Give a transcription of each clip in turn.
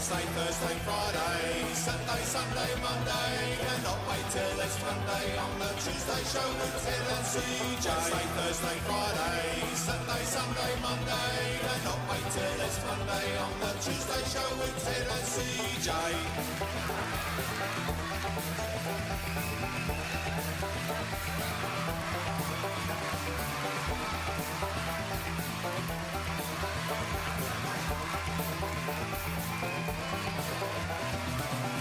Wednesday, Thursday, Friday, Saturday, Sunday, Monday, and not wait till it's Monday on the Tuesday show with Ted and CJ. Wednesday, Thursday, Friday, Saturday, Sunday, Monday, and not wait till it's Monday on the Tuesday show with Ted and CJ.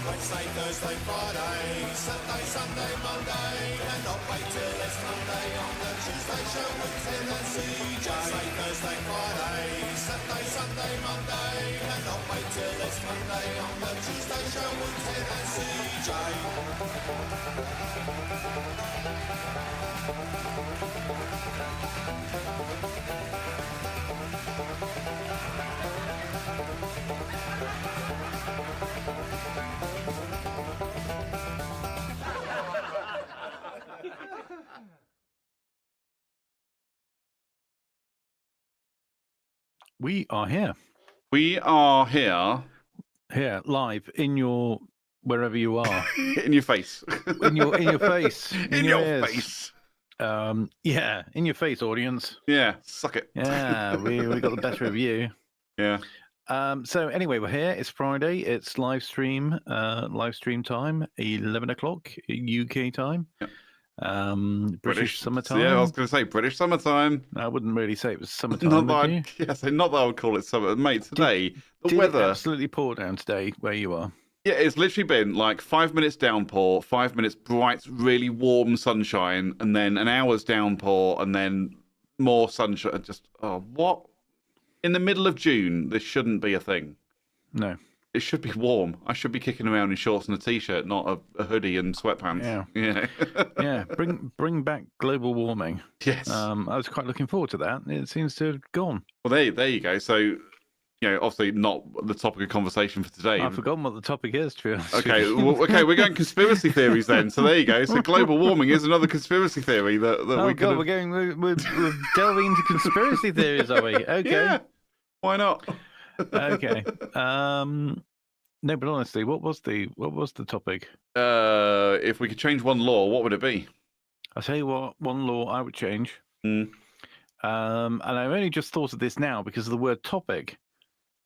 Wednesday, Thursday, Friday, Saturday, Sunday, Monday, and not wait till it's Monday on the Tuesday show with Ted and CJ. Wednesday, Thursday, Friday, Saturday, Sunday, Monday, and not wait till it's Monday on the Tuesday show with Ted and CJ. We are here. We are here. Here, live in your wherever you are. In your face. in your face. In your ears. face. Yeah, in your face, audience. Yeah, suck it. Yeah, we got the better of you. Yeah. So anyway, we're here. It's Friday. It's live stream time, 11 o'clock UK time. Yep. British summertime. Yeah, I was going to say British summertime. I wouldn't really say it was summertime. Not that I would call it summer, mate. Today the weather absolutely pour down today where you are. Yeah, it's literally been like 5 minutes downpour, 5 minutes bright, really warm sunshine, and then an hour's downpour, and then more sunshine. Just what? In the middle of June, this shouldn't be a thing. No. It should be warm. I should be kicking around in shorts and a t-shirt, not a hoodie and sweatpants. Yeah. Yeah. Bring back global warming. Yes. I was quite looking forward to that. It seems to have gone. Well, there you go. So, you know, obviously not the topic of conversation for today. I've forgotten what the topic is, to be honest. Okay, we're going conspiracy theories then. So there you go. So global warming is another conspiracy theory that we could. We're delving into conspiracy theories, are we? Okay. Yeah. Why not? Okay. No, but honestly, what was the topic? If we could change one law, what would it be? I'll tell you what, one law I would change. And I've only just thought of this now because of the word topic.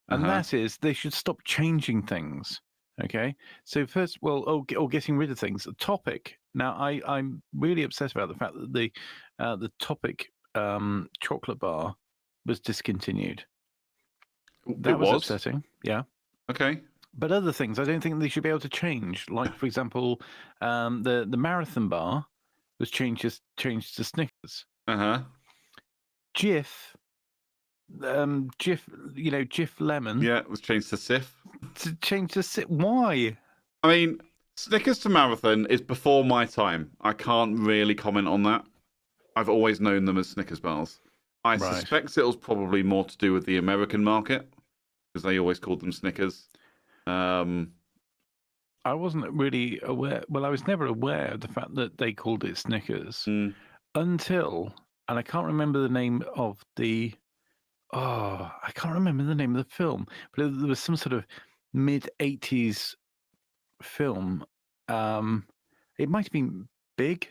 And that is they should stop changing things. Okay. So first, or getting rid of things. A topic. Now I'm really upset about the fact that the topic chocolate bar was discontinued. That was upsetting. Yeah. Okay. But other things, I don't think they should be able to change. Like, for example, the marathon bar was changed to Snickers. Jif, Jif lemon. Yeah, it was changed to Sif. Changed to Sif. Why? I mean, Snickers to marathon is before my time. I can't really comment on that. I've always known them as Snickers bars. I suspect it was probably more to do with the American market because they always called them Snickers. I wasn't really aware. Well, I was never aware of the fact that they called it Snickers until, and I can't remember the name of the. Oh, I can't remember the name of the film, but there was some sort of mid-80s film. It might have been Big.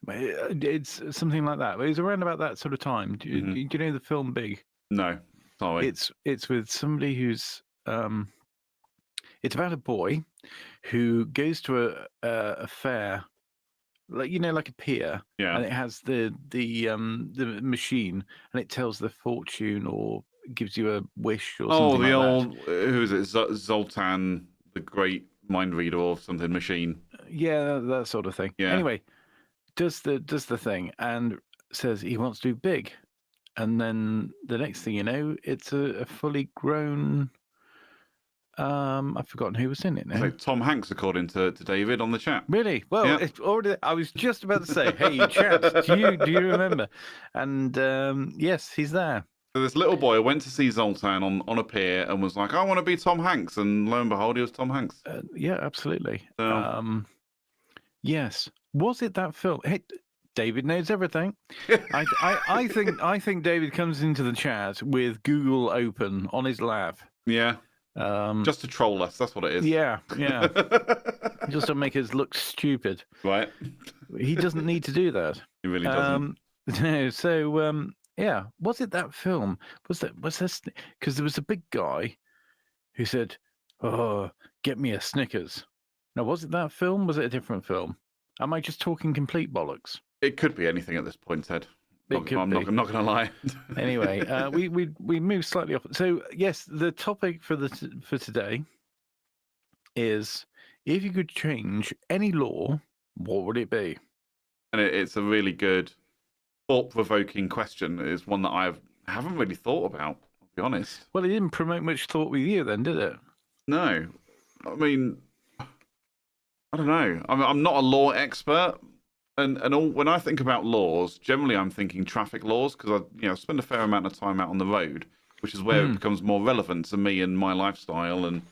It's something like that. It was around about that sort of time. Do you know the film Big? No, sorry. It's with somebody who's it's about a boy who goes to a fair, like a pier, and it has the machine, and it tells the fortune or gives you a wish or something. The like old who is it? Zoltan, the great mind reader or something machine. Yeah, that sort of thing. Yeah. Anyway, does the thing and says he wants to do big, and then the next thing you know, it's a fully grown. I've forgotten who was in it now. So Tom Hanks, according to David on the chat. Really? Well, it's already. I was just about to say, hey, chat, do you remember? And yes, he's there. So this little boy went to see Zoltan on a pier and was like, I want to be Tom Hanks. And lo and behold, he was Tom Hanks. Yeah, absolutely. So... yes. Was it that film? Hey, David knows everything. I think David comes into the chat with Google open on his lap. Yeah. Just to troll us, that's what it is. Yeah. Just to make us look stupid. Right. He doesn't need to do that. He really doesn't. No, so yeah, was it that film? Was this? Because there was a big guy who said, "Oh, get me a Snickers." Now, was it that film? Was it a different film? Am I just talking complete bollocks? It could be anything at this point, Ted. I'm not going to lie. Anyway, we moved slightly off. So yes, the topic for today is, if you could change any law, what would it be? And it's a really good, thought-provoking question. It's one that I haven't really thought about, I'll be honest. Well, it didn't promote much thought with you then, did it? No. I mean, I don't know. I'm not a law expert. And when I think about laws, generally I'm thinking traffic laws, because I spend a fair amount of time out on the road, which is where it becomes more relevant to me and my lifestyle and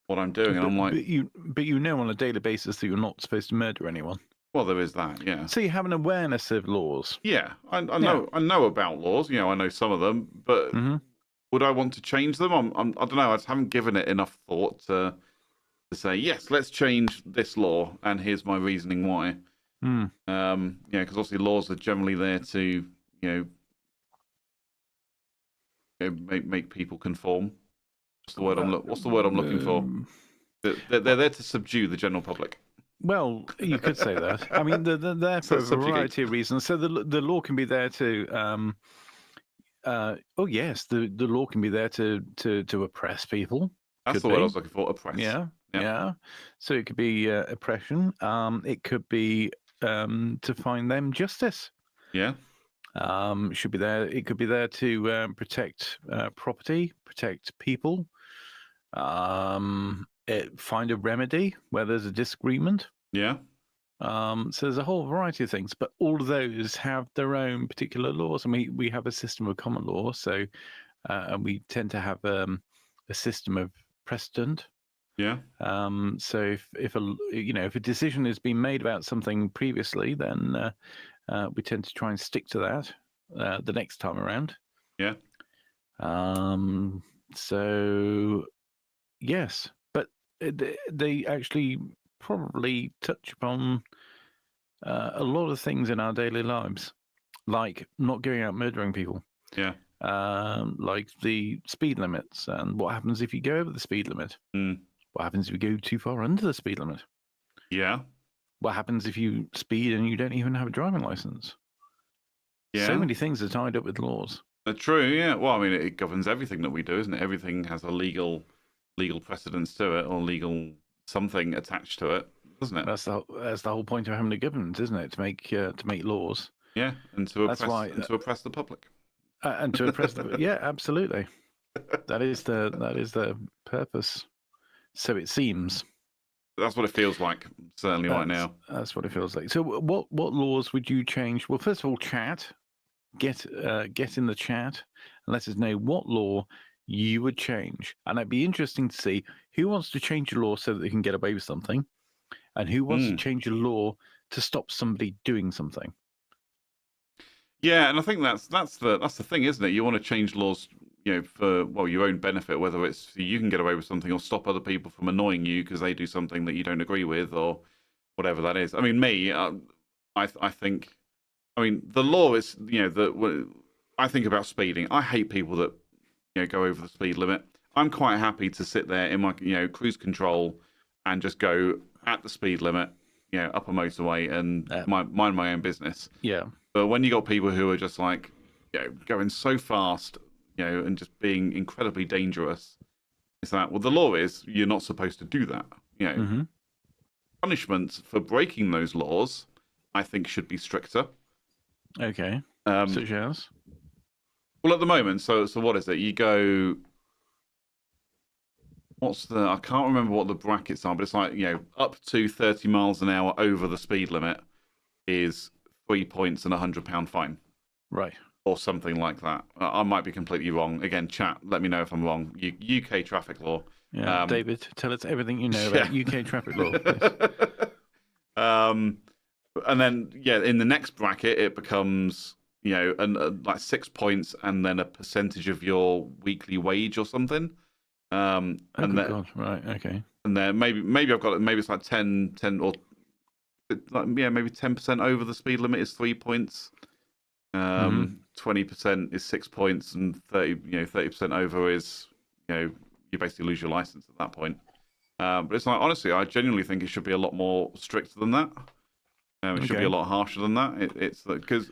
what I'm doing. And I'm like, but you know on a daily basis that you're not supposed to murder anyone. Well, there is that, yeah. So you have an awareness of laws. Yeah, I know. I know about laws. I know some of them, but would I want to change them? I don't know. I just haven't given it enough thought to say yes. Let's change this law, and here's my reasoning why. Because obviously laws are generally there to make people conform. What's the word I'm looking for? They're there to subdue the general public. Well, you could say that. I mean, they're there for a variety of reasons. So the law can be there to. The law can be there to oppress people. That's the word I was looking for. Oppress. Yeah. So it could be oppression. It could be to find them justice. Yeah. Should be there. It could be there to protect property, protect people. Find a remedy where there's a disagreement. Yeah. So there's a whole variety of things, but all of those have their own particular laws, and we have a system of common law. So, and we tend to have a system of precedent. Yeah. So if a decision has been made about something previously, then we tend to try and stick to that the next time around. Yeah. So yes, but they actually probably touch upon a lot of things in our daily lives, like not going out murdering people. Yeah. Like the speed limits, and what happens if you go over the speed limit? What happens if you go too far under the speed limit? Yeah. What happens if you speed and you don't even have a driving license? Yeah. So many things are tied up with laws. True, yeah. Well, I mean, it governs everything that we do, isn't it? Everything has a legal precedence to it, or legal something attached to it, doesn't it? That's the whole point of having a government, isn't it? To make laws. Yeah, and to oppress the public. And to oppress them. Yeah, absolutely. That is the purpose. So it seems. That's what it feels like, certainly right now. That's what it feels like. So what laws would you change? Well, first of all, chat. Get in the chat and let us know what law you would change. And it'd be interesting to see who wants to change a law so that they can get away with something, and who wants to change a law to stop somebody doing something. Yeah, and I think that's the thing, isn't it? You want to change laws, for your own benefit, whether it's so you can get away with something or stop other people from annoying you because they do something that you don't agree with or whatever that is. I mean, I think, the law is, I think about speeding. I hate people that go over the speed limit. I'm quite happy to sit there in my cruise control and just go at the speed limit, up a motorway and mind my own business. Yeah. But when you got people who are just like, going so fast, and just being incredibly dangerous, it's that, well, the law is you're not supposed to do that. Punishments for breaking those laws, I think, should be stricter. Okay. Such as? Well, at the moment, so what is it? You go. I can't remember what the brackets are, but it's like, up to 30 miles an hour over the speed limit is 3 points and £100 fine. Right. Or something like that. I might be completely wrong. Again, chat, let me know if I'm wrong. UK traffic law. Yeah, David, tell us everything you know about UK traffic law. And then, in the next bracket, it becomes, like 6 points and then a percentage of your weekly wage or something. And then, God, right, okay. And then maybe I've got it. Maybe it's like 10 or maybe 10% over the speed limit is 3 points. 20% is 6 points, and 30% over is you basically lose your license at that point. But it's like, honestly, I genuinely think it should be a lot more strict than that. It should be a lot harsher than that. It's because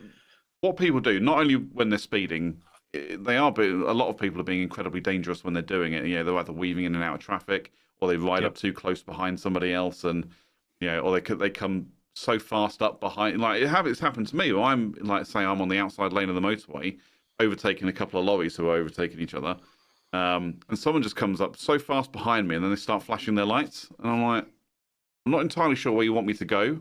what people do, not only when they're speeding, a lot of people are being incredibly dangerous when they're doing it. They're either weaving in and out of traffic, or they ride up too close behind somebody else, and or they come so fast up behind. Like it's happened to me. Or I'm like, say I'm on the outside lane of the motorway, overtaking a couple of lorries who are overtaking each other, and someone just comes up so fast behind me, and then they start flashing their lights, and I'm like, I'm not entirely sure where you want me to go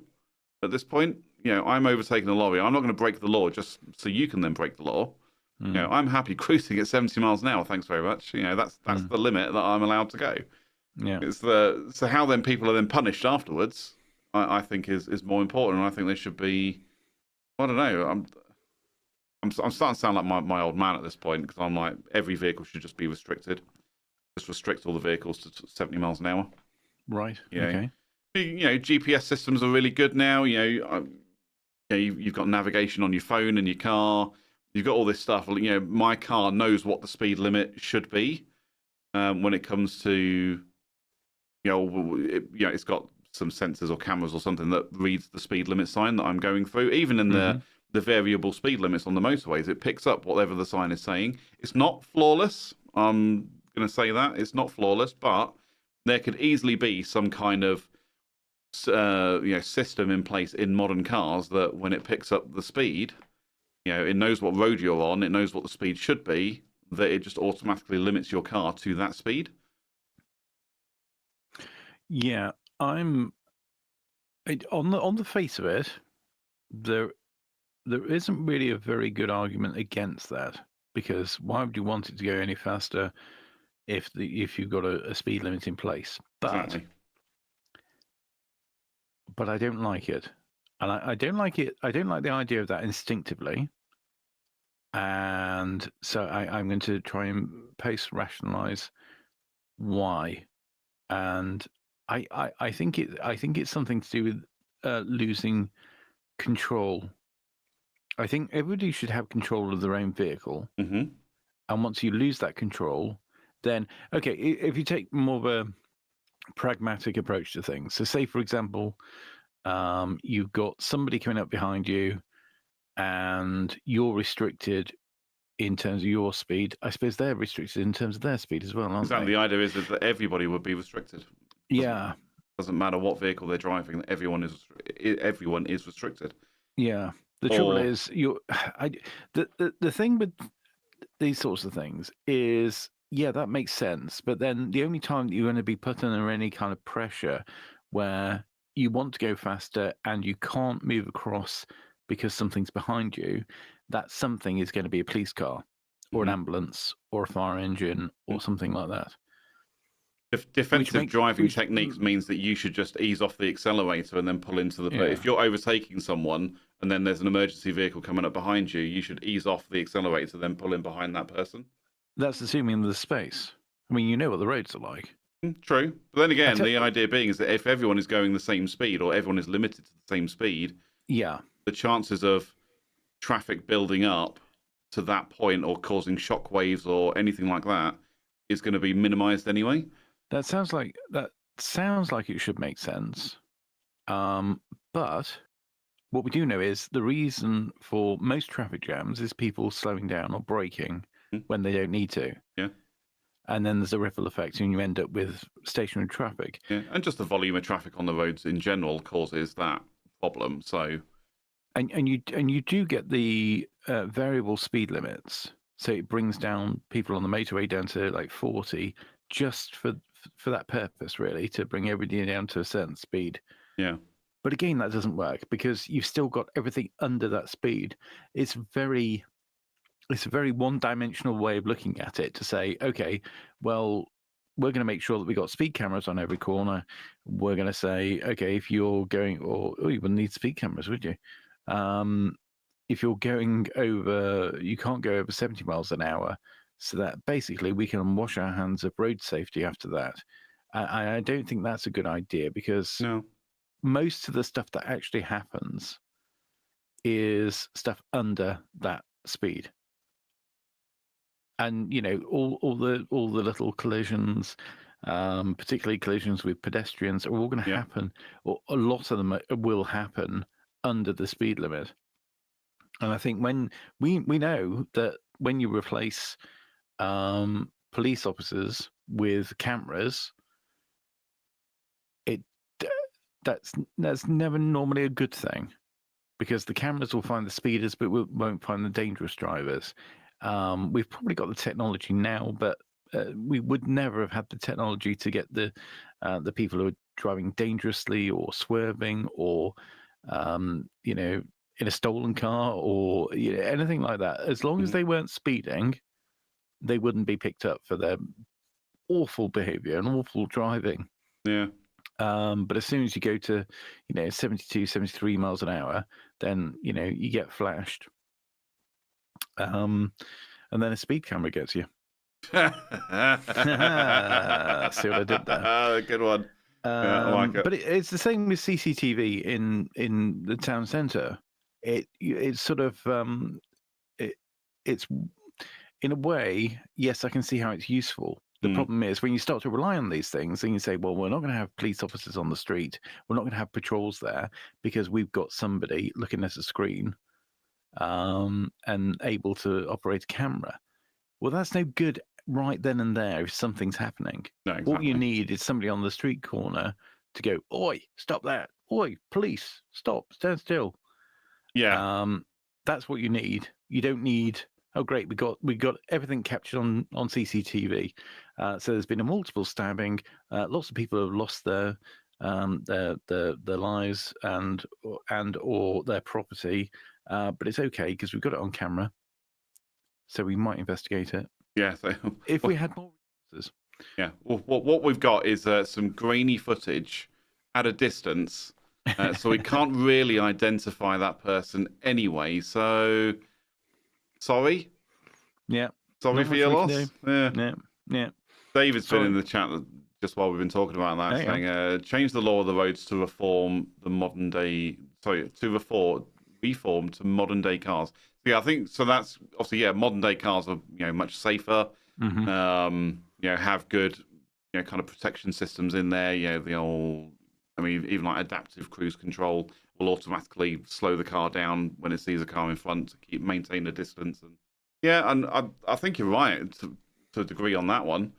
at this point. I'm overtaking a lorry. I'm not going to break the law just so you can then break the law. I'm happy cruising at 70 miles an hour. Thanks very much. That's the limit that I'm allowed to go. Yeah. So how then people are then punished afterwards, I think is more important. And I think they should be. I don't know. I'm starting to sound like my old man at this point, because I'm like, every vehicle should just be restricted. Just restrict all the vehicles to 70 miles an hour. Right. Okay. GPS systems are really good now. You've got navigation on your phone and your car. You've got all this stuff. My car knows what the speed limit should be when it comes to, it's got some sensors or cameras or something that reads the speed limit sign that I'm going through. Even in the variable speed limits on the motorways, it picks up whatever the sign is saying. It's not flawless. I'm going to say that. It's not flawless, but there could easily be some kind of system in place in modern cars that when it picks up the speed, it knows what road you're on, it knows what the speed should be, that it just automatically limits your car to that speed. Yeah, on the face of it, there isn't really a very good argument against that, because why would you want it to go any faster if you've got a speed limit in place? Exactly. But I don't like it, and I don't like it. I don't like the idea of that instinctively, and so I'm going to try and rationalize why. And I think it's something to do with losing control. I think everybody should have control of their own vehicle, and once you lose that control, then okay, if you take more of a pragmatic approach to things. So say, for example, you've got somebody coming up behind you and you're restricted in terms of your speed. I suppose they're restricted in terms of their speed as well, aren't they? The idea is that everybody would be restricted. Doesn't matter what vehicle they're driving, everyone is restricted. Yeah. The trouble is, the thing with these sorts of things is, yeah, that makes sense. But then the only time that you're going to be put under any kind of pressure where you want to go faster and you can't move across because something's behind you, that something is going to be a police car or an ambulance or a fire engine or something like that. Defensive driving techniques means that you should just ease off the accelerator and then pull into the... Yeah. If you're overtaking someone and then there's an emergency vehicle coming up behind you, you should ease off the accelerator, then pull in behind that person. That's assuming there's space. I mean, you know what the roads are like. True. But then again, the idea being is that if everyone is going the same speed or everyone is limited to the same speed, the chances of traffic building up to that point or causing shockwaves or anything like that is going to be minimized anyway. That sounds like it should make sense. But what we do know is the reason for most traffic jams is people slowing down or braking when they don't need to. Yeah. And then there's a ripple effect and you end up with stationary traffic. Yeah. And just the volume of traffic on the roads in general causes that problem. So and you do get the variable speed limits. So it brings down people on the motorway down to like 40 just for that purpose, really, to bring everybody down to a certain speed. Yeah. But again, that doesn't work because you've still got everything under that speed. It's a very one-dimensional way of looking at it to say, okay, well, we're going to make sure that we got speed cameras on every corner. We're going to say, okay, if you're going, or you wouldn't need speed cameras, would you? If you're going over, you can't go over 70 miles an hour. so that basically we can wash our hands of road safety after that. I don't think that's a good idea, because No. most of the stuff that actually happens is stuff under that speed. And all the little collisions, particularly collisions with pedestrians, are all going to happen, or a lot of them will happen under the speed limit. And I think when we know that when you replace police officers with cameras, that's never normally a good thing, because the cameras will find the speeders but won't find the dangerous drivers. We've probably got the technology now, but we would never have had the technology to get the people who are driving dangerously or swerving, or in a stolen car, or anything like that. As long as they weren't speeding, they wouldn't be picked up for their awful behavior and awful driving. Yeah. But as soon as you go to 72, 73 miles an hour, then you get flashed, and then a speed camera gets you. See what I did there? Good one. I like it. But it's the same with CCTV in the town centre. It's sort of it's in a way, yes, I can see how it's useful. The problem is when you start to rely on these things and you say, well, we're not going to have police officers on the street, we're not going to have patrols there, because we've got somebody looking at a screen and able to operate a camera. Well, that's no good right then and there if something's happening. No, exactly. What you need is somebody on the street corner to go, oi, stop that. Oi, police, stop, stand still. Yeah. That's what you need. You don't need, oh great, we got everything captured on CCTV. So there's been a multiple stabbing. Lots of people have lost their lives and or their property. But it's okay because we've got it on camera. So we might investigate it. Yeah. So, if we had more resources. Yeah. Well, what we've got is some grainy footage at a distance. So we can't really identify that person anyway. So, sorry. Yeah. Sorry for your loss. Yeah. David's been in the chat just while we've been talking about that, saying, change the law of the roads to reform the modern day. Sorry, to reform to modern day cars. Yeah, I think so. That's obviously modern day cars are much safer. Have good kind of protection systems in there. The old, even like adaptive cruise control will automatically slow the car down when it sees a car in front to maintain the distance. And I think you're right to a degree on that one.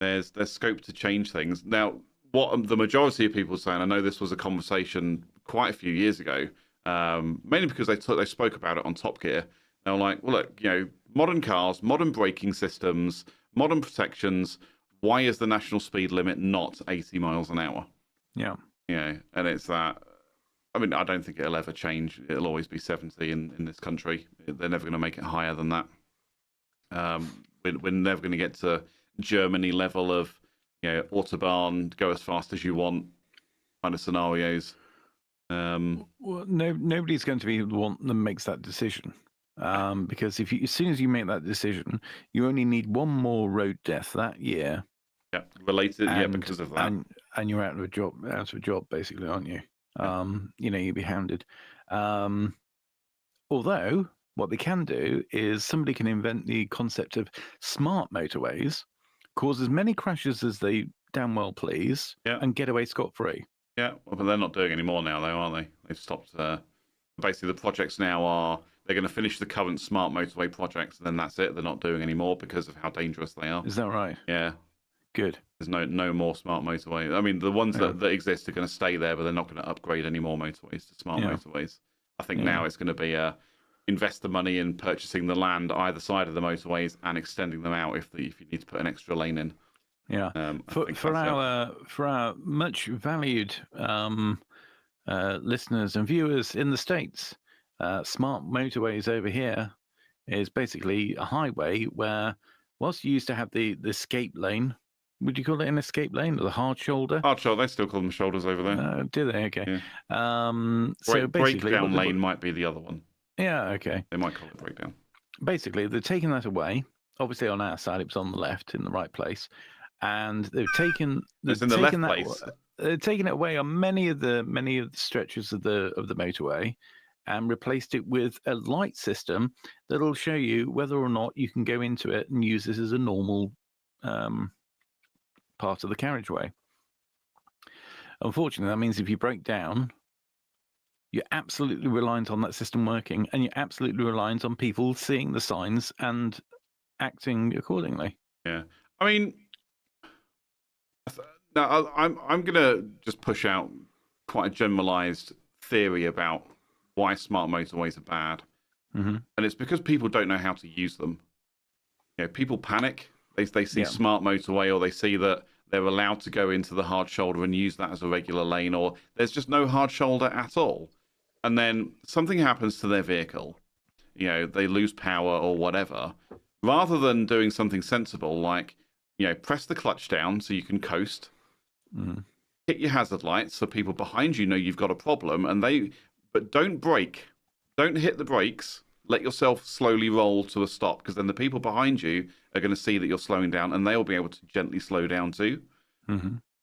There's scope to change things. Now, what the majority of people are saying, I know this was a conversation quite a few years ago, mainly because they spoke about it on Top Gear. They were like, well, look, modern cars, modern braking systems, modern protections. Why is the national speed limit not 80 miles an hour? Yeah. And it's that. I don't think it'll ever change. It'll always be 70 in this country. They're never going to make it higher than that. We're never going to get to Germany level of, Autobahn, go as fast as you want kind of scenarios. Well, nobody's going to be the one that makes that decision. Because as soon as you make that decision, you only need one more road death that year. Yeah, related. Because of that. And you're out of a job, basically, aren't you? You'll be hounded. Although what they can do is somebody can invent the concept of smart motorways, cause as many crashes as they damn well please, and get away scot-free. Yeah, well, but they're not doing any more now, though, are they? They've stopped. Basically, the projects now are they're going to finish the current smart motorway projects, and then that's it. They're not doing any more because of how dangerous they are. Is that right? Yeah. Good. There's no more smart motorway. The ones that exist are going to stay there, but they're not going to upgrade any more motorways to smart motorways. I think now it's going to be invest the money in purchasing the land either side of the motorways and extending them out if you need to put an extra lane in. Yeah. For our much valued listeners and viewers in the States, smart motorways over here is basically a highway where, whilst you used to have the escape lane. Would you call it an escape lane or the hard shoulder? Hard shoulder. They still call them shoulders over there. Do they? Okay. Yeah. So basically, breakdown lane might be the other one. Yeah. Okay. They might call it breakdown. Basically, they're taking that away, obviously on our side, it was on the left in the right place, and they've taken It's in the left that, place. they've taken it away on many of the stretches of the motorway, and replaced it with a light system that'll show you whether or not you can go into it and use this as a normal part of the carriageway. Unfortunately, that means if you break down, you're absolutely reliant on that system working, and you're absolutely reliant on people seeing the signs and acting accordingly. Yeah, I mean, now I'm gonna just push out quite a generalized theory about why smart motorways are bad, and it's because people don't know how to use them. You know, people panic. They see smart motorway, or they see that they're allowed to go into the hard shoulder and use that as a regular lane, or there's just no hard shoulder at all. And then something happens to their vehicle. You know, they lose power or whatever. Rather than doing something sensible, like, you know, press the clutch down so you can coast, hit your hazard lights so people behind you know you've got a problem, but don't brake. Don't hit the brakes. Let yourself slowly roll to a stop, because then the people behind you are going to see that you're slowing down, and they'll be able to gently slow down too.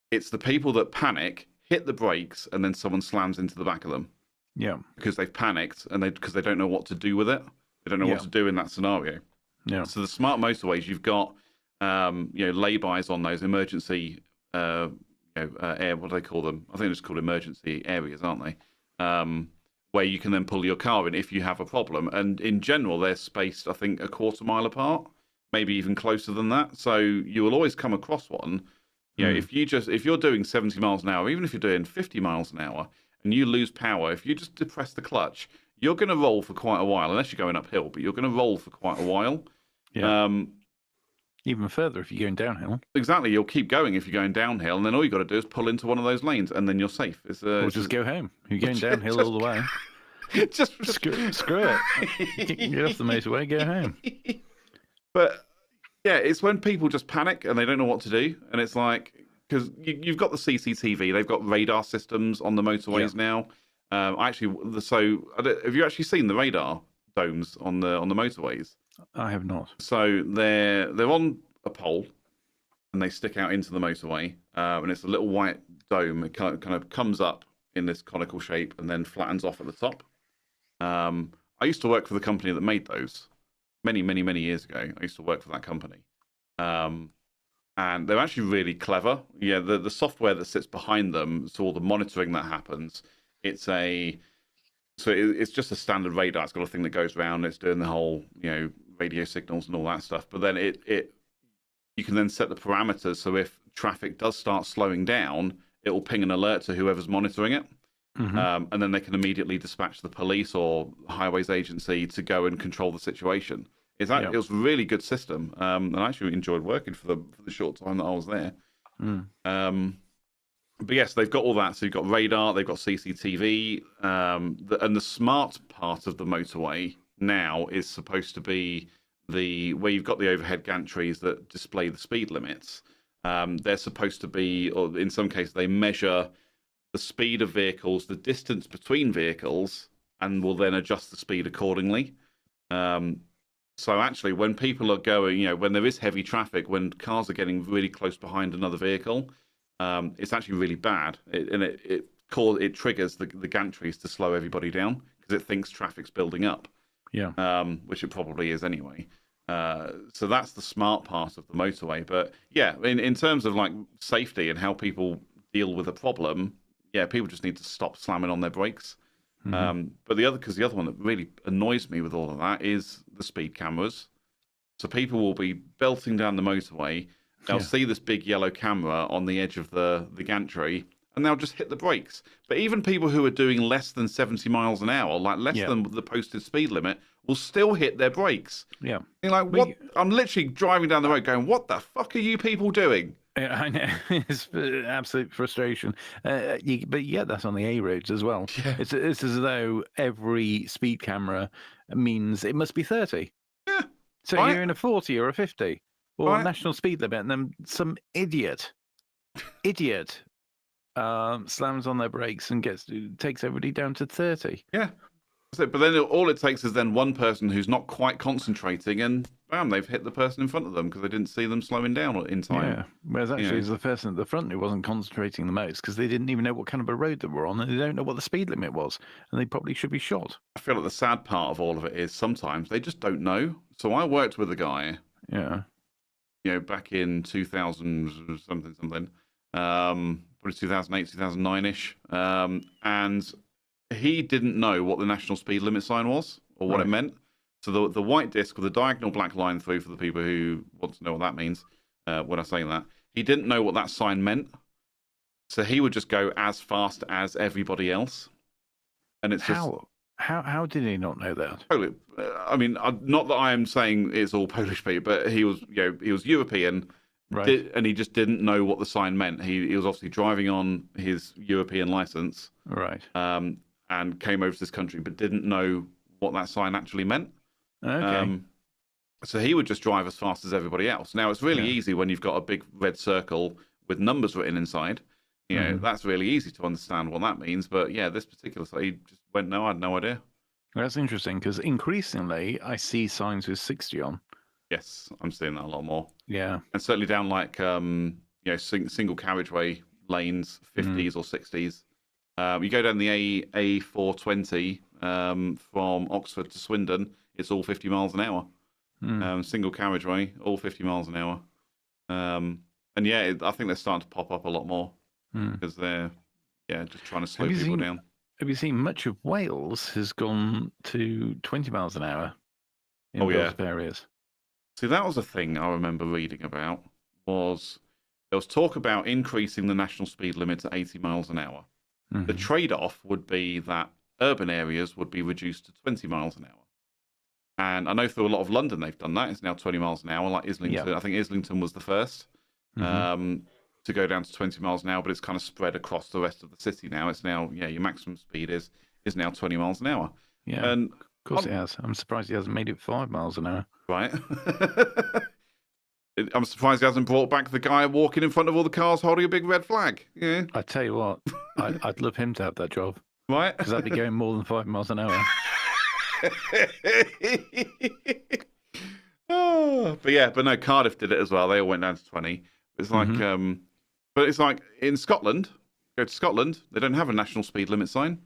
It's the people that panic, hit the brakes, and then someone slams into the back of them. Yeah, because they've panicked and because they don't know what to do with it. They don't know what to do in that scenario. Yeah. So the smart motorways, you've got lay-bys on those emergency air. What do they call them? I think it's called emergency areas, aren't they? Where you can then pull your car in if you have a problem. And in general, they're spaced, I think, a quarter mile apart, maybe even closer than that. So you will always come across one. You know, if you're doing 70 miles an hour, even if you're doing 50 miles an hour, and you lose power, if you just depress the clutch, you're going to roll for quite a while, unless you're going uphill, but you're going to roll for quite a while. Yeah. Even further if you're going downhill. Exactly. You'll keep going if you're going downhill, and then all you've got to do is pull into one of those lanes, and then you're safe. Or just go home. You're going downhill all the way. Just screw it. Get off the motorway, go home. But, yeah, it's when people just panic and they don't know what to do, and it's like... Because you've got the CCTV, they've got radar systems on the motorways now. Have you actually seen the radar domes on the motorways? I have not. So they're on a pole, and they stick out into the motorway, and it's a little white dome. It kind of comes up in this conical shape and then flattens off at the top. I used to work for the company that made those many, many, many years ago. I used to work for that company. And they're actually really clever. Yeah, the software that sits behind them, so all the monitoring that happens, it's just a standard radar. It's got a thing that goes around. It's doing the whole, you know, radio signals and all that stuff. But then you can then set the parameters. So if traffic does start slowing down, it will ping an alert to whoever's monitoring it. And then they can immediately dispatch the police or highways agency to go and control the situation. It was a really good system, and I actually enjoyed working for them for the short time that I was there. But yes, they've got all that. So you've got radar, they've got CCTV, and the smart part of the motorway now is supposed to be where you've got the overhead gantries that display the speed limits. They're supposed to be, or in some cases, they measure the speed of vehicles, the distance between vehicles, and will then adjust the speed accordingly. So actually, when people are going, you know, when there is heavy traffic, when cars are getting really close behind another vehicle, it's actually really bad. It triggers the gantries to slow everybody down because it thinks traffic's building up. Yeah. Which it probably is anyway. So that's the smart part of the motorway. But yeah, in terms of like safety and how people deal with a problem, yeah, people just need to stop slamming on their brakes. But the other one that really annoys me with all of that is the speed cameras. So people will be belting down the motorway. They'll see this big yellow camera on the edge of the gantry, and they'll just hit the brakes. But even people who are doing less than 70 miles an hour, like less than the posted speed limit, will still hit their brakes. Yeah. You're like, what? I'm literally driving down the road going, what the fuck are you people doing? I know. It's absolute frustration. But yeah, that's on the A roads as well. Yeah. It's as though every speed camera means it must be 30. Yeah. So you're in a 40 or a 50 or national speed limit, and then some idiot slams on their brakes and takes everybody down to 30. Yeah. But then all it takes is then one person who's not quite concentrating, and bam, they've hit the person in front of them because they didn't see them slowing down in time. Yeah, whereas actually it's the person at the front who wasn't concentrating the most because they didn't even know what kind of a road they were on, and they don't know what the speed limit was, and they probably should be shot. I feel like the sad part of all of it is sometimes they just don't know. So I worked with a guy, back in 2000 something, probably 2008, 2009-ish, and he didn't know what the national speed limit sign was or what it meant. So the white disc with the diagonal black line through, for the people who want to know what that means, when I say that, he didn't know what that sign meant. So he would just go as fast as everybody else. And it's how did he not know that? I mean, not that I am saying it's all Polish people, but he was European, and he just didn't know what the sign meant. He was obviously driving on his European license, and came over to this country, but didn't know what that sign actually meant. Okay. So he would just drive as fast as everybody else. Now it's really easy when you've got a big red circle with numbers written inside. That's really easy to understand what that means. But this particular side, he just went, no, I had no idea. That's interesting because increasingly I see signs with 60 on. Yes, I'm seeing that a lot more. Yeah, and certainly down like single carriageway lanes, 50s or 60s. You go down the A420 from Oxford to Swindon, it's all 50 miles an hour. Single carriageway, all 50 miles an hour. And I think they're starting to pop up a lot more because they're just trying to slow people down. Have you seen much of Wales has gone to 20 miles an hour in those areas? See, that was a thing I remember reading about. There was talk about increasing the national speed limit to 80 miles an hour. The trade-off would be that urban areas would be reduced to 20 miles an hour. And I know through a lot of London they've done that. It's now 20 miles an hour, like Islington. Yeah. I think Islington was the first to go down to 20 miles an hour, but it's kind of spread across the rest of the city now. It's now, your maximum speed is now 20 miles an hour. Yeah, and of course it has. I'm surprised he hasn't made it 5 miles an hour. Right. I'm surprised he hasn't brought back the guy walking in front of all the cars holding a big red flag. Yeah. I tell you what, I'd love him to have that job. Right. Because I'd be going more than 5 miles an hour. But no, Cardiff did it as well. They all went down to 20. It's like, but it's like in Scotland, go to Scotland, they don't have a national speed limit sign.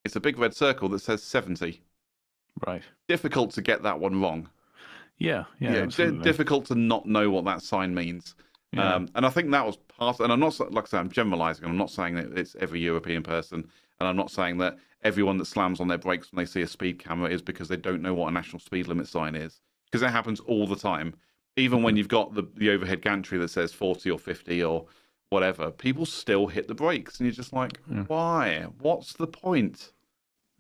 It's a big red circle that says 70. Right. Difficult to get that one wrong. Yeah, difficult to not know what that sign means. Yeah. And I think that was part. And I'm not, like I say, I'm generalising. I'm not saying that it's every European person, and I'm not saying that everyone that slams on their brakes when they see a speed camera is because they don't know what a national speed limit sign is. Because that happens all the time. Even when you've got the overhead gantry that says 40 or 50 or whatever, people still hit the brakes, and you're just like, why? What's the point?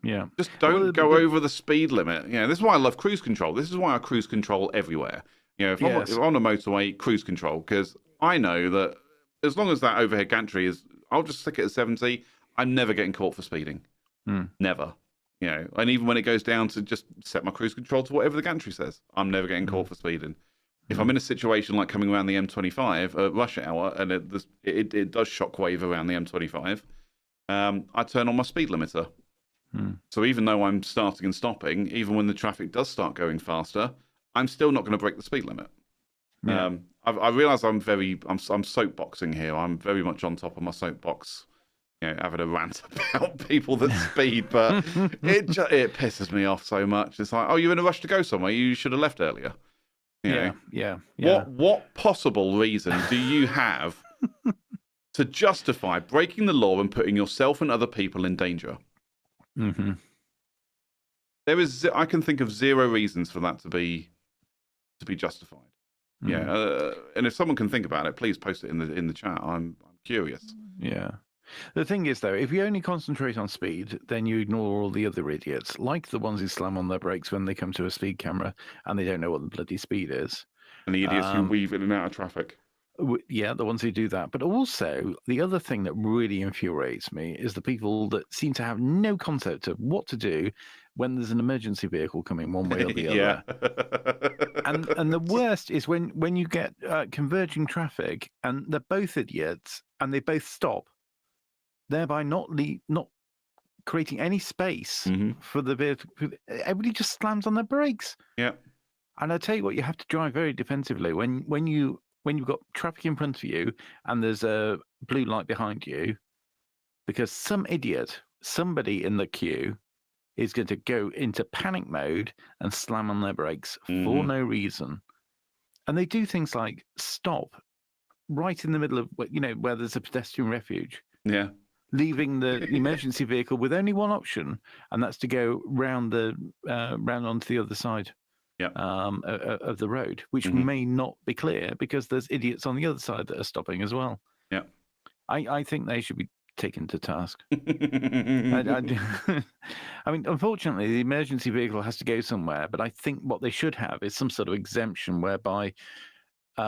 Yeah. Just don't go over the speed limit. This is why I love cruise control. This is why I cruise control everywhere. If I'm on a motorway, cruise control, because I know that as long as that overhead gantry is, I'll just stick it at 70. I'm never getting caught for speeding. Never. And even when it goes down to just set my cruise control to whatever the gantry says, I'm never getting caught for speeding. If I'm in a situation like coming around the M25 at rush hour and it does shockwave around the M25, I turn on my speed limiter. So even though I'm starting and stopping, even when the traffic does start going faster, I'm still not going to break the speed limit. Yeah. I realise I'm soapboxing here. I'm very much on top of my soapbox, having a rant about people that speed, but it pisses me off so much. It's like, oh, you're in a rush to go somewhere. You should have left earlier. Yeah. What possible reason do you have to justify breaking the law and putting yourself and other people in danger? I can think of zero reasons for that to be justified. And if someone can think about it, please post it in the chat. I'm curious. Yeah. The thing is, though, if you only concentrate on speed, then you ignore all the other idiots, like the ones who slam on their brakes when they come to a speed camera and they don't know what the bloody speed is. And the idiots who weave in and out of traffic. Yeah, the ones who do that. But also, the other thing that really infuriates me is the people that seem to have no concept of what to do when there's an emergency vehicle coming one way or the other. And the worst is when you get converging traffic and they're both idiots and they both stop, thereby not creating any space Mm-hmm. for the vehicle. Everybody just slams on their brakes. Yeah. And I tell you what, you have to drive very defensively when you've got traffic in front of you and there's a blue light behind you, because some idiot, somebody in the queue, is going to go into panic mode and slam on their brakes for no reason. And they do things like stop right in the middle of, where there's a pedestrian refuge. Yeah. Leaving the emergency vehicle with only one option, and that's to go round onto the other side of the road, which may not be clear because there's idiots on the other side that are stopping as well. Yeah. I think they should be taken to task. I mean, unfortunately, the emergency vehicle has to go somewhere, but I think what they should have is some sort of exemption whereby, they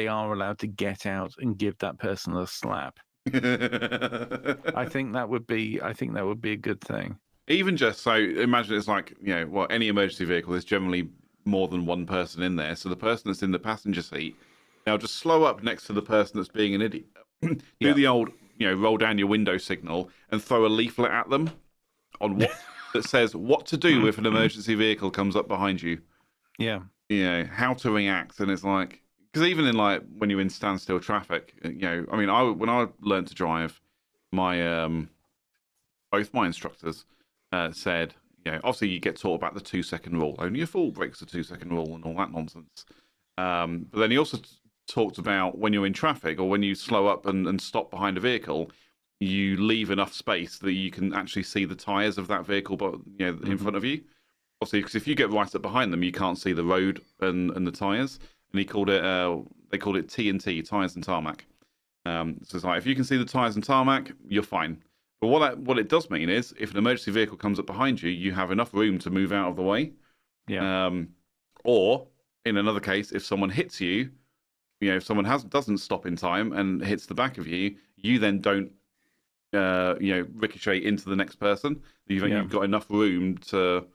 are allowed to get out and give that person a slap. I think that would be a good thing. Even just so, imagine it's like, any emergency vehicle, there's generally more than one person in there. So the person that's in the passenger seat, now just slow up next to the person that's being an idiot. Do the old, roll down your window signal and throw a leaflet at them on what that says what to do if an emergency vehicle comes up behind you. Yeah. How to react. And it's like, because even in like when you're in standstill traffic, when I learned to drive, my both my instructors said, obviously you get taught about the 2-second rule. Only a fool breaks the 2-second rule and all that nonsense. But then he also talked about when you're in traffic or when you slow up and stop behind a vehicle, you leave enough space that you can actually see the tyres of that vehicle, but in front of you. Obviously, because if you get right up behind them, you can't see the road and the tyres. And he called it, they called it T&T, tyres and tarmac. So it's like, if you can see the tyres and tarmac, you're fine. But what it does mean is, if an emergency vehicle comes up behind you, you have enough room to move out of the way. Yeah. Or in another case, if someone hits you, if someone doesn't stop in time and hits the back of you, you then don't, ricochet into the next person. You've got enough room to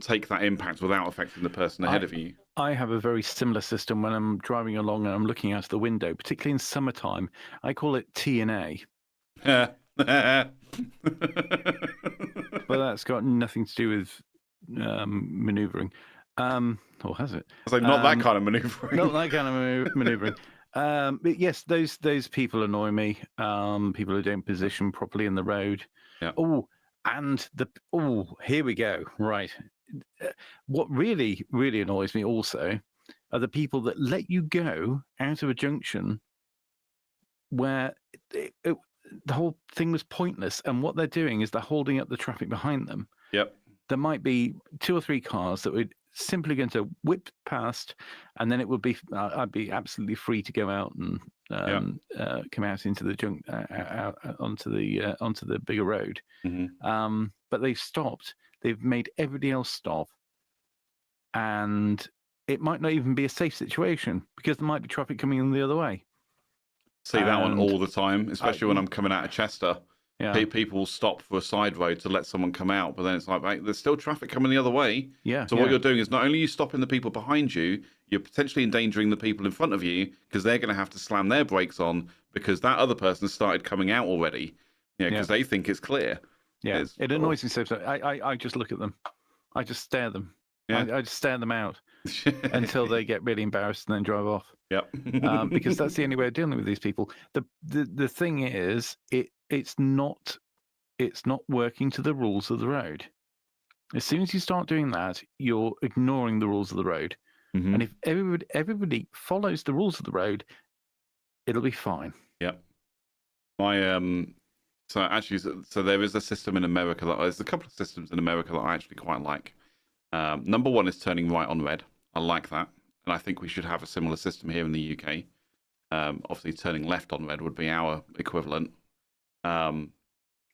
take that impact without affecting the person ahead of you. I have a very similar system when I'm driving along and I'm looking out the window, particularly in summertime. I call it T&A. But that's got nothing to do with manoeuvring. Or has it? It's like not that kind of manoeuvring. Not that kind of manoeuvring. But yes, those people annoy me. People who don't position properly in the road. Yeah. Oh, and here we go. Right. What really, really annoys me also are the people that let you go out of a junction where the whole thing was pointless, and what they're doing is they're holding up the traffic behind them. Yep. There might be 2 or 3 cars that would simply going to whip past, and then it would be I'd be absolutely free to go out and come out into the onto the bigger road. But they've stopped. They've made everybody else stop, and it might not even be a safe situation because there might be traffic coming in the other way. See that one all the time, especially when I'm coming out of Chester. Yeah. People will stop for a side road to let someone come out, but then it's like, right, there's still traffic coming the other way. Yeah. So what you're doing is not only are you stopping the people behind you, you're potentially endangering the people in front of you because they're going to have to slam their brakes on because that other person started coming out already. Because they think it's clear. Yeah, it annoys me so. I just look at them. I just stare them. Yeah. I just stare them out until they get really embarrassed and then drive off. Yep. Because that's the only way of dealing with these people. The thing is, it's not working to the rules of the road. As soon as you start doing that, you're ignoring the rules of the road. And if everybody follows the rules of the road, it'll be fine. Yep. So there is a system in America there's a couple of systems in America that I actually quite like. Number one is turning right on red. I like that. And I think we should have a similar system here in the UK. Obviously, turning left on red would be our equivalent. And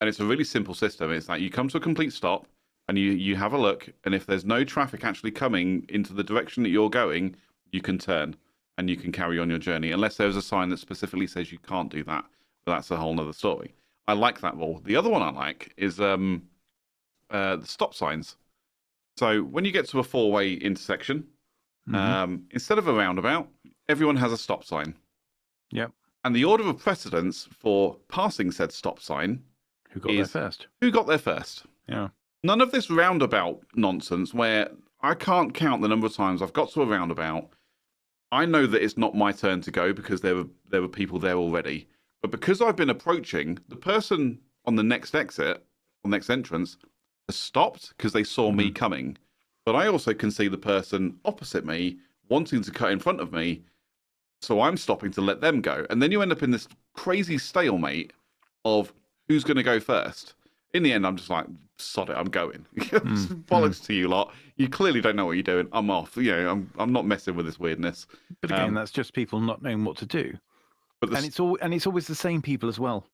it's a really simple system. It's like you come to a complete stop and you have a look. And if there's no traffic actually coming into the direction that you're going, you can turn and you can carry on your journey. Unless there's a sign that specifically says you can't do that. But that's a whole nother story. I like that rule. The other one I like is the stop signs. So when you get to a 4-way intersection, instead of a roundabout, everyone has a stop sign. Yep. And the order of precedence for passing said stop sign Who got there first? Who got there first? Yeah. None of this roundabout nonsense where I can't count the number of times I've got to a roundabout. I know that it's not my turn to go because there were people there already. But because I've been approaching, the person on the next exit, or next entrance, has stopped because they saw me coming. But I also can see the person opposite me wanting to cut in front of me. So I'm stopping to let them go. And then you end up in this crazy stalemate of who's going to go first. In the end, I'm just like, sod it, I'm going. Bollocks to you lot. You clearly don't know what you're doing. I'm off. I'm not messing with this weirdness. But again, that's just people not knowing what to do. And it's always the same people as well.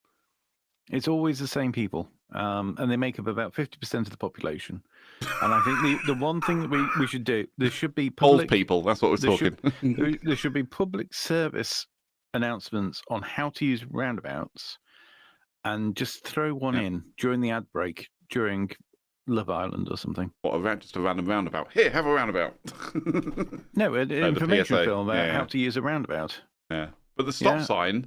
It's always the same people. And they make up about 50% of the population. And I think the one thing that we should do, there should be public... Old people, that's what we're talking. There should be public service announcements on how to use roundabouts, and just throw one in during the ad break during Love Island or something. What, just a random roundabout? Here, have a roundabout. No, an information film about how to use a roundabout. Yeah, but the stop sign.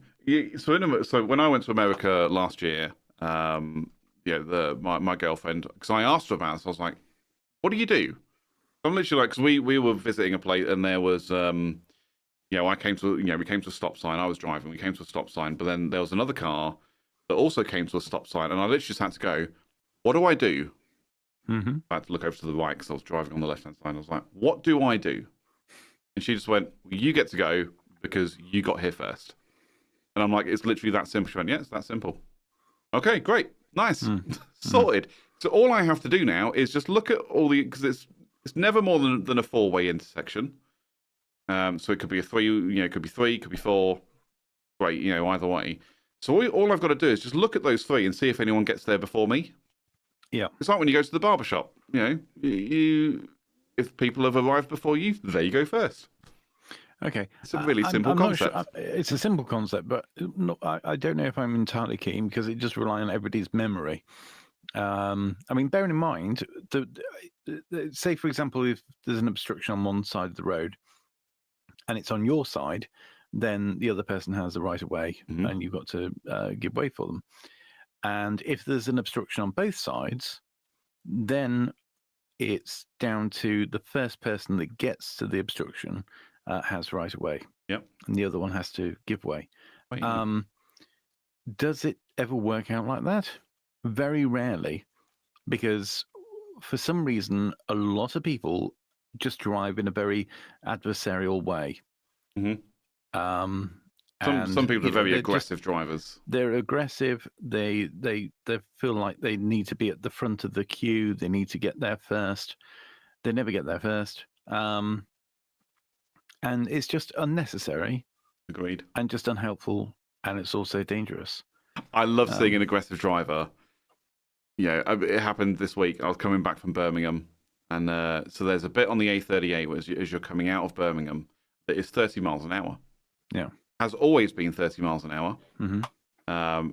So when I went to America last year, my girlfriend, because I asked her about this, I was like, "What do you do?" I'm literally like, because we were visiting a place, and there was we came to a stop sign. I was driving. We came to a stop sign, but then there was another car that also came to a stop sign, and I literally just had to go, what do I do? I had to look over to the right because I was driving on the left-hand side. I was like, what do I do? And she just went, well, you get to go because you got here first. And I'm like, it's literally that simple. She went, yeah, it's that simple. Okay, great. Nice. Sorted. So all I have to do now is just look at all the, because it's never more than a four-way intersection. So it could be a three, it could be three, it could be four. Great, either way. So all I've got to do is just look at those three and see if anyone gets there before me. Yeah. It's like when you go to the barber shop. If people have arrived before you, there you go first. Okay. It's a really simple concept. It's a simple concept, but I don't know if I'm entirely keen because it just relies on everybody's memory. Bearing in mind, say, for example, if there's an obstruction on one side of the road and it's on your side, then the other person has the right of way and you've got to give way for them. And if there's an obstruction on both sides, then it's down to the first person that gets to the obstruction has right of way. Yep. And the other one has to give way. Does it ever work out like that? Very rarely, because for some reason, a lot of people just drive in a very adversarial way. Some people are very aggressive drivers. They're aggressive. They feel like they need to be at the front of the queue. They need to get there first. They never get there first. And it's just unnecessary. Agreed. And just unhelpful. And it's also dangerous. I love seeing an aggressive driver. It happened this week. I was coming back from Birmingham. And so there's a bit on the A38 as you're coming out of Birmingham that is 30 miles an hour. Yeah. Has always been 30 miles an hour.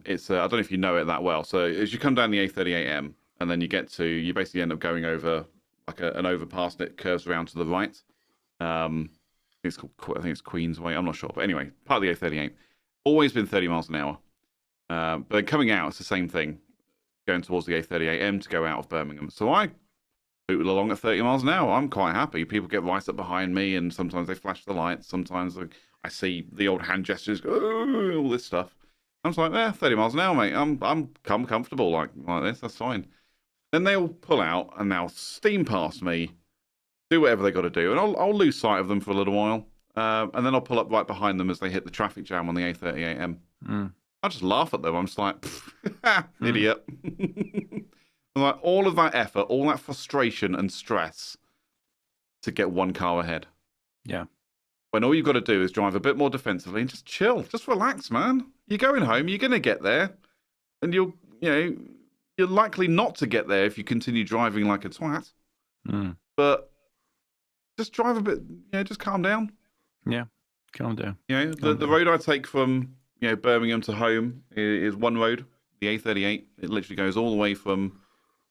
It's I don't know if you know it that well. So as you come down the A38M and then you basically end up going over like an overpass and it curves around to the right. I think it's Queensway. I'm not sure. But anyway, part of the A38. Always been 30 miles an hour. But then coming out, it's the same thing. Going towards the A38M to go out of Birmingham. So I booted along at 30 miles an hour. I'm quite happy. People get right up behind me and sometimes they flash the lights. Sometimes I see the old hand gestures, all this stuff. I'm just like, 30 miles an hour, mate. I'm comfortable like this. That's fine. Then they all pull out and they'll steam past me, do whatever they got to do, and I'll lose sight of them for a little while, and then I'll pull up right behind them as they hit the traffic jam on the A38M. I just laugh at them. I'm just like, idiot. I'm like, all of that effort, all that frustration and stress to get one car ahead. Yeah. When all you've got to do is drive a bit more defensively and just chill, just relax, man. You're going home, you're going to get there, and you're likely not to get there if you continue driving like a twat. But just drive a bit, just calm down. Yeah, calm down. The road I take from Birmingham to home is one road, the A38. It literally goes all the way from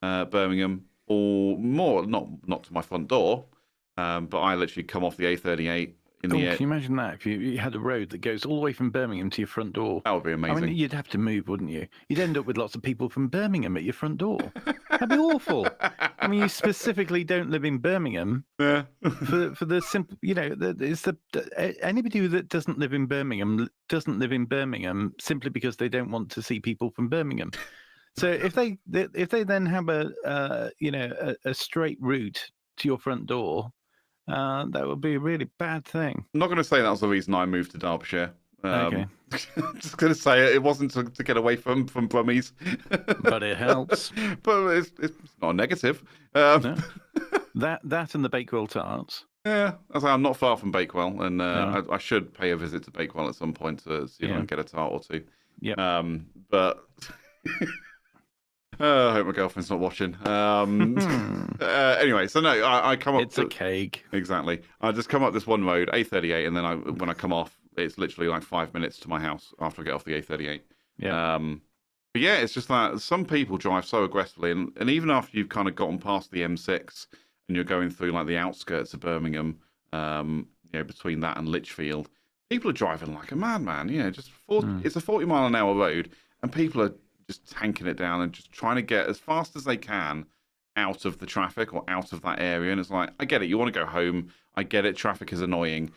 Birmingham, or more, not to my front door, but I literally come off the A38. in the air. Can you imagine that if you had a road that goes all the way from Birmingham to your front door? That would be amazing. I mean, you'd have to move, wouldn't you? You'd end up with lots of people from Birmingham at your front door. That'd be awful. I mean, you specifically don't live in Birmingham for the simple, anybody that doesn't live in Birmingham doesn't live in Birmingham simply because they don't want to see people from Birmingham. So if they then have a straight route to your front door, that would be a really bad thing. I'm not going to say that was the reason I moved to Derbyshire. Okay. I'm just going to say it wasn't to get away from Brummies. But it helps. But it's not negative. No. That and the Bakewell tarts. Yeah, I'm not far from Bakewell, and I should pay a visit to Bakewell at some point to see if I can get a tart or two. Yeah. But I hope my girlfriend's not watching. Anyway, so no, I come up. It's a cake. Exactly. I just come up this one road, A38, and then when I come off, it's literally like 5 minutes to my house after I get off the A38. Yeah. But yeah, it's just that some people drive so aggressively, and even after you've kind of gotten past the M6 and you're going through like the outskirts of Birmingham, between that and Lichfield, people are driving like a madman. Just it's a 40-mile-an-hour road, and people are just tanking it down and just trying to get as fast as they can out of the traffic or out of that area. And it's like, I get it. You want to go home. I get it. Traffic is annoying.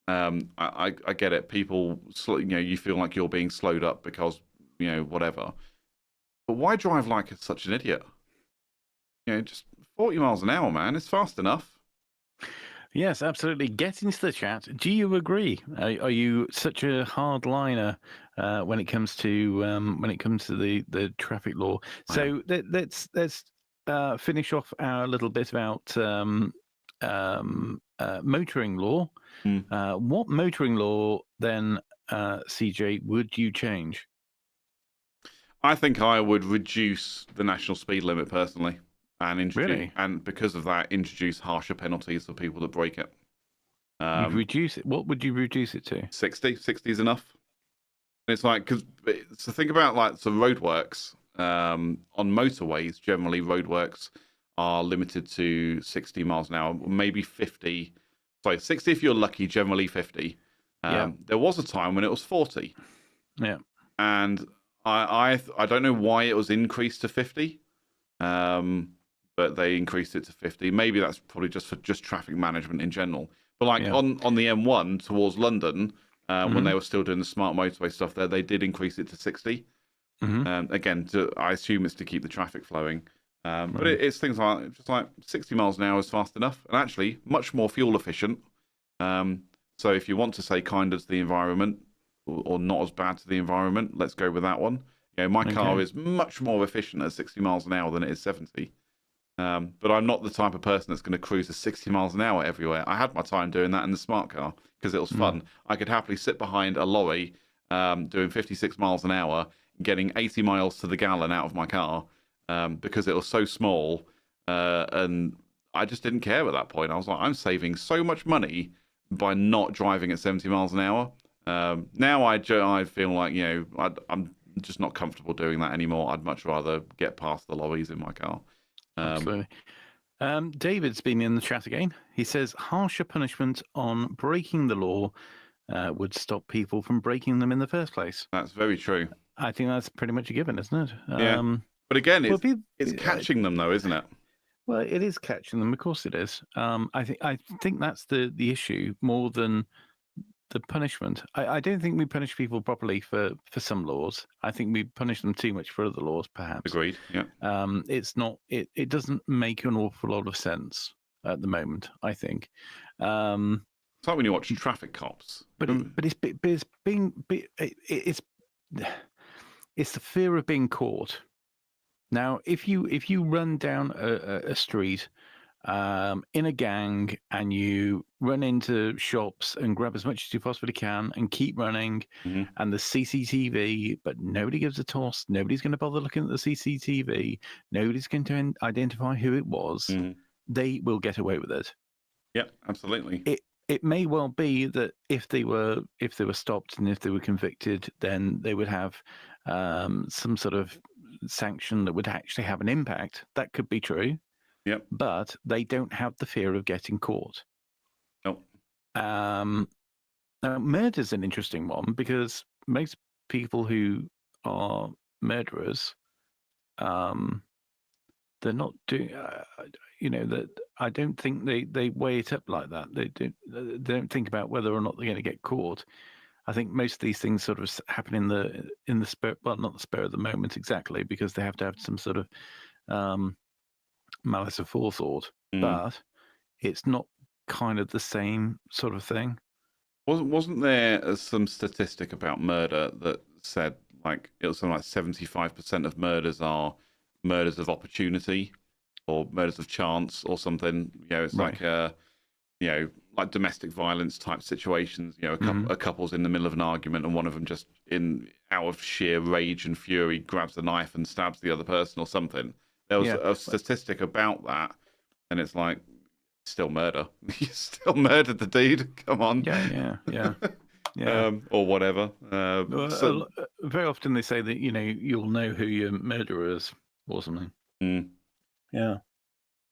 I get it. People, you feel like you're being slowed up because, whatever. But why drive like such an idiot? Just 40 miles an hour, man. It's fast enough. Yes, absolutely. Get into the chat. Do you agree? Are you such a hardliner when it comes to the traffic law? So let's finish off our little bit about motoring law. What motoring law then, CJ, would you change? I think I would reduce the national speed limit personally. And because of that, introduce harsher penalties for people that break it. You'd reduce it. What would you reduce it to? 60. 60 is enough. And it's like, so think about like the roadworks. On motorways, generally roadworks are limited to 60 miles an hour, maybe 50. Sorry, 60 if you're lucky, generally 50. There was a time when it was 40. Yeah. And I don't know why it was increased to 50. But they increased it to 50. Maybe that's probably just for traffic management in general. But like on the M1 towards London, when they were still doing the smart motorway stuff there, they did increase it to 60. Again, I assume it's to keep the traffic flowing. But it's things like 60 miles an hour is fast enough, and actually much more fuel efficient. So if you want to say kind to the environment or not as bad to the environment, let's go with that one. My car is much more efficient at 60 miles an hour than it is 70. But I'm not the type of person that's going to cruise at 60 miles an hour everywhere. I had my time doing that in the smart car because it was fun. I could happily sit behind a lorry doing 56 miles an hour, getting 80 miles to the gallon out of my car because it was so small. And I just didn't care at that point. I was like, I'm saving so much money by not driving at 70 miles an hour. Now I feel like, I'm just not comfortable doing that anymore. I'd much rather get past the lorries in my car. Absolutely. David's been in the chat again. He says harsher punishment on breaking the law would stop people from breaking them in the first place. That's very true. I think that's pretty much a given, isn't it? Yeah. But again, it's catching them though, isn't it? Well, it is catching them. Of course it is. I think that's the issue more than the punishment. I don't think we punish people properly for some laws. I think we punish them too much for other laws, perhaps. Agreed. Yeah. It's not. It doesn't make an awful lot of sense at the moment, I think. It's like when you watch Traffic Cops. But it's the fear of being caught. Now, if you run down a street in a gang and you run into shops and grab as much as you possibly can and keep running, and the CCTV, but nobody gives a toss, nobody's going to bother looking at the CCTV, nobody's going to identify who it was, they will get away with it. Yeah, absolutely. It may well be that if they were stopped and if they were convicted, then they would have some sort of sanction that would actually have an impact. That could be true. Yep. But they don't have the fear of getting caught. No. Now, murder's an interesting one because most people who are murderers, they're not doing. That I don't think they weigh it up like that. They don't think about whether or not they're going to get caught. I think most of these things sort of happen in the spirit, well, not the spur of the moment exactly, because they have to have some sort of malice of forethought. But it's not kind of the same sort of thing. Wasn't there some statistic about murder that said like it was something like 75% of murders are murders of opportunity or murders of chance or something? It's Right. like like domestic violence type situations. A couple's in the middle of an argument and one of them just out of sheer rage and fury grabs a knife and stabs the other person or something. There was a statistic about that, and it's like still murder. You still murdered the dude. Come on. Yeah. Or whatever. Very often they say that you'll know who your murderer is or something. Yeah.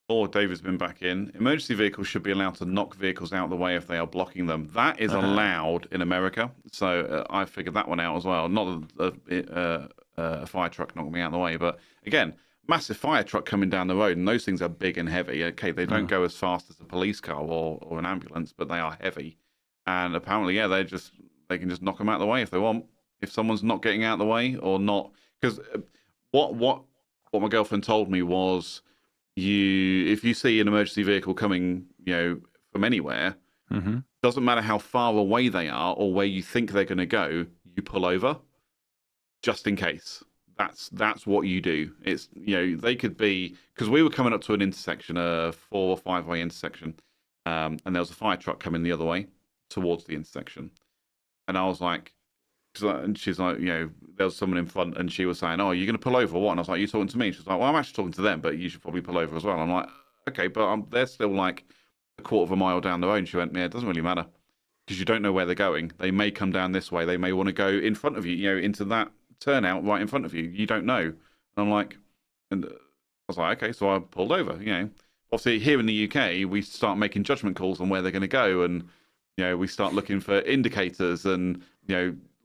Or David's been back in. Emergency vehicles should be allowed to knock vehicles out of the way if they are blocking them. That is allowed in America. So I figured that one out as well. Not a fire truck knocking me out of the way, but again, massive fire truck coming down the road, and those things are big and heavy. Okay, they don't go as fast as a police car or an ambulance, but they are heavy. And apparently, they can just knock them out of the way if they want. If someone's not getting out of the way or not, because what my girlfriend told me was, if you see an emergency vehicle coming, from anywhere, doesn't matter how far away they are or where you think they're going to go, you pull over, just in case. That's what you do. It's they could be, because we were coming up to an intersection, a 4 or 5 way intersection, and there was a fire truck coming the other way towards the intersection, and I was like, and she's like, there was someone in front, and she was saying, "Oh, you're going to pull over or what?" And I was like, "You talking to me?" She's like, "Well, I'm actually talking to them, but you should probably pull over as well." I'm like, "Okay, but they're still like a quarter of a mile down the road." And she went, "Yeah, it doesn't really matter because you don't know where they're going. They may come down this way. They may want to go in front of you, into that turnout right in front of you. You don't know." And I'm like, and I was like, "Okay," so I pulled over. Obviously here in the UK, we start making judgment calls on where they're going to go, and we start looking for indicators and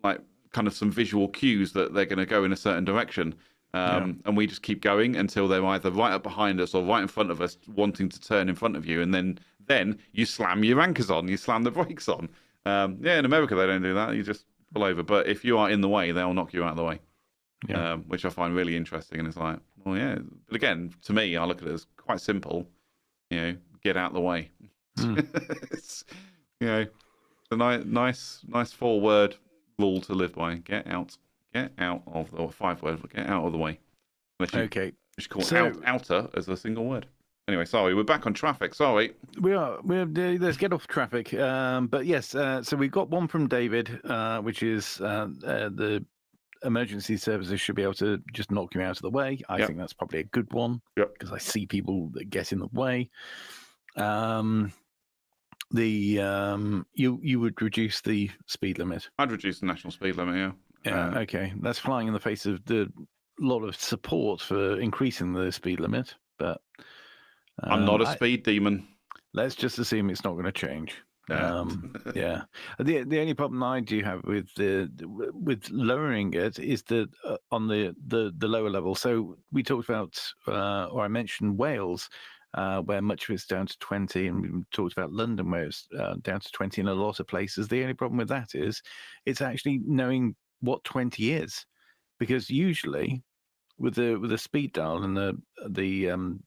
like kind of some visual cues that they're going to go in a certain direction. And we just keep going until they're either right up behind us or right in front of us, wanting to turn in front of you. And then you slam your anchors on, you slam the brakes on. In America, they don't do that. You just pull over. But if you are in the way, they'll knock you out of the way, which I find really interesting. And it's like, well, yeah. But again, to me, I look at it as quite simple. Get out of the way. It's, a nice 4-word rule to live by. Get out of the 5-word. Get out of the way. Okay. You should call outer as a single word. Anyway, sorry, we're back on traffic. Sorry. We are. Let's get off traffic. But yes, so we got one from David, which is the emergency services should be able to just knock you out of the way. I think that's probably a good one because I see people that get in the way. You would reduce the speed limit. I'd reduce the national speed limit. Okay, that's flying in the face of the lot of support for increasing the speed limit, but I'm not a speed demon. Let's just assume it's not going to change. The only problem I do have with lowering it is that on the lower level. So we talked about, or I mentioned Wales, where much of it's down to 20, and we talked about London, where it's down to 20 in a lot of places. The only problem with that is it's actually knowing what 20 is, because usually with the speed dial and the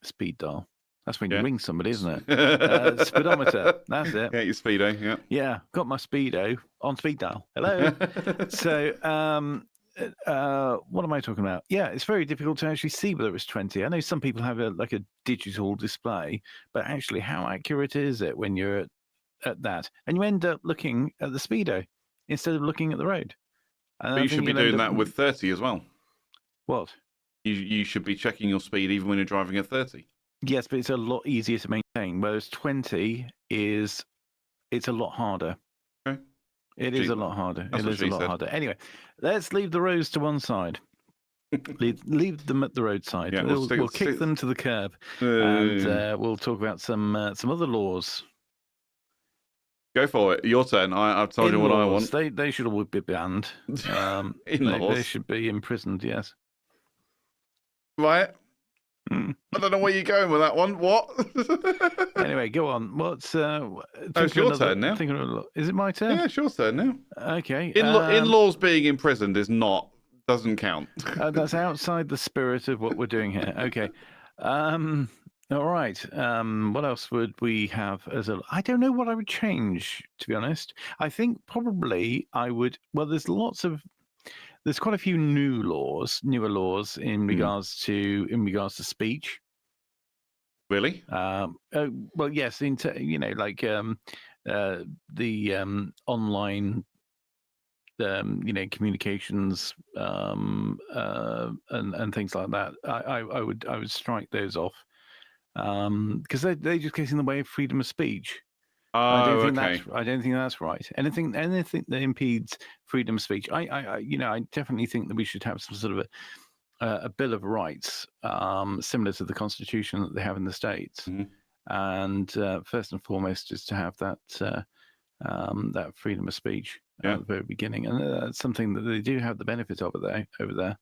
speed dial, that's when you ring somebody, isn't it? Speedometer, that's it. Yeah, your speedo. Yeah, got my speedo on speed dial. Hello. So what am I talking about? Yeah, it's very difficult to actually see whether it's 20. I know some people have a digital display, but actually how accurate is it when you're at that? And you end up looking at the speedo instead of looking at the road. But you should be doing that with 30 as well. What? You should be checking your speed even when you're driving at 30. Yes, but it's a lot easier to maintain, whereas 20 it's a lot harder. Okay. It is a lot harder. It is a lot harder. Anyway, let's leave the roads to one side. leave them at the roadside. Yeah, we'll kick them to the curb, and we'll talk about some other laws. Go for it. Your turn. I've told you what I want. They should all be banned. In-laws. They should be imprisoned. Yes. Right. I don't know where you're going with that one. What? Anyway, go on. What's it's your turn now. Is it my turn? Yeah, it's your turn now. Okay. In-laws being imprisoned doesn't count. That's outside the spirit of what we're doing here. Okay. All right. What else would we have as a? I don't know what I would change, to be honest. I think probably I would. Well, there's quite a few newer laws in regards to speech. Really? Well, yes. Like the online, communications and things like that. I would strike those off. Because they just get in the way of freedom of speech. I don't think that's right. Anything that impedes freedom of speech. I definitely think that we should have some sort of a Bill of Rights, similar to the Constitution that they have in the States. And first and foremost is to have that freedom of speech at the very beginning, and that's something that they do have the benefit of over there.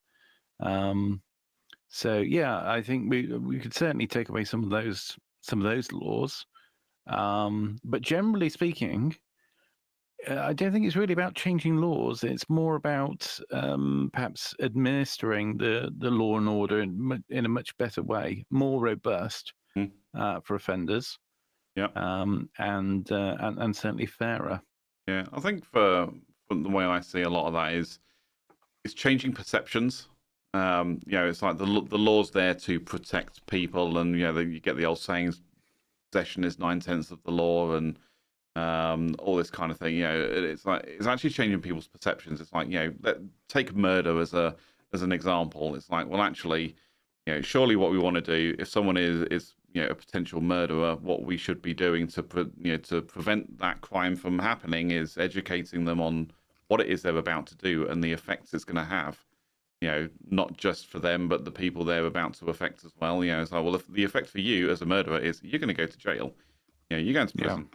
So yeah, I think we could certainly take away some of those laws, but generally speaking, I don't think it's really about changing laws. It's more about perhaps administering the law and order in a much better way, more robust for offenders. Yeah, and certainly fairer. Yeah, I think from the way I see a lot of that is it's changing perceptions. It's like the law's there to protect people, and you get the old sayings, possession is 9/10 of the law, and all this kind of thing. It's like it's actually changing people's perceptions. It's like take murder as an example. It's like, well, actually, surely what we want to do if someone is a potential murderer, what we should be doing to prevent that crime from happening is educating them on what it is they're about to do and the effects it's going to have. Not just for them, but the people they're about to affect as well. It's like, well, if the effect for you as a murderer is you're going to go to jail, you're going to prison,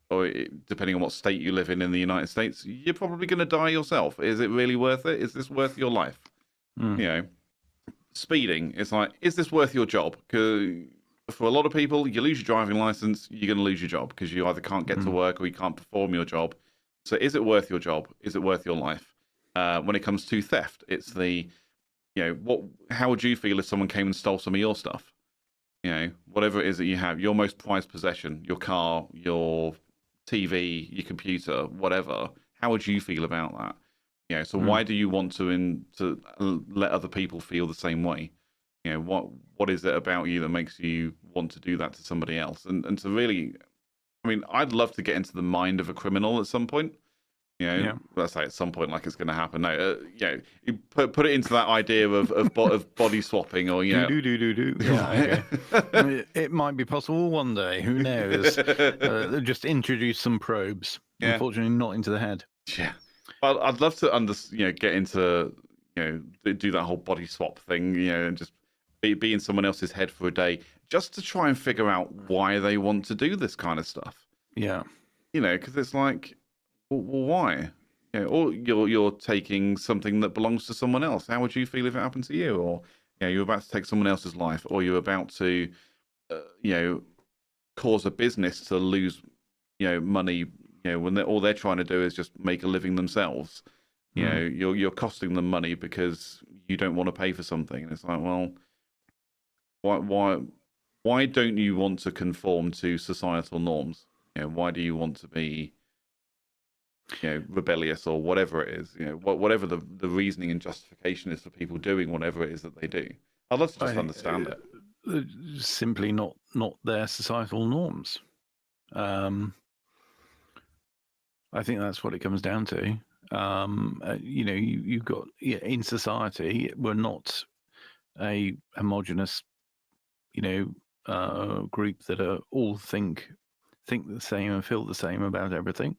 or depending on what state you live in the United States, you're probably going to die yourself. Is it really worth it? Is this worth your life? Speeding, it's like, is this worth your job? Because for a lot of people, you lose your driving license, you're going to lose your job because you either can't get to work or you can't perform your job. So is it worth your job? Is it worth your life? When it comes to theft, it's how would you feel if someone came and stole some of your stuff? Whatever it is that you have, your most prized possession, your car, your TV, your computer, whatever. How would you feel about that? So why do you want to let other people feel the same way? What is it about you that makes you want to do that to somebody else? And to really, I'd love to get into the mind of a criminal at some point. Let's say at some point, like it's going to happen. No, you put it into that idea of body swapping, or do. Yeah, okay. It might be possible one day. Who knows? Just introduce some probes. Yeah. Unfortunately, not into the head. Yeah, I'd love to get into do that whole body swap thing. And just be in someone else's head for a day, just to try and figure out why they want to do this kind of stuff. Yeah, because it's like. Well, why? Or you're taking something that belongs to someone else. How would you feel if it happened to you? Or you're about to take someone else's life, or you're about to, cause a business to lose, money. When all they're trying to do is just make a living themselves. You're costing them money because you don't want to pay for something. And it's like, well, why don't you want to conform to societal norms? Why do you want to be rebellious or whatever it is, whatever the reasoning and justification is for people doing whatever it is that they do? I'd love to just understand it. Simply not their societal norms. I think that's what it comes down to. You've got in society, we're not a homogenous, group that are all think the same and feel the same about everything.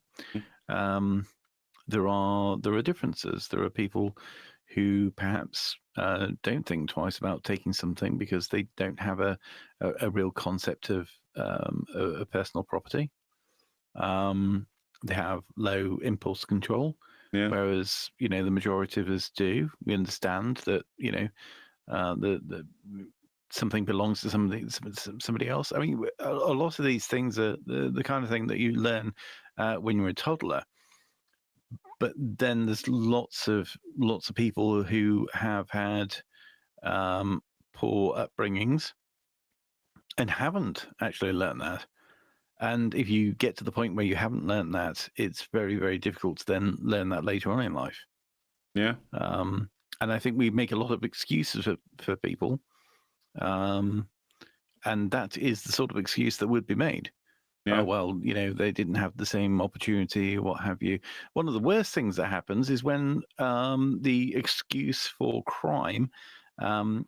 There are differences. There are people who perhaps don't think twice about taking something because they don't have a real concept of personal property. They have low impulse control, whereas the majority of us do. We understand that the something belongs to somebody else. I mean, a lot of these things are the kind of thing that you learn when you're a toddler. But then there's lots of people who have had poor upbringings and haven't actually learned that. And if you get to the point where you haven't learned that, it's very, very difficult to then learn that later on in life. Yeah. And I think we make a lot of excuses for people. And that is the sort of excuse that would be made. Yeah. Oh, well, they didn't have the same opportunity, or what have you. One of the worst things that happens is when the excuse for crime, and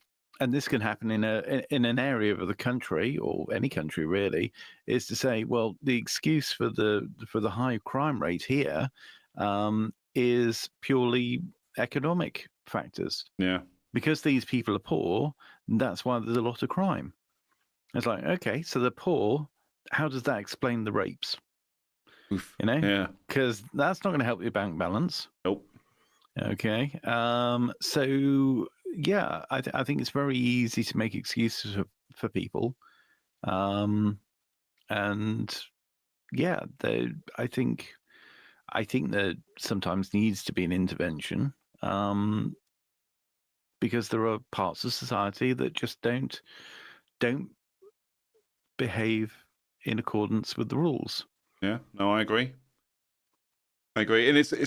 this can happen in an area of the country, or any country really, is to say, well, the excuse for the high crime rate here is purely economic factors. Yeah. Because these people are poor, that's why there's a lot of crime. It's like, okay, so they're poor. How does that explain the rapes? Oof. Yeah, because that's not going to help your bank balance. Nope. Okay. So yeah, I think it's very easy to make excuses for people. And yeah, I think there sometimes needs to be an intervention. Because there are parts of society that just don't behave in accordance with the rules. Yeah, no, I agree. And it's a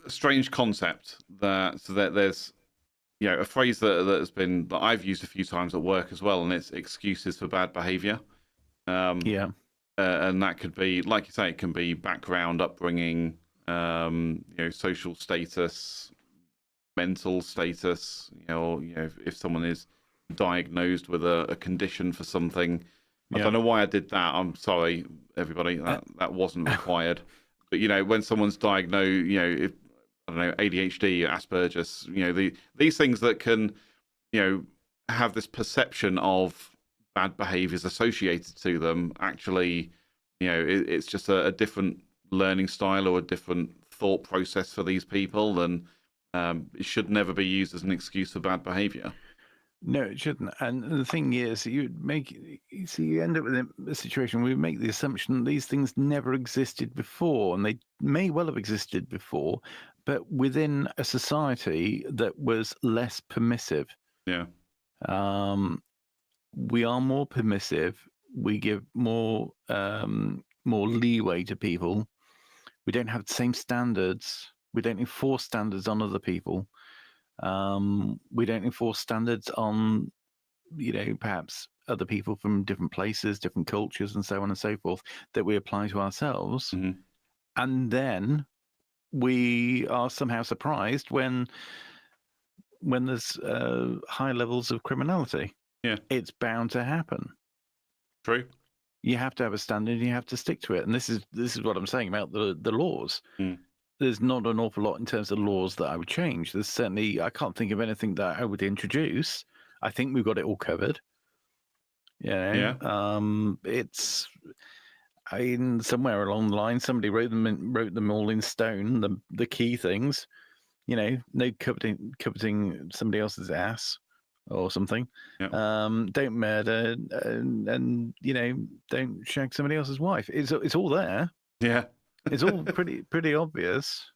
strange concept that there's a phrase that I've used a few times at work as well, and it's excuses for bad behaviour. Yeah. And that could be, like you say, it can be background, upbringing, social status, mental status. If someone is diagnosed with a condition for something. I don't know why I did that. I'm sorry, everybody. That wasn't required. But when someone's diagnosed, if, I don't know, ADHD, Asperger's, these things that can, have this perception of bad behaviours associated to them. Actually, it's just a different learning style or a different thought process for these people, and it should never be used as an excuse for bad behaviour. No, it shouldn't. And the thing is, you end up with a situation where we make the assumption these things never existed before, and they may well have existed before, but within a society that was less permissive. Yeah. We are more permissive. We give more leeway to people. We don't have the same standards. We don't enforce standards on other people. We don't enforce standards on, perhaps other people from different places, different cultures, and so on and so forth, that we apply to ourselves. Mm-hmm. And then we are somehow surprised when there's high levels of criminality. Yeah. It's bound to happen. True. You have to have a standard, and you have to stick to it. And this is what I'm saying about the laws. Mm. There's not an awful lot in terms of laws that I would change. There's certainly, I can't think of anything that I would introduce. I think we've got it all covered. Yeah. It's, somewhere along the line, somebody wrote them all in stone. The key things, no coveting somebody else's ass or something. Yep. Don't murder, and don't shag somebody else's wife. It's all there. Yeah. It's all pretty obvious.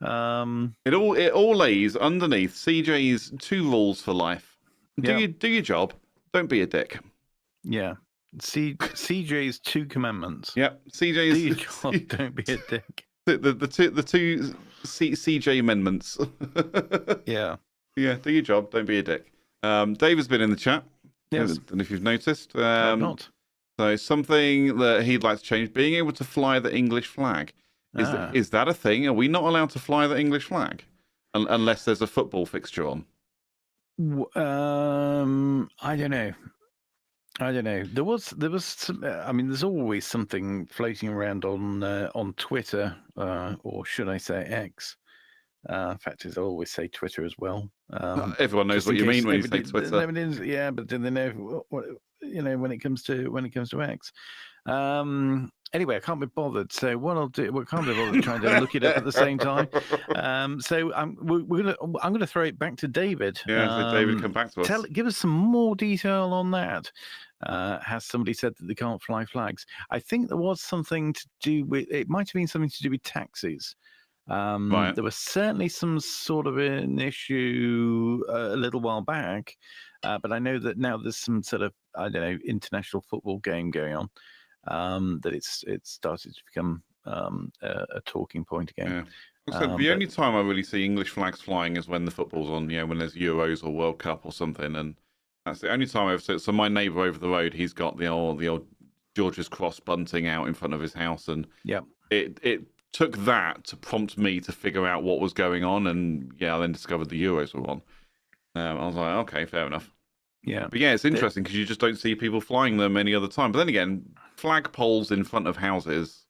It all lays underneath CJ's 2 rules for life. Do your job. Don't be a dick. Yeah. CJ's 2 commandments. Yep. CJ's do your job. Don't be a dick. The two CJ amendments. Yeah. Yeah. Do your job. Don't be a dick. Dave has been in the chat. Yes. And if you've noticed, I've not. So something that he'd like to change: being able to fly the English flag. Is that a thing? Are we not allowed to fly the English flag unless there's a football fixture on? I don't know. There was some. There's always something floating around on Twitter, or should I say X, In fact, I always say Twitter as well. Everyone knows what you mean when you say Twitter. Yeah, but do they know what when it comes to X? Anyway, I can't be bothered. So what I'll do, can't be bothered trying to look it up at the same time. So I'm gonna throw it back to David. Yeah, so David, come back to us. Give us some more detail on that. Has somebody said that they can't fly flags? I think there was something to do with. It might have been something to do with taxis. Right. There was certainly some sort of an issue a little while back, but I know that now there's some sort of international football game going on. That it's started to become a talking point again. Yeah. So the only time I really see English flags flying is when the football's on, when there's Euros or World Cup or something, and that's the only time I've seen. So my neighbour over the road, he's got the old George's Cross bunting out in front of his house, and it took that to prompt me to figure out what was going on, and I then discovered the Euros were on. I was like, okay, fair enough. Yeah, but it's interesting because you just don't see people flying them any other time. But then again, flag poles in front of houses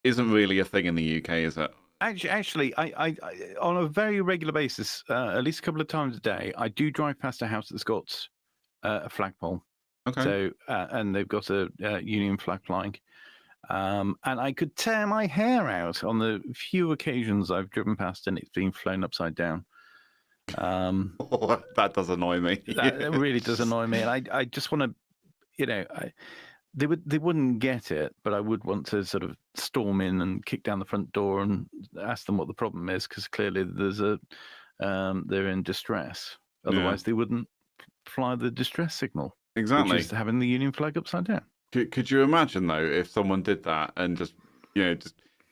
isn't really a thing in the UK, is it? Actually, I on a very regular basis, at least a couple of times a day, I do drive past a house that's got a flagpole. Okay. So and they've got a Union flag flying. And I could tear my hair out on the few occasions I've driven past and it's been flown upside down. That does annoy me. That really does annoy me, and I just want to, they wouldn't get it, but I would want to sort of storm in and kick down the front door and ask them what the problem is, because clearly they're in distress. Otherwise, they wouldn't fly the distress signal. Exactly. Which is having the Union flag upside down. Could you imagine though if someone did that and just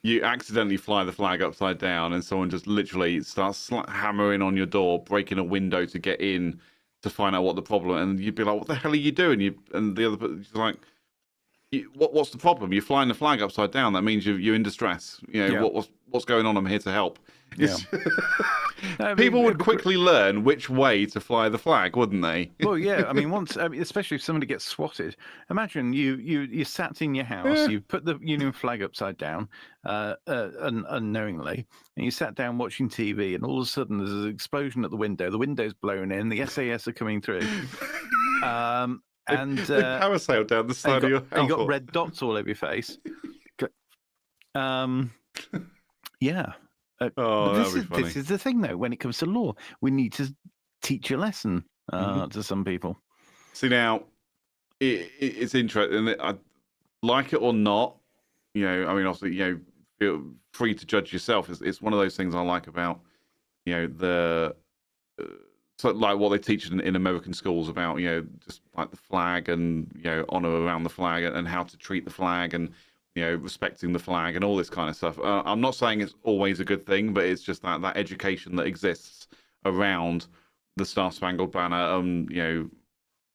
you accidentally fly the flag upside down and someone just literally starts hammering on your door, breaking a window to get in to find out what the problem, and you'd be like, "What the hell are you doing?" And the other person's like, "What's the problem? You're flying the flag upside down. That means you're in distress. What's going on? I'm here to help." Yeah. People would quickly learn which way to fly the flag, wouldn't they? Well, yeah. I mean, especially if somebody gets swatted. Imagine you sat in your house, you put the Union flag upside down, unknowingly, and you sat down watching TV, and all of a sudden there's an explosion at the window. The window's blown in. The SAS are coming through. And they parasailed down the side of your house. You got red dots all over your face. Yeah. This is the thing, though. When it comes to law, we need to teach a lesson to some people. See, now it's interesting. I like it or not. I mean, obviously, feel free to judge yourself. It's one of those things I like about the so like what they teach in American schools about just like the flag and honor around the flag and how to treat the flag and respecting the flag and all this kind of stuff. I'm not saying it's always a good thing, but it's just that education that exists around the Star Spangled Banner,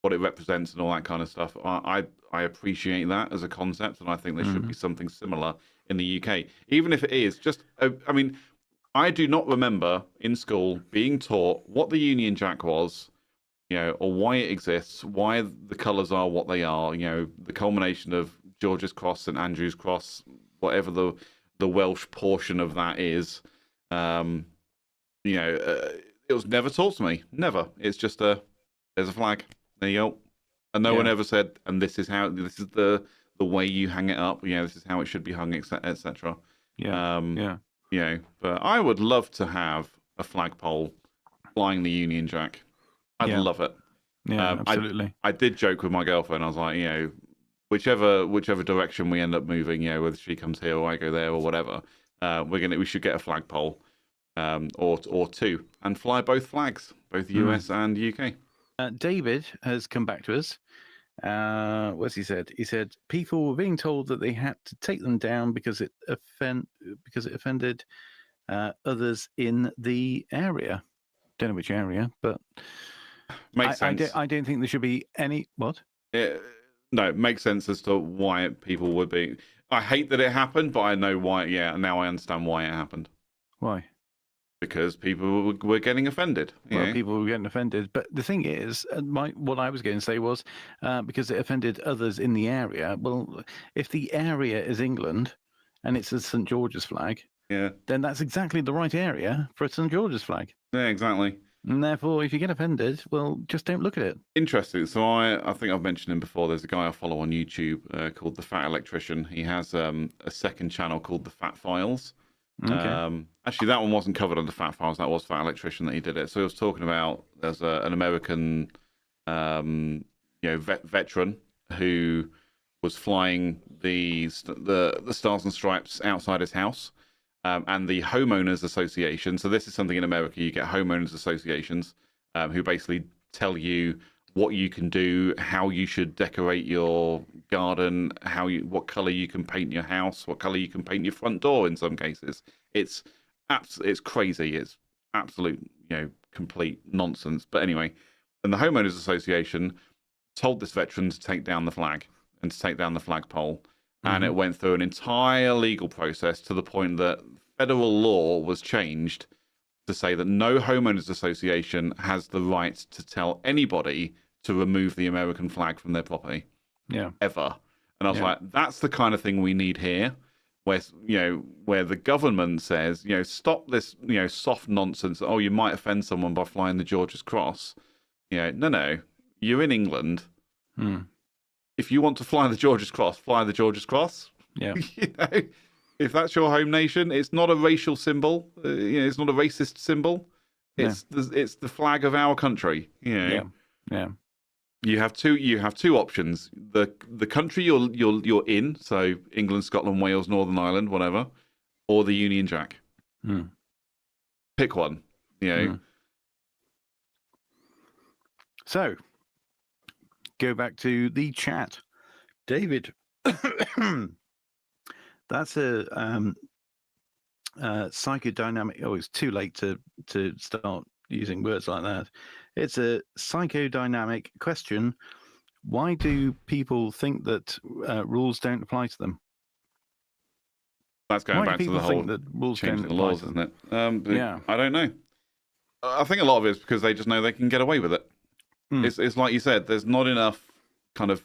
what it represents and all that kind of stuff. I appreciate that as a concept, and I think there should be something similar in the UK, even if it is just. I mean, I do not remember in school being taught what the Union Jack was, or why it exists, why the colours are what they are. The culmination of George's Cross, St Andrew's Cross, whatever the Welsh portion of that is. It was never taught to me. Never. It's just there's a flag. There you go. And no one ever said, and this is the way you hang it up. This is how it should be hung, etc. But I would love to have a flagpole flying the Union Jack. I'd love it. Yeah, absolutely. I did joke with my girlfriend. I was like, whichever direction we end up moving, whether she comes here or I go there or whatever, we should get a flagpole, or two, and fly both flags, both US and UK. David has come back to us. What's he said? He said people were being told that they had to take them down because it offended others in the area. Don't know which area, but makes sense. I don't think there should be any what. No, it makes sense as to why people would be. I hate that it happened, but I know why. Yeah, now I understand why it happened. Why? Because people were getting offended. Well, people were getting offended. But the thing is, what I was going to say was because it offended others in the area. Well, if the area is England and it's a St George's flag, then that's exactly the right area for a St. George's flag. Yeah, exactly. And therefore, if you get offended, well, just don't look at it. Interesting. So I think I've mentioned him before. There's a guy I follow on YouTube called The Fat Electrician. He has a second channel called The Fat Files. Okay. Actually, that one wasn't covered under Fat Files. That was Fat Electrician that he did it. So he was talking about there's an American, veteran who was flying the Stars and Stripes outside his house. And the homeowners association. So this is something in America. You get homeowners associations who basically tell you what you can do, how you should decorate your garden, what color you can paint your house, what color you can paint your front door. In some cases, it's crazy. It's absolute, complete nonsense. But anyway, and the homeowners association told this veteran to take down the flag and to take down the flagpole. And it went through an entire legal process to the point that federal law was changed to say that no homeowners association has the right to tell anybody to remove the American flag from their property. Yeah. Ever. And I was like, that's the kind of thing we need here, where the government says, stop this, soft nonsense. Oh, you might offend someone by flying the George's Cross. No, you're in England. If you want to fly the George's Cross, fly the George's Cross. Yeah. If that's your home nation, it's not a racial symbol. It's not a racist symbol. It's the flag of our country. Yeah. You have two options: the country you're in, so England, Scotland, Wales, Northern Ireland, whatever, or the Union Jack. Pick one. So, go back to the chat, David. That's a psychodynamic. Oh, it's too late to start using words like that. It's a psychodynamic question. Why do people think that rules don't apply to them? That's going back to the whole that rules change don't the laws, isn't it? Yeah. I don't know. I think a lot of it is because they just know they can get away with it. It's like you said. There's not enough kind of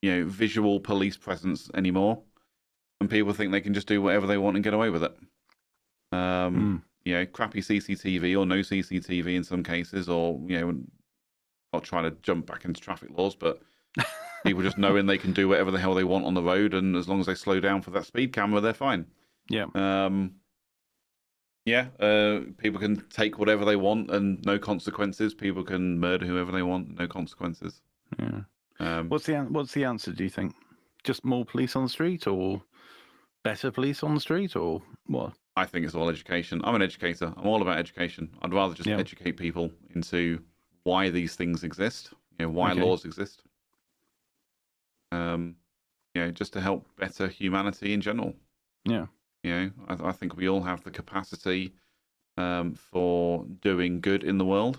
visual police presence anymore. And people think they can just do whatever they want and get away with it. Crappy CCTV or no CCTV in some cases, or not trying to jump back into traffic laws, but people just knowing they can do whatever the hell they want on the road, and as long as they slow down for that speed camera, they're fine. Yeah. People can take whatever they want and no consequences. People can murder whoever they want, no consequences. Yeah. What's the answer? Do you think just more police on the street, or better police on the street, or what? I think it's all education. I'm an educator. I'm all about education. I'd rather just educate people into why these things exist, why laws exist. Just to help better humanity in general. Yeah. I think we all have the capacity for doing good in the world.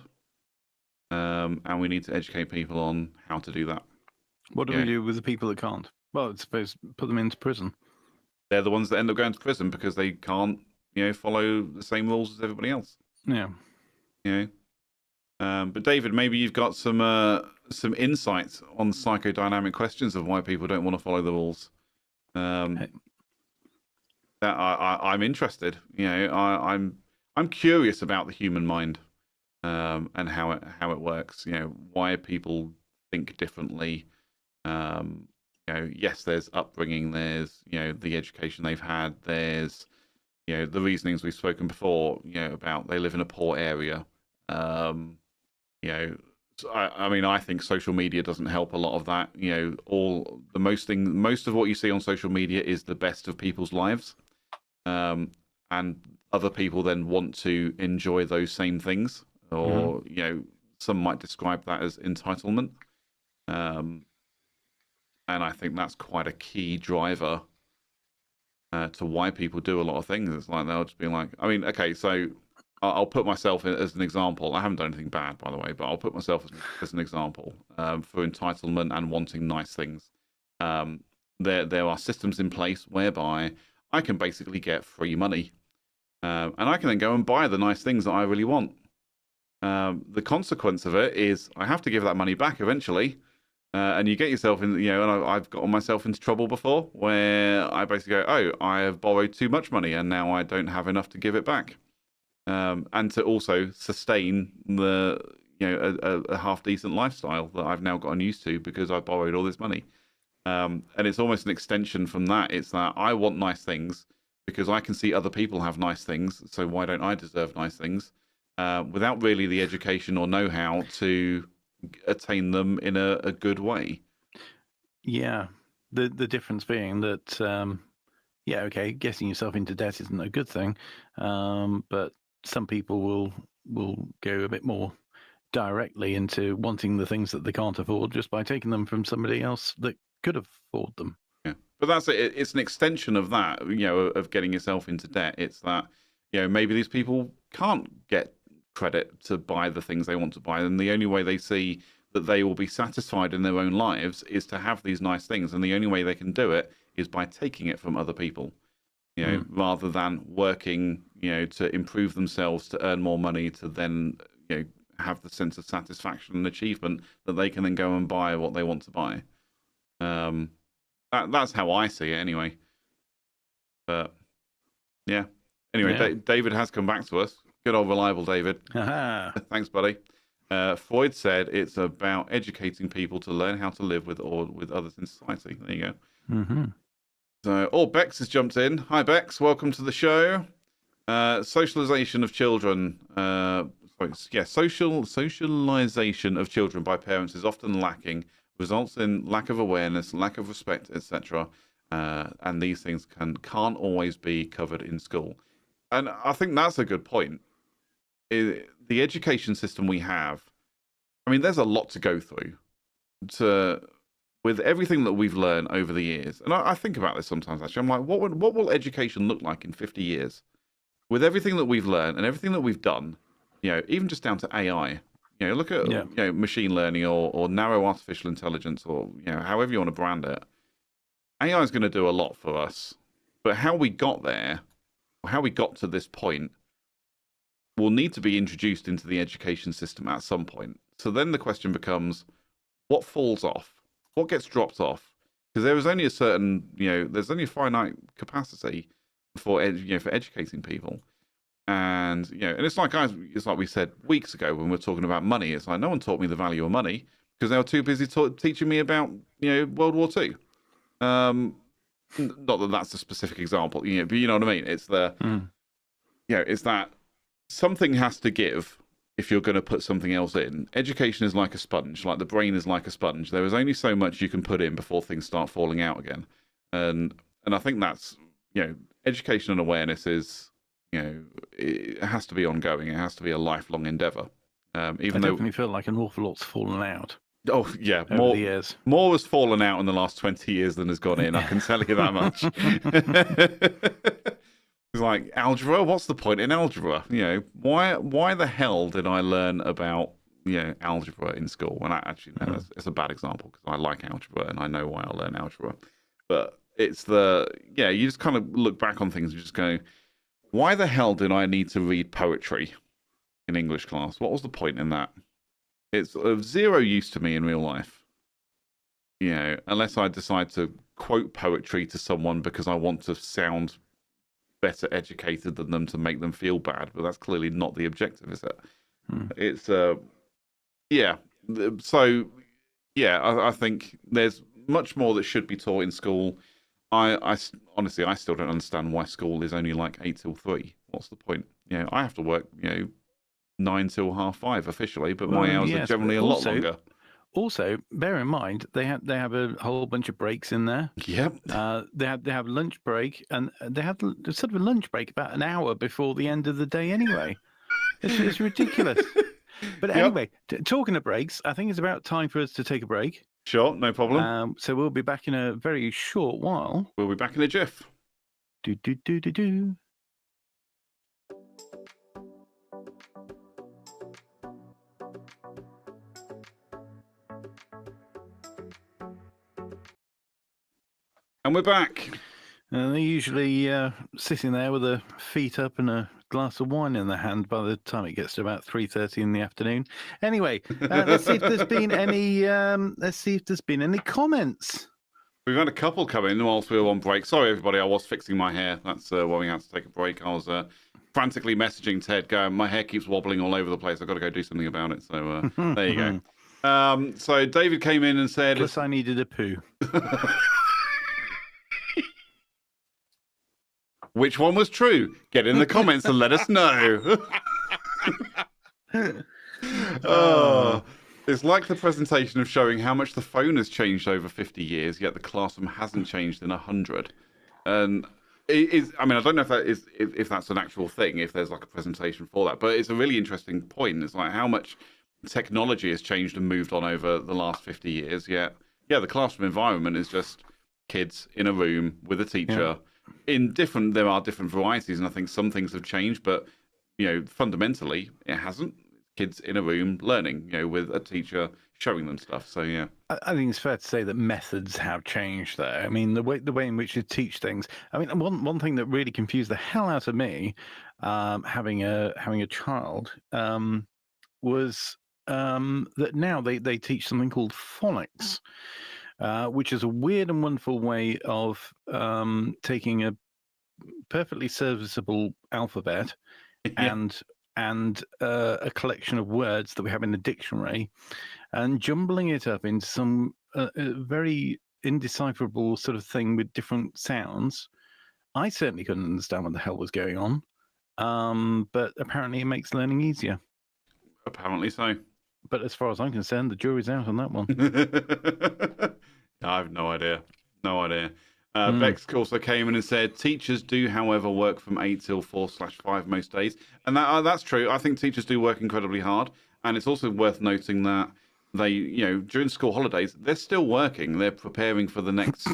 And we need to educate people on how to do that. What do we do with the people that can't? Well, I suppose put them into prison. They're the ones that end up going to prison because they can't, follow the same rules as everybody else. Yeah. But David, maybe you've got some insights on psychodynamic questions of why people don't want to follow the rules. That I'm interested. I'm curious about the human mind and how it works. Why people think differently. Yes, there's upbringing, there's, the education they've had, there's, the reasonings we've spoken before, about they live in a poor area. I think social media doesn't help a lot of that. Most of what you see on social media is the best of people's lives. And other people then want to enjoy those same things, or, some might describe that as entitlement. And I think that's quite a key driver to why people do a lot of things. It's like they'll just be like, so I'll put myself in as an example. I haven't done anything bad, by the way, but I'll put myself as an example for entitlement and wanting nice things. There are systems in place whereby I can basically get free money, and I can then go and buy the nice things that I really want. The consequence of it is I have to give that money back eventually. And you get yourself in, and I've gotten myself into trouble before where I basically go, oh, I have borrowed too much money and now I don't have enough to give it back. And to also sustain a half decent lifestyle that I've now gotten used to because I borrowed all this money. And it's almost an extension from that. It's that I want nice things because I can see other people have nice things. So why don't I deserve nice things without really the education or know-how to attain them in a good way? Yeah. The difference being that, okay, getting yourself into debt isn't a good thing. But some people will go a bit more directly into wanting the things that they can't afford just by taking them from somebody else that could afford them. Yeah, but that's it. It's an extension of that, of getting yourself into debt. It's that, maybe these people can't get credit to buy the things they want to buy, and the only way they see that they will be satisfied in their own lives is to have these nice things, and the only way they can do it is by taking it from other people, rather than working, to improve themselves, to earn more money, to then, have the sense of satisfaction and achievement that they can then go and buy what they want to buy. That's how I see it anyway. But yeah. Anyway, David has come back to us. Good old reliable David. Thanks, buddy. Freud said it's about educating people to learn how to live with others in society. There you go. Mm-hmm. So, Bex has jumped in. Hi, Bex. Welcome to the show. Socialization of children. Socialization of children by parents is often lacking, results in lack of awareness, lack of respect, etc. And these things can't always be covered in school. And I think that's a good point. The education system we have, I mean, there's a lot to go through with everything that we've learned over the years. And I think about this sometimes, actually. I'm like, what will education look like in 50 years? With everything that we've learned and everything that we've done, even just down to AI, look at machine learning or narrow artificial intelligence or however you want to brand it. AI is going to do a lot for us, but how we got there, or how we got to this point, will need to be introduced into the education system at some point. So then the question becomes, what falls off? What gets dropped off? Because there is only a certain, there's only a finite capacity for educating people. And and it's like we said weeks ago when we were talking about money. It's like no one taught me the value of money because they were too busy teaching me about World War II. Not that that's a specific example, but you know what I mean. It's it's that something has to give if you're going to put something else in. Education is like a sponge, like the brain is like a sponge. There is only so much you can put in before things start falling out again. And I think that's education and awareness is. It has to be ongoing. It has to be a lifelong endeavor. I definitely feel like an awful lot's fallen out. Oh yeah, over the years. More has fallen out in the last 20 years than has gone in. I can tell you that much. It's like algebra. What's the point in algebra? Why the hell did I learn about algebra in school? And it's a bad example because I like algebra and I know why I learn algebra. But it's you just kind of look back on things and just go, why the hell did I need to read poetry in English class? What was the point in that? It's of zero use to me in real life. Unless I decide to quote poetry to someone because I want to sound better educated than them to make them feel bad. But that's clearly not the objective, is it? It's, So, I think there's much more that should be taught in school. I honestly, I still don't understand why school is only like 8 till 3. What's the point? I have to work, 9 till 5:30 officially, but my hours are generally a lot longer. Also, bear in mind they have a whole bunch of breaks in there. Yep. They have lunch break, and they have sort of a lunch break about an hour before the end of the day. Anyway, it's ridiculous. But anyway, talking of breaks, I think it's about time for us to take a break. Sure, no problem. So we'll be back in a very short while. We'll be back in a jiff. Do. And we're back. And they're usually sitting there with their feet up and a glass of wine in their hand by the time it gets to about 3:30 in the afternoon. Anyway, let's see if there's been any. Let's see if there's been any comments. We've had a couple come in whilst we were on break. Sorry, everybody, I was fixing my hair. That's why we had to take a break. I was frantically messaging Ted, going, my hair keeps wobbling all over the place. I've got to go do something about it. So there you go. So David came in and said... Plus, I needed a poo. Which one was true? Get in the comments and let us know. It's like the presentation of showing how much the phone has changed over 50 years, yet the classroom hasn't changed in 100. And it is, I mean, I don't know if that is if that's an actual thing, if there's like a presentation for that, but it's a really interesting point. It's like how much technology has changed and moved on over the last 50 years, yet the classroom environment is just kids in a room with a teacher. There are different varieties, and I think some things have changed, but fundamentally it hasn't. Kids in a room learning, with a teacher showing them stuff. So yeah, I think it's fair to say that methods have changed there. I mean, the way in which you teach things. I mean, one thing that really confused the hell out of me, having a child, was that now they teach something called phonics, which is a weird and wonderful way of taking a perfectly serviceable alphabet and a collection of words that we have in the dictionary, and jumbling it up into some very indecipherable sort of thing with different sounds. I certainly couldn't understand what the hell was going on, but apparently it makes learning easier. Apparently so. But as far as I'm concerned, the jury's out on that one. I have no idea. No idea. Bex also came in and said, teachers do, however, work from 8 till 4/5 most days. And that's true. I think teachers do work incredibly hard. And it's also worth noting that they, during school holidays, they're still working. They're preparing for the next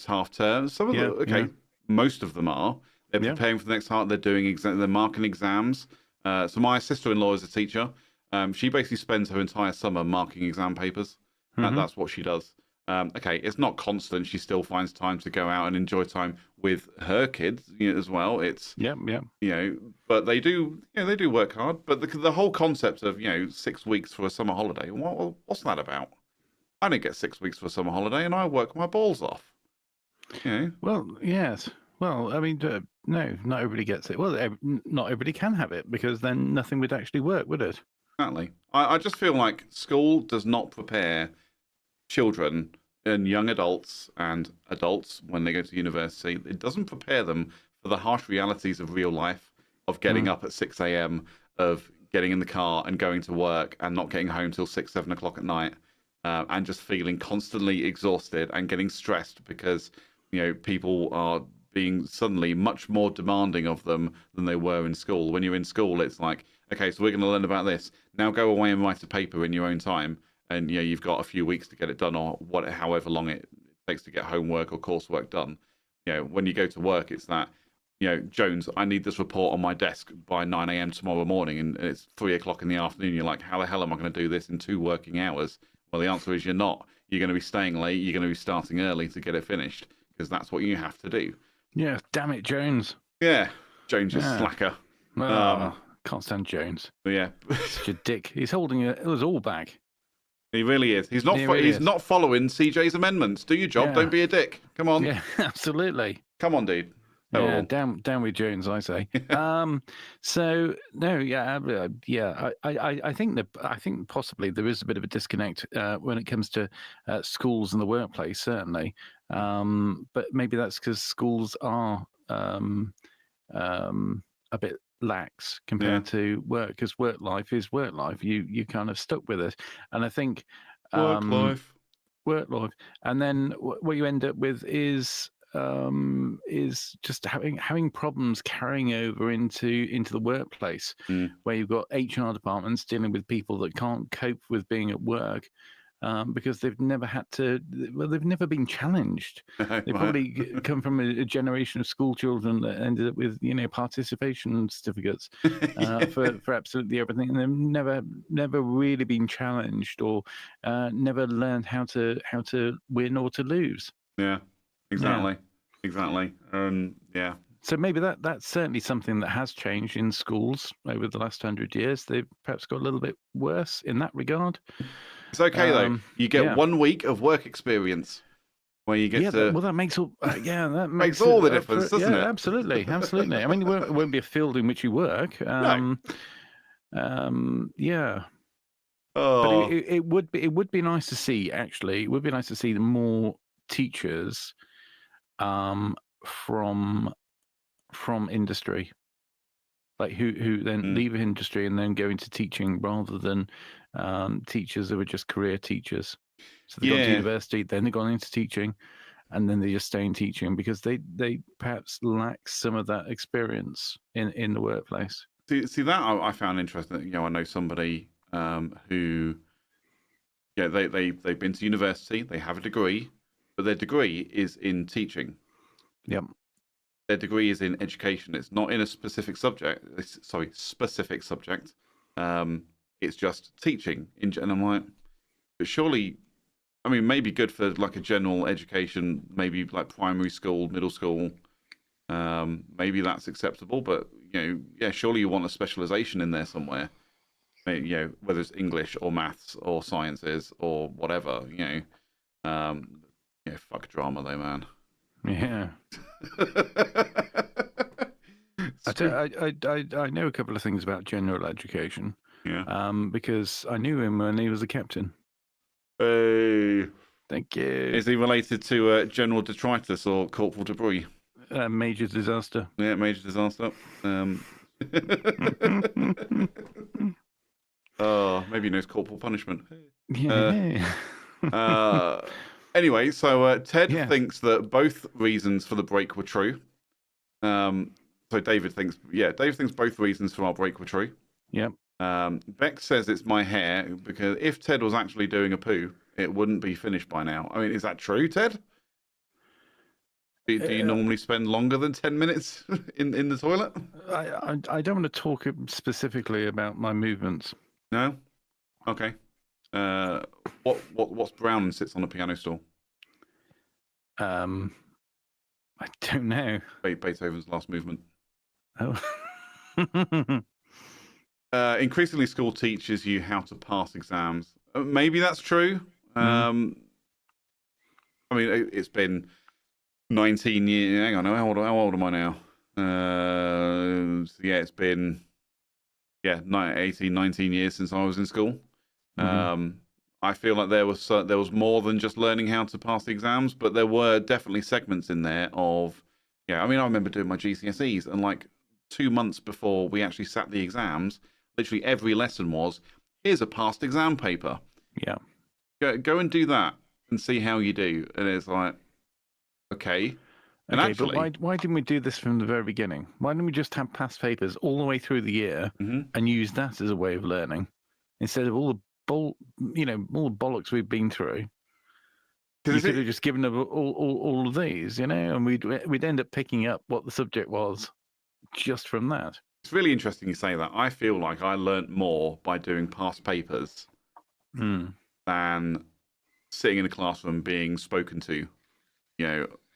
half term. Some of them, most of them are. They're preparing for the next half. They're doing they're marking exams. So my sister-in-law is a teacher. She basically spends her entire summer marking exam papers. And that's what she does. It's not constant. She still finds time to go out and enjoy time with her kids as well. It's but they do work hard. But the whole concept of 6 weeks for a summer holiday, what's that about? I don't get 6 weeks for a summer holiday, and I work my balls off. Well, yes. Well, I mean, no, not everybody gets it. Well, not everybody can have it, because then nothing would actually work, would it? Exactly. I just feel like school does not prepare children and young adults and adults when they go to university. It doesn't prepare them for the harsh realities of real life, of getting up at 6 a.m., of getting in the car and going to work and not getting home till 6, 7 o'clock at night, and just feeling constantly exhausted and getting stressed because people are being suddenly much more demanding of them than they were in school. When you're in school, it's like, okay, so we're going to learn about this. Now go away and write a paper in your own time. And you've got a few weeks to get it done, or however long it takes to get homework or coursework done. When you go to work, it's that, Jones, I need this report on my desk by 9 a.m. tomorrow morning, and it's 3 o'clock in the afternoon. You're like, how the hell am I going to do this in 2 working hours? Well, the answer is you're not. You're going to be staying late. You're going to be starting early to get it finished, because that's what you have to do. Yeah, damn it, Jones. Yeah, Jones is slacker. Can't stand Jones. Yeah, such a dick. He's holding us all back. He really is. He's not. He's not following CJ's amendments. Do your job. Don't be a dick. Come on. Yeah, absolutely. Come on, dude. Yeah, down with Jones, I say. So no, I think possibly there is a bit of a disconnect when it comes to schools and the workplace, certainly. But maybe that's because schools are a bit lax compared to work, because work life is work life. You kind of stuck with it, and I think work life, and then what you end up with is just having problems carrying over into the workplace, where you've got HR departments dealing with people that can't cope with being at work. Because they've never they've never been challenged. They probably come from a generation of school children that ended up with participation certificates for absolutely everything, and they've never really been challenged, or never learned how to win or to lose. Yeah, exactly. So maybe that's certainly something that has changed in schools over the last 100 years. They've perhaps got a little bit worse in that regard. It's okay though. You get 1 week of work experience where you get to. Well, that makes all. That makes all the difference, doesn't it? Absolutely. I mean, it won't be a field in which you work. No. Yeah. Oh. But it would be nice to see. Actually, it would be nice to see more teachers, from industry, like who then leave industry and then go into teaching, rather than teachers who are just career teachers. So they've gone to university, then they've gone into teaching, and then they just stay in teaching because they perhaps lack some of that experience in the workplace. See that I found interesting. I know somebody who, they've been to university, they have a degree, but their degree is in teaching. Yep. Their degree is in education. It's not in a specific subject. Specific subject. It's just teaching. And I'm like, but surely, I mean, maybe good for like a general education, maybe like primary school, middle school. Maybe that's acceptable, but surely you want a specialization in there somewhere. Whether it's English or maths or sciences or whatever. Fuck drama though, man. Yeah. I know a couple of things about general education. Yeah. Because I knew him when he was a captain. Hey. Thank you. Is he related to General Detritus or Corporal Debris? Major Disaster. Yeah, Major Disaster. Oh, maybe he knows Corporal Punishment. Yeah. Anyway, so Ted thinks that both reasons for the break were true. So David thinks both reasons for our break were true. Yep. Bex says it's my hair, because if Ted was actually doing a poo, it wouldn't be finished by now. I mean, is that true, Ted? Do you normally spend longer than 10 minutes in the toilet? I don't want to talk specifically about my movements. No? Okay. What's brown and sits on a piano stool? I don't know. Beethoven's Last Movement. Oh. Increasingly, school teaches you how to pass exams. Maybe that's true. I mean, it's been 19 years. Hang on, how old am I now? It's been 18, 19 years since I was in school. I feel like there was more than just learning how to pass the exams, but there were definitely segments in there of, I mean, I remember doing my GCSEs, and like 2 months before we actually sat the exams, literally every lesson was, here's a past exam paper. Yeah. Go and do that and see how you do. And it's like, okay. And actually, but why didn't we do this from the very beginning? Why didn't we just have past papers all the way through the year and use that as a way of learning, instead of all the bollocks we've been through? You could have just given them all of these, and we'd end up picking up what the subject was just from that. It's really interesting you say that. I feel like I learnt more by doing past papers than sitting in a classroom being spoken to,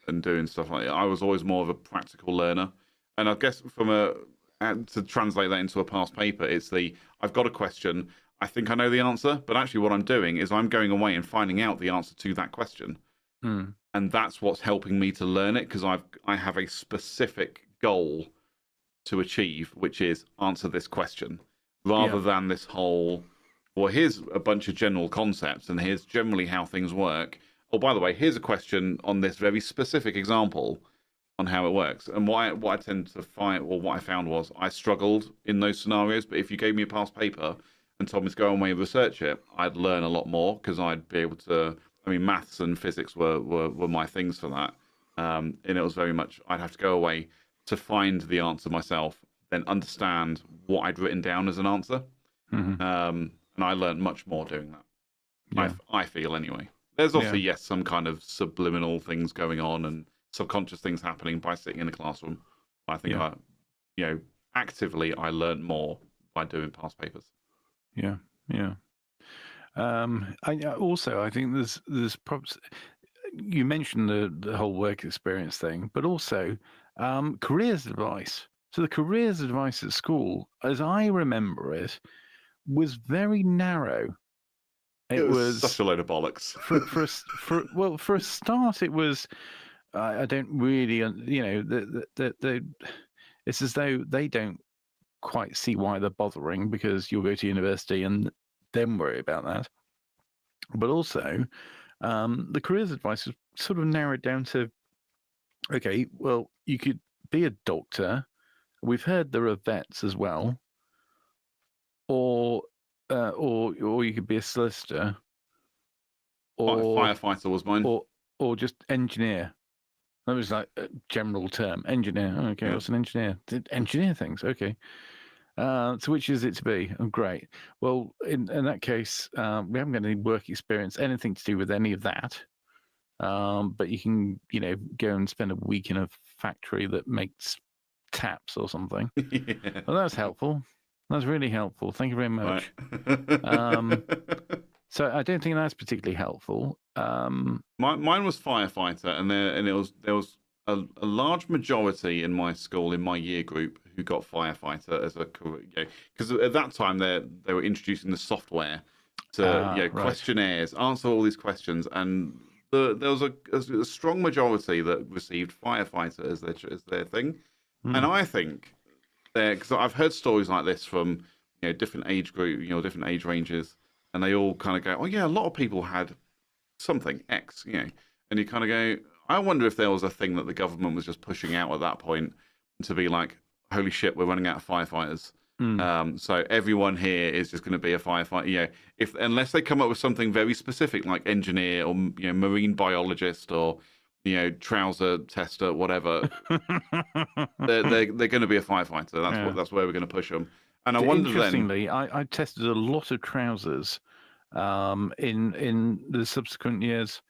and doing stuff like that. I was always more of a practical learner. And I guess to translate that into a past paper, it's I've got a question, I think I know the answer, but actually what I'm doing is I'm going away and finding out the answer to that question. And that's what's helping me to learn it, because I have a specific goal to achieve, which is answer this question, rather than this whole, well, here's a bunch of general concepts and here's generally how things work. Oh, by the way, here's a question on this very specific example on how it works. And what I tend to find, or what I found, was I struggled in those scenarios. But if you gave me a past paper and told me to go away and research it, I'd learn a lot more, because I'd be able to. I mean, maths and physics were my things for that, and it was very much I'd have to go away to find the answer myself, then understand what I'd written down as an answer, and I learned much more doing that. Yeah. I feel anyway. There's also some kind of subliminal things going on and subconscious things happening by sitting in a classroom. I think actively I learned more by doing past papers. Yeah. I think there's you mentioned the whole work experience thing, but also Careers advice. So the careers advice at school, as I remember it, was very narrow. It was such a load of bollocks. For a start, it was. I don't really, it's as though they don't quite see why they're bothering, because you'll go to university and then worry about that. But also, the careers advice is sort of narrowed down to, okay, well, you could be a doctor. We've heard there are vets as well, or you could be a solicitor, or firefighter was mine, or just engineer. That was like a general term, engineer. Okay, what's an engineer? Engineer things. Okay. So which is it to be? Oh, great. Well, in that case, we haven't got any work experience, anything to do with any of that. But you can, go and spend a week in a factory that makes taps or something. Yeah. Well, that's helpful. That's really helpful. Thank you very much. Right. So I don't think that's particularly helpful. Mine was firefighter, and there was a large majority in my school, in my year group, who got firefighter as a career. Because at that time they were introducing the software to Right. questionnaires, answer all these questions, and there was a strong majority that received firefighter as their thing. And I think because I've heard stories like this from different age group, different age ranges, and they all kind of go, oh yeah, a lot of people had something X, and you kind of go, I wonder if there was a thing that the government was just pushing out at that point to be like, holy shit, we're running out of firefighters. So everyone here is just going to be a firefighter. Unless they come up with something very specific like engineer or marine biologist or trouser tester, whatever, they're going to be a firefighter. That's where we're going to push them. And I wonder interestingly, I tested a lot of trousers in the subsequent years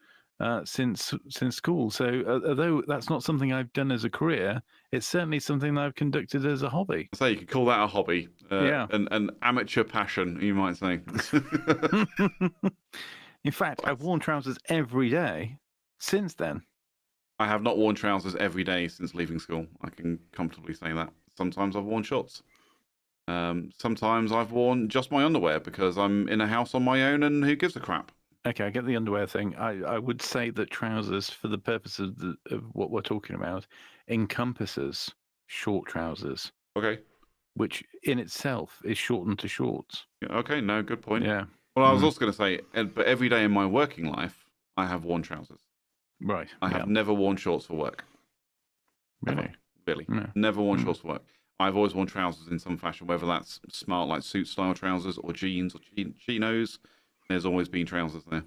since school. So although that's not something I've done as a career, it's certainly something that I've conducted as a hobby. So you could call that a hobby, an amateur passion, you might say. In fact, I've worn trousers every day since then. I have not worn trousers every day since leaving school. I can comfortably say that. Sometimes I've worn shorts. Sometimes I've worn just my underwear because I'm in a house on my own and who gives a crap. Okay, I get the underwear thing. I would say that trousers, for the purpose of what we're talking about, encompasses short trousers. Okay. Which in itself is shortened to shorts. Okay, no, good point. Yeah. Well, I was also going to say, but every day in my working life, I have worn trousers. Right. I have never worn shorts for work. Really? Really. No. Never worn shorts for work. I've always worn trousers in some fashion, whether that's smart, like suit-style trousers, or jeans, or chinos. There's always been trousers there.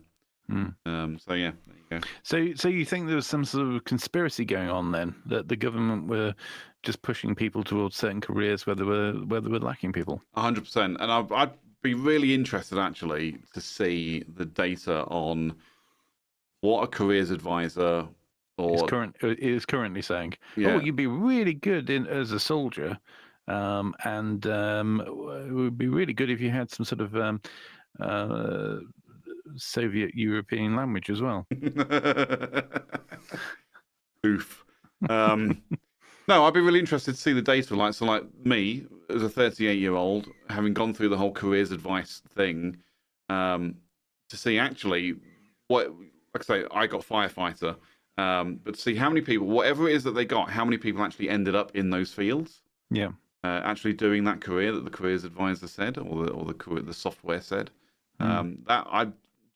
So yeah, there you go. So you think there was some sort of conspiracy going on then, that the government were just pushing people towards certain careers where they were lacking people? 100%. And I'd be really interested actually to see the data on what a careers advisor is currently saying. Oh, you'd be really good as a soldier, and it would be really good if you had some sort of Soviet European language as well. Oof. No, I'd be really interested to see the data. Like me, as a 38-year-old, having gone through the whole careers advice thing, to see actually what, like I say, I got firefighter, but to see how many people, whatever it is that they got, how many people actually ended up in those fields. Yeah. Actually doing that career that the careers advisor said, or the software said. That I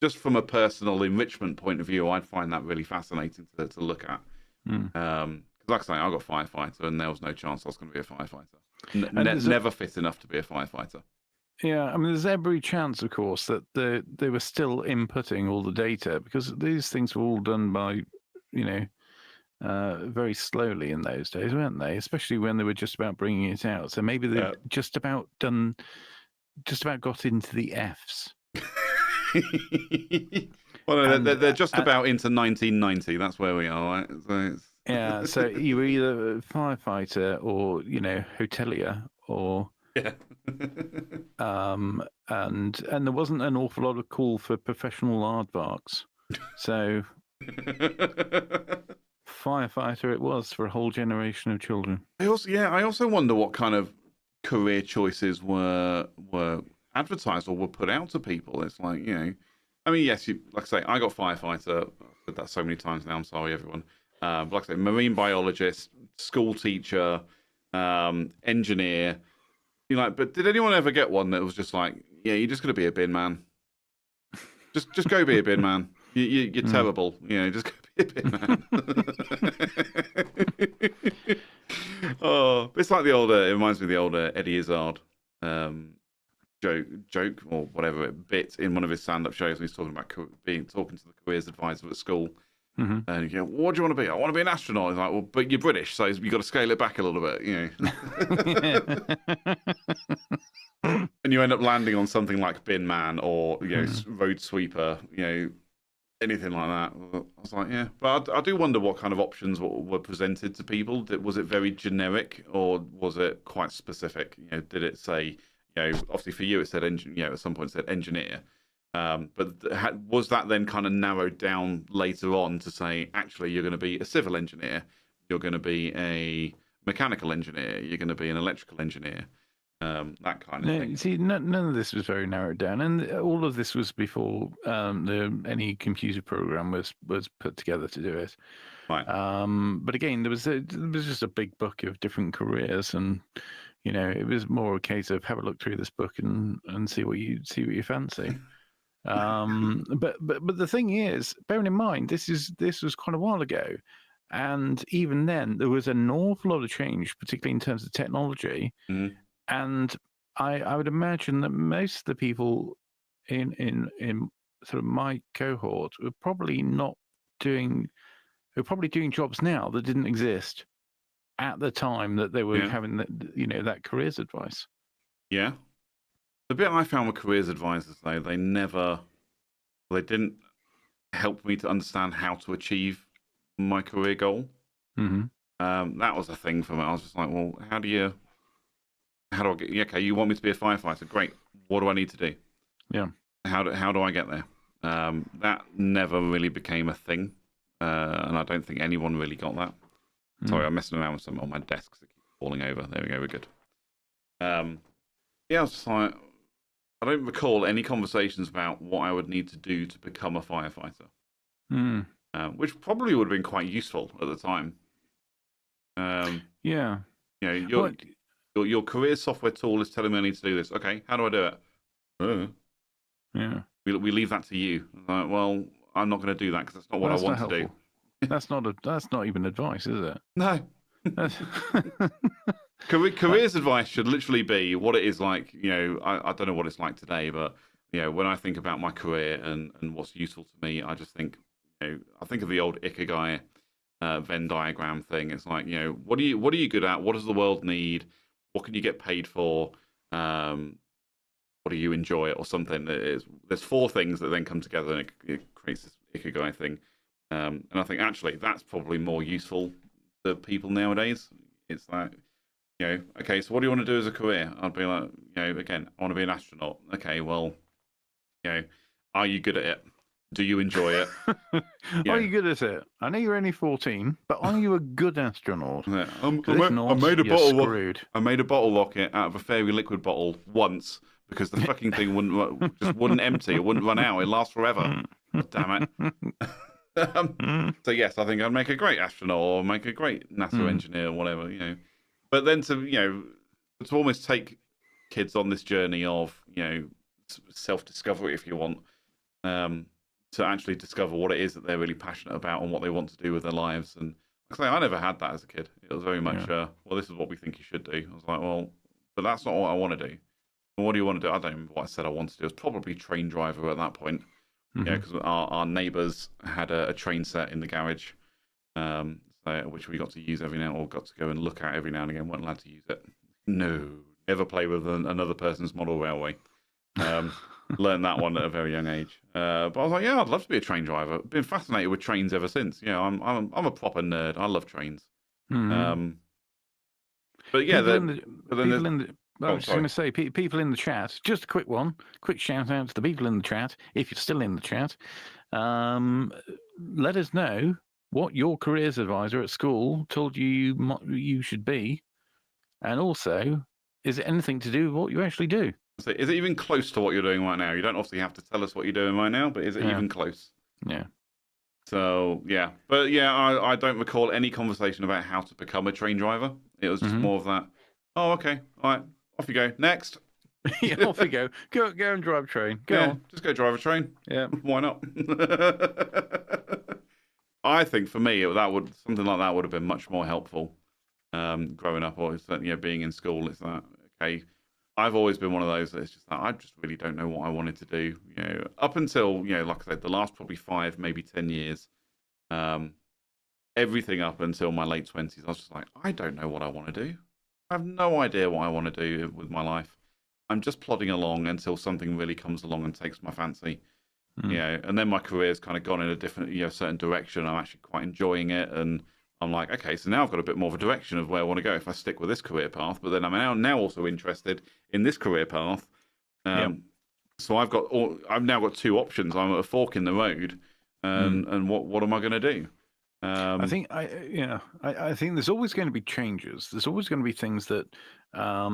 just from a personal enrichment point of view, I'd find that really fascinating to look at. Because like I say, I got firefighter, and there was no chance I was going to be a firefighter. Never fit enough to be a firefighter. Yeah, I mean, there's every chance, of course, that they were still inputting all the data, because these things were all done by, very slowly in those days, weren't they? Especially when they were just about bringing it out. So maybe they just about got into the Fs. Well, no, they're just about into 1990. That's where we are, right? So so you were either a firefighter or hotelier or and there wasn't an awful lot of call for professional aardvarks. So firefighter it was for a whole generation of children. I also wonder what kind of career choices were advertised or were put out to people. It's like, I mean, yes, like I say, I got firefighter. I've said that so many times now. I'm sorry, everyone. But like I say, marine biologist, school teacher, engineer. But did anyone ever get one that was just like, yeah, you're just gonna be a bin man. Just go be a bin man. You're terrible. Just go be a bin man. Oh, it's like the older. It reminds me of the older Eddie Izzard joke or whatever bit in one of his stand-up shows when he's talking about talking to the careers advisor at school. And what do you want to be? I want to be an astronaut. He's like, well, but you're British, so you've got to scale it back a little bit, And you end up landing on something like bin man or road sweeper, anything like that. I was like, yeah, but I do wonder what kind of options were presented to people. Was it very generic or was it quite specific? Did it say, obviously for you it said at some point it said engineer. But was that then kind of narrowed down later on to say, actually, you're going to be a civil engineer, you're going to be a mechanical engineer, you're going to be an electrical engineer, that kind of thing? See, none of this was very narrowed down, and all of this was before any computer program was put together to do it. Right. But again, there was just a big book of different careers, and it was more a case of have a look through this book and see what you fancy. But the thing is, bearing in mind this was quite a while ago, and even then there was an awful lot of change, particularly in terms of technology. And I would imagine that most of the people in sort of my cohort were probably doing jobs now that didn't exist at the time that they were having that careers advice. Yeah. The bit I found with careers advisors, though, they didn't help me to understand how to achieve my career goal. That was a thing for me. I was just like, well, how do I get? Okay, you want me to be a firefighter? Great. What do I need to do? Yeah. How do I get there? That never really became a thing, and I don't think anyone really got that. Sorry, I'm messing around with something on my desk that keeps falling over. There we go. We're good. I was just like, I don't recall any conversations about what I would need to do to become a firefighter, which probably would have been quite useful at the time. Your career software tool is telling me I need to do this. Okay, how do I do it? Yeah. We leave that to you. Like, well, I'm not going to do that because that's not what I want to do. That's not even advice, is it? No. Careers advice should literally be what it is like. I don't know what it's like today, but when I think about my career and what's useful to me, I just think, I think of the old Ikigai Venn diagram thing. It's like, what are you good at? What does the world need? What can you get paid for? What do you enjoy, or something? There's 4 things that then come together and it creates this Ikigai thing. And I think actually that's probably more useful to people nowadays. It's like, okay, so what do you want to do as a career? I'd be like, again, I want to be an astronaut. Okay, well, are you good at it? Do you enjoy it? Are you good at it? I know you're only 14, but are you a good astronaut? Yeah. I made a bottle rocket out of a fairy liquid bottle once because the fucking thing wouldn't empty. It wouldn't run out. It lasts forever. Damn it. So yes, I think I'd make a great astronaut or make a great NASA engineer or whatever, But then to almost take kids on this journey of self-discovery, if you want, to actually discover what it is that they're really passionate about and what they want to do with their lives. And like I say, I never had that as a kid. It was very much, well, this is what we think you should do. I was like, well, but that's not what I want to do. And what do you want to do? I don't remember what I said I wanted to do. It was probably train driver at that point. Because our neighbours had a train set in the garage, which we got to use every now, or got to go and look at every now and again. Weren't allowed to use it. No, never play with another person's model railway. Learned that one at a very young age. But I was like, yeah, I'd love to be a train driver. Been fascinated with trains ever since. I'm a proper nerd. I love trains. But yeah, I was going to say, people in the chat, just a quick shout out to the people in the chat. If you're still in the chat, let us know what your careers advisor at school told you should be, and also, is it anything to do with what you actually do? So is it even close to what you're doing right now? You don't obviously have to tell us what you're doing right now, but is it even close? Yeah. So, yeah. But, yeah, I don't recall any conversation about how to become a train driver. It was just more of that, oh, okay, all right, off you go. Next. Yeah, off you go. Go and drive a train. Go on. Just go drive a train. Yeah. Why not? I think for me, something like that would have been much more helpful growing up, or being in school. It's that, okay, I've always been one of those that it's just that I just really don't know what I wanted to do. Up until, like I said, the last probably 5, maybe 10 years, everything up until my late 20s, I was just like, I don't know what I want to do. I have no idea what I want to do with my life. I'm just plodding along until something really comes along and takes my fancy. And then my career's kind of gone in a different, certain direction. I'm actually quite enjoying it, and I'm like, okay, so now I've got a bit more of a direction of where I want to go if I stick with this career path. But then I'm now also interested in this career path. So I've now got 2 options. I'm at a fork in the road, and what am I going to do? I think I think there's always going to be changes. There's always going to be things that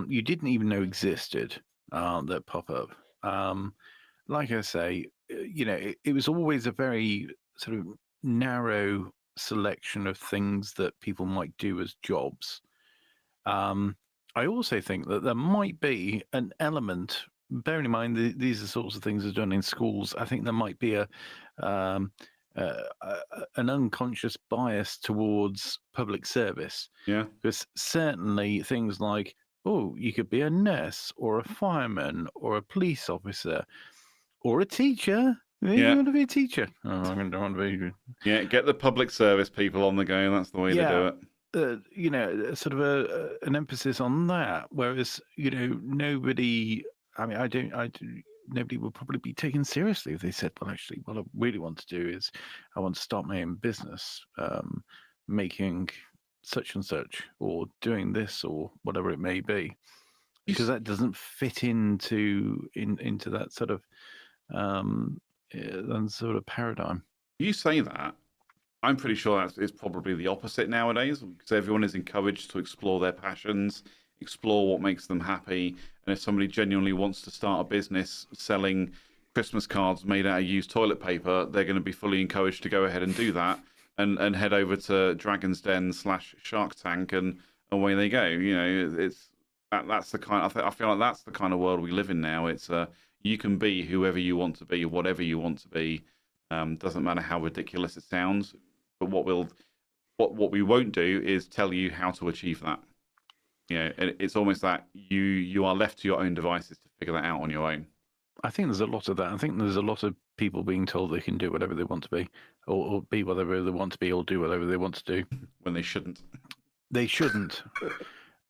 you didn't even know existed that pop up. Like I say, it was always a very sort of narrow selection of things that people might do as jobs. I also think that there might be an element, bearing in mind these are the sorts of things that are done in schools. I think there might be an unconscious bias towards public service. Yeah. Because certainly things like, oh, you could be a nurse or a fireman or a police officer or a teacher. You want to be a teacher? Oh, I don't want to be. Yeah, get the public service people on the go. That's the way to do it. Sort of an emphasis on that. Whereas, nobody. I mean, nobody would probably be taken seriously if they said, well, actually, what I really want to do is I want to start my own business, making such and such, or doing this, or whatever it may be, because that doesn't fit into that sort of paradigm. You say that. I'm pretty sure it's probably the opposite nowadays, because everyone is encouraged to explore their passions, explore what makes them happy. And if somebody genuinely wants to start a business selling Christmas cards made out of used toilet paper, they're going to be fully encouraged to go ahead and do that and head over to Dragon's Den / Shark Tank, and away they go. That's the kind. I feel like that's the kind of world we live in now. It's you can be whoever you want to be, whatever you want to be. Doesn't matter how ridiculous it sounds. But what we won't do is tell you how to achieve that. It's almost that you are left to your own devices to figure that out on your own. I think there's a lot of that. I think there's a lot of people being told they can do whatever they want to be, or be whatever they want to be, or do whatever they want to do. When they shouldn't. They shouldn't.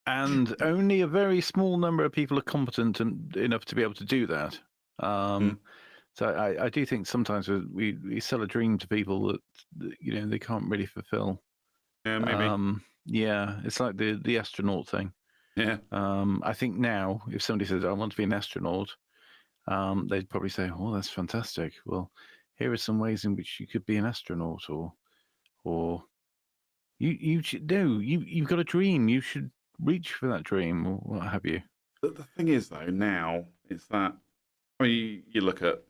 And only a very small number of people are competent enough to be able to do that. So I do think sometimes we sell a dream to people that they can't really fulfill. Yeah, maybe. Yeah, it's like the astronaut thing. Yeah. I think now, if somebody says, I want to be an astronaut, they'd probably say, oh, that's fantastic. Well, here are some ways in which you could be an astronaut, or you should do. You've got a dream. You should reach for that dream, or what have you. The thing is, though, now it's that. I mean, you look at.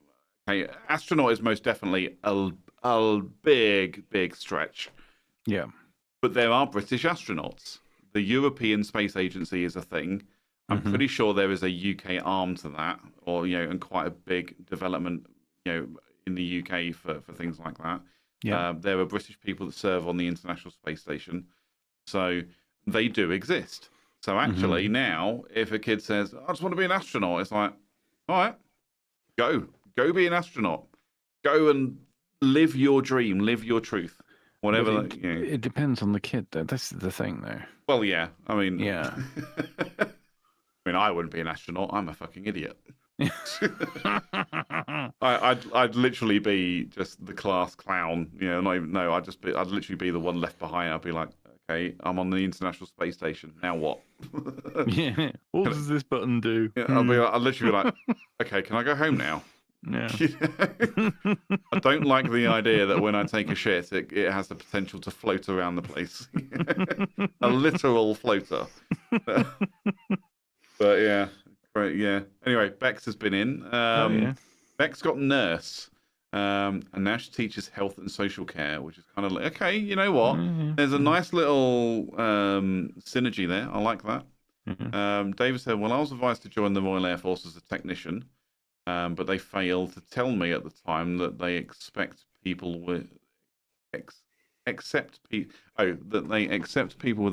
Okay, astronaut is most definitely a big stretch. Yeah. But there are British astronauts. The European Space Agency is a thing. I'm pretty sure there is a UK arm to that, or and quite a big development, in the UK for things like that. Yeah. There are British people that serve on the International Space Station, so they do exist. So actually, now if a kid says, "I just want to be an astronaut," it's like, all right, go be an astronaut, go and live your dream, live your truth. Whatever. It depends on the kid, though. That's the thing, though. Well, yeah. I mean, yeah. I wouldn't be an astronaut. I'm a fucking idiot. I'd literally be just the class clown. Not even. No, I'd literally be the one left behind. I'd be like, okay, I'm on the International Space Station. Now what? Yeah. What does this button do? Yeah, I'd literally be like, okay, can I go home now? Yeah. I don't like the idea that when I take a shit, it has the potential to float around the place. A literal floater. But yeah, great. Yeah. Anyway, Bex has been in. Yeah. Bex got nurse, and now she teaches health and social care, which is kind of like, okay, you know what? There's a nice little synergy there. I like that. David said, well, I was advised to join the Royal Air Force as a technician, but they failed to tell me at the time that they accept people with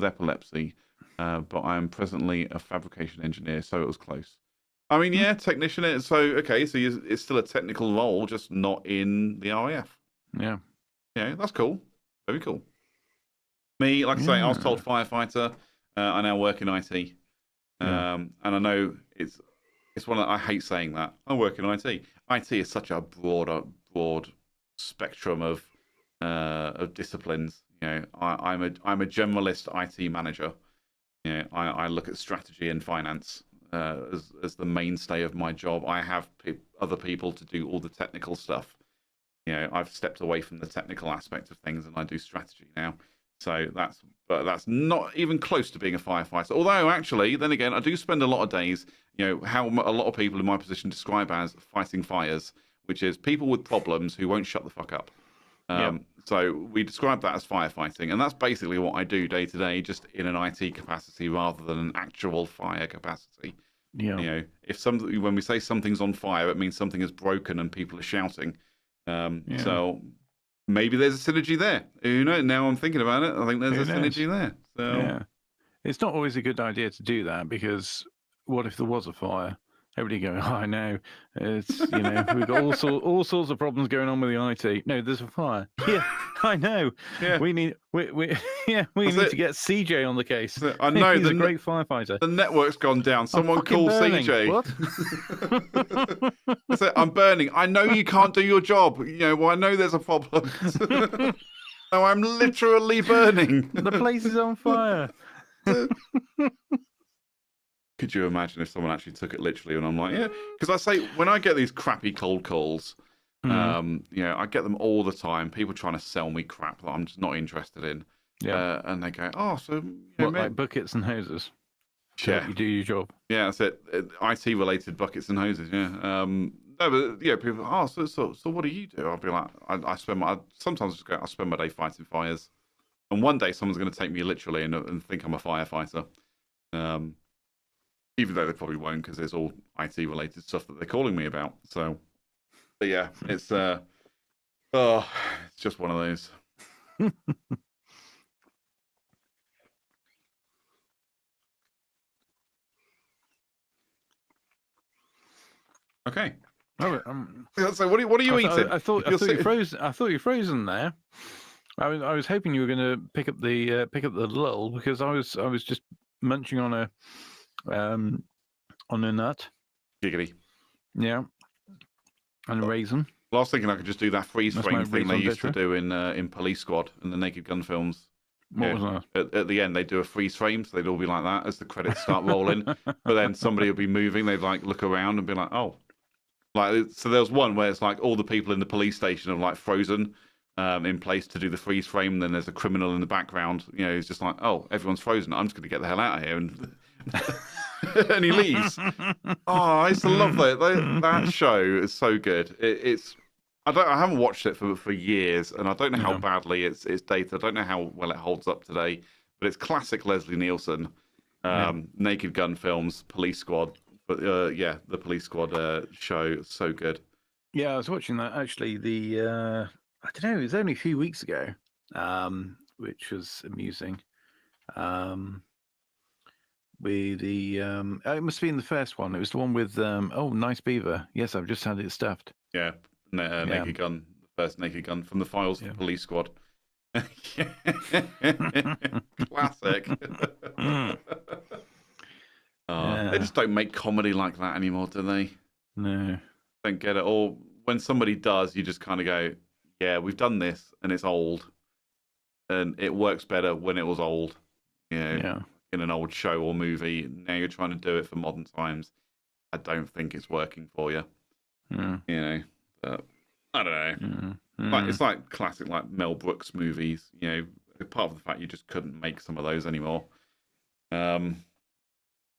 epilepsy. But I am presently a fabrication engineer, so it was close. I mean, yeah, technician. So okay, so it's still a technical role, just not in the RAF. Yeah. Yeah, that's cool. Very cool. Me, like I say, I was told firefighter. I now work in IT. And I know it's one that I hate saying that. I work in IT. IT is such a broad spectrum of disciplines. You know, I'm a generalist IT manager. You know, I look at strategy and finance as the mainstay of my job. I have other people to do all the technical stuff. You know, I've stepped away from the technical aspect of things and I do strategy now. So that's not even close to being a firefighter. Although actually, then again, I do spend a lot of days, you know, how a lot of people in my position describe as fighting fires, which is people with problems who won't shut the fuck up. So we describe that as firefighting, and that's basically what I do day to day, just in an IT capacity rather than an actual fire capacity. Yeah. You know, when we say something's on fire, it means something is broken and people are shouting. So maybe there's a synergy there. Who knows? Now I'm thinking about it, I think there's a synergy there. So yeah, it's not always a good idea to do that, because what if there was a fire? Everybody going, oh, I know. It's, you know, we've got all sorts of problems going on with the IT. No, there's a fire. Yeah, I know. Yeah. We need to get CJ on the case. I know he's a great firefighter. The network's gone down. Someone call burning. CJ. What? I'm burning. I know you can't do your job. You know, well, I know there's a problem. No, I'm literally burning. The place is on fire. Could you imagine if someone actually took it literally? And I'm like, yeah, because I say when I get these crappy cold calls, you know, I get them all the time. People trying to sell me crap that I'm just not interested in. Yeah, and they go, oh, so like buckets and hoses? Yeah, you do your job. Yeah, that's it. IT related buckets and hoses. Yeah. No, but yeah, people. Oh, so what do you do? I'll be like, I spend my day fighting fires, and one day someone's going to take me literally and think I'm a firefighter. Even though they probably won't, because there's all IT related stuff that they're calling me about. So, but yeah, it's just one of those. Okay. So what are you eating? I thought you frozen. I thought you frozen there. I was hoping you were going to pick up the lull, because I was just munching on a nut. Giggity. Yeah. And a raisin. I was thinking I could just do that freeze frame thing they used to do in Police Squad and the Naked Gun films. What was that? At the end, they do a freeze frame, so they'd all be like that as the credits start rolling. But then somebody would be moving. They'd like look around and be like, "Oh." Like, so there was one where it's like all the people in the police station are like frozen in place to do the freeze frame. And then there's a criminal in the background. You know, he's just like, "Oh, everyone's frozen. I'm just going to get the hell out of here." And and he leaves. Oh, I used to love that. That show is so good. I haven't watched it for years, and I don't know how badly it's dated. I don't know how well it holds up today, but it's classic Leslie Nielsen, Naked Gun films, Police Squad. But the Police Squad show, so good. Yeah, I was watching that actually. I don't know, it was only a few weeks ago, which was amusing. With the it must have been the first one. It was the one with Nice Beaver. Yes, I've just had it stuffed. Yeah, Naked Gun, the first Naked Gun from the files of Police Squad. Classic. They just don't make comedy like that anymore, do they? No. Don't get it. Or when somebody does, you just kind of go, yeah, we've done this and it's old. And it works better when it was old. You know, in an old show or movie. Now you're trying to do it for modern times. I don't think it's working for you. Mm. You know, but I don't know. Mm. Like it's like classic like Mel Brooks movies. You know, apart from the fact you just couldn't make some of those anymore.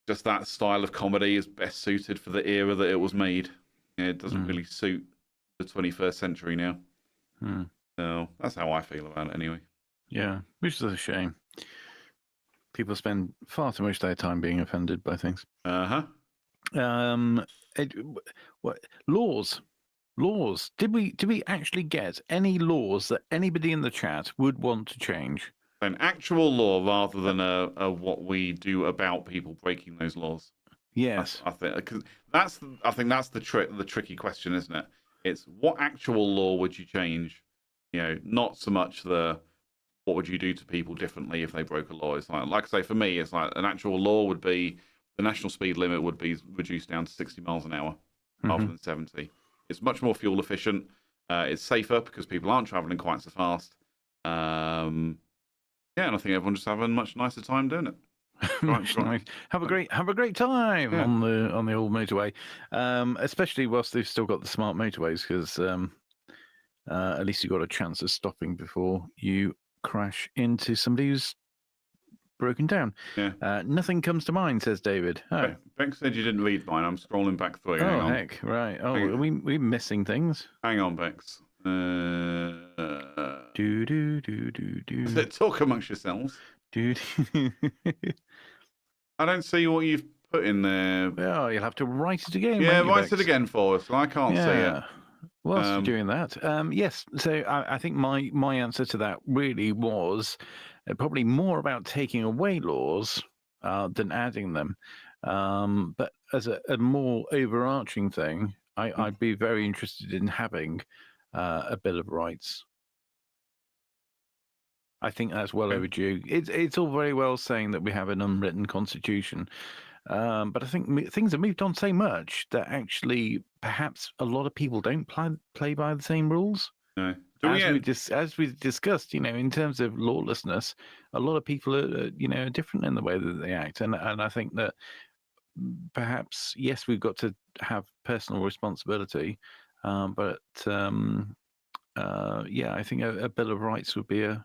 Just that style of comedy is best suited for the era that it was made. You know, it doesn't really suit the 21st century now. So that's how I feel about it anyway. Yeah, which is a shame. People spend far too much of their time being offended by things. What laws? Laws. Did we actually get any laws that anybody in the chat would want to change? An actual law rather than a what we do about people breaking those laws. Yes, I think because I think that's the tricky question, isn't it? It's what actual law would you change? You know, not so much the what would you do to people differently if they broke a law. It's like I say, for me, it's like an actual law would be the national speed limit would be reduced down to 60 miles an hour rather than 70. It's much more fuel efficient. It's safer because people aren't traveling quite so fast. Yeah, and I think everyone just have a much nicer time doing it. Nice. Have a great time on the old motorway, especially whilst they've still got the smart motorways, because at least you got a chance of stopping before you crash into somebody who's broken down. Yeah. Nothing comes to mind, says David. Oh. Bex said you didn't read mine. I'm scrolling back through. Oh, heck. Right. Oh, are we missing things? Hang on, Bex. Do. Talk amongst yourselves. Dude. I don't see what you've put in there. Well, you'll have to write it again. Yeah, write it again for us. I can't see it. Whilst you're doing that, yes. So I think my answer to that really was probably more about taking away laws than adding them. But as a more overarching thing, I'd be very interested in having a Bill of Rights. I think that's well overdue. It's all very well saying that we have an unwritten constitution, but I think things have moved on so much that actually perhaps a lot of people don't play by the same rules. No. As we discussed, in terms of lawlessness, a lot of people are different in the way that they act, and I think that perhaps yes, we've got to have personal responsibility, but I think a Bill of Rights would be a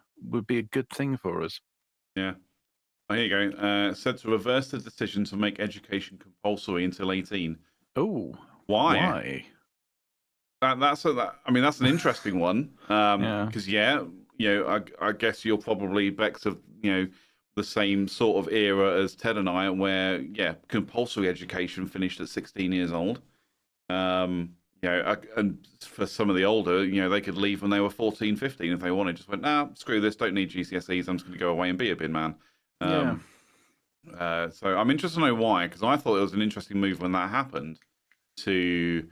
good thing for us. Yeah. Oh, here you go. Said to reverse the decision to make education compulsory until 18. Oh, why? That's an interesting one. Because I guess you're probably Bex of the same sort of era as Ted and I, where compulsory education finished at 16 years old. And for some of the older, they could leave when they were 14, 15 if they wanted. Just went, screw this, don't need GCSEs, I'm just going to go away and be a bin man. So I'm interested to know why, because I thought it was an interesting move when that happened. Because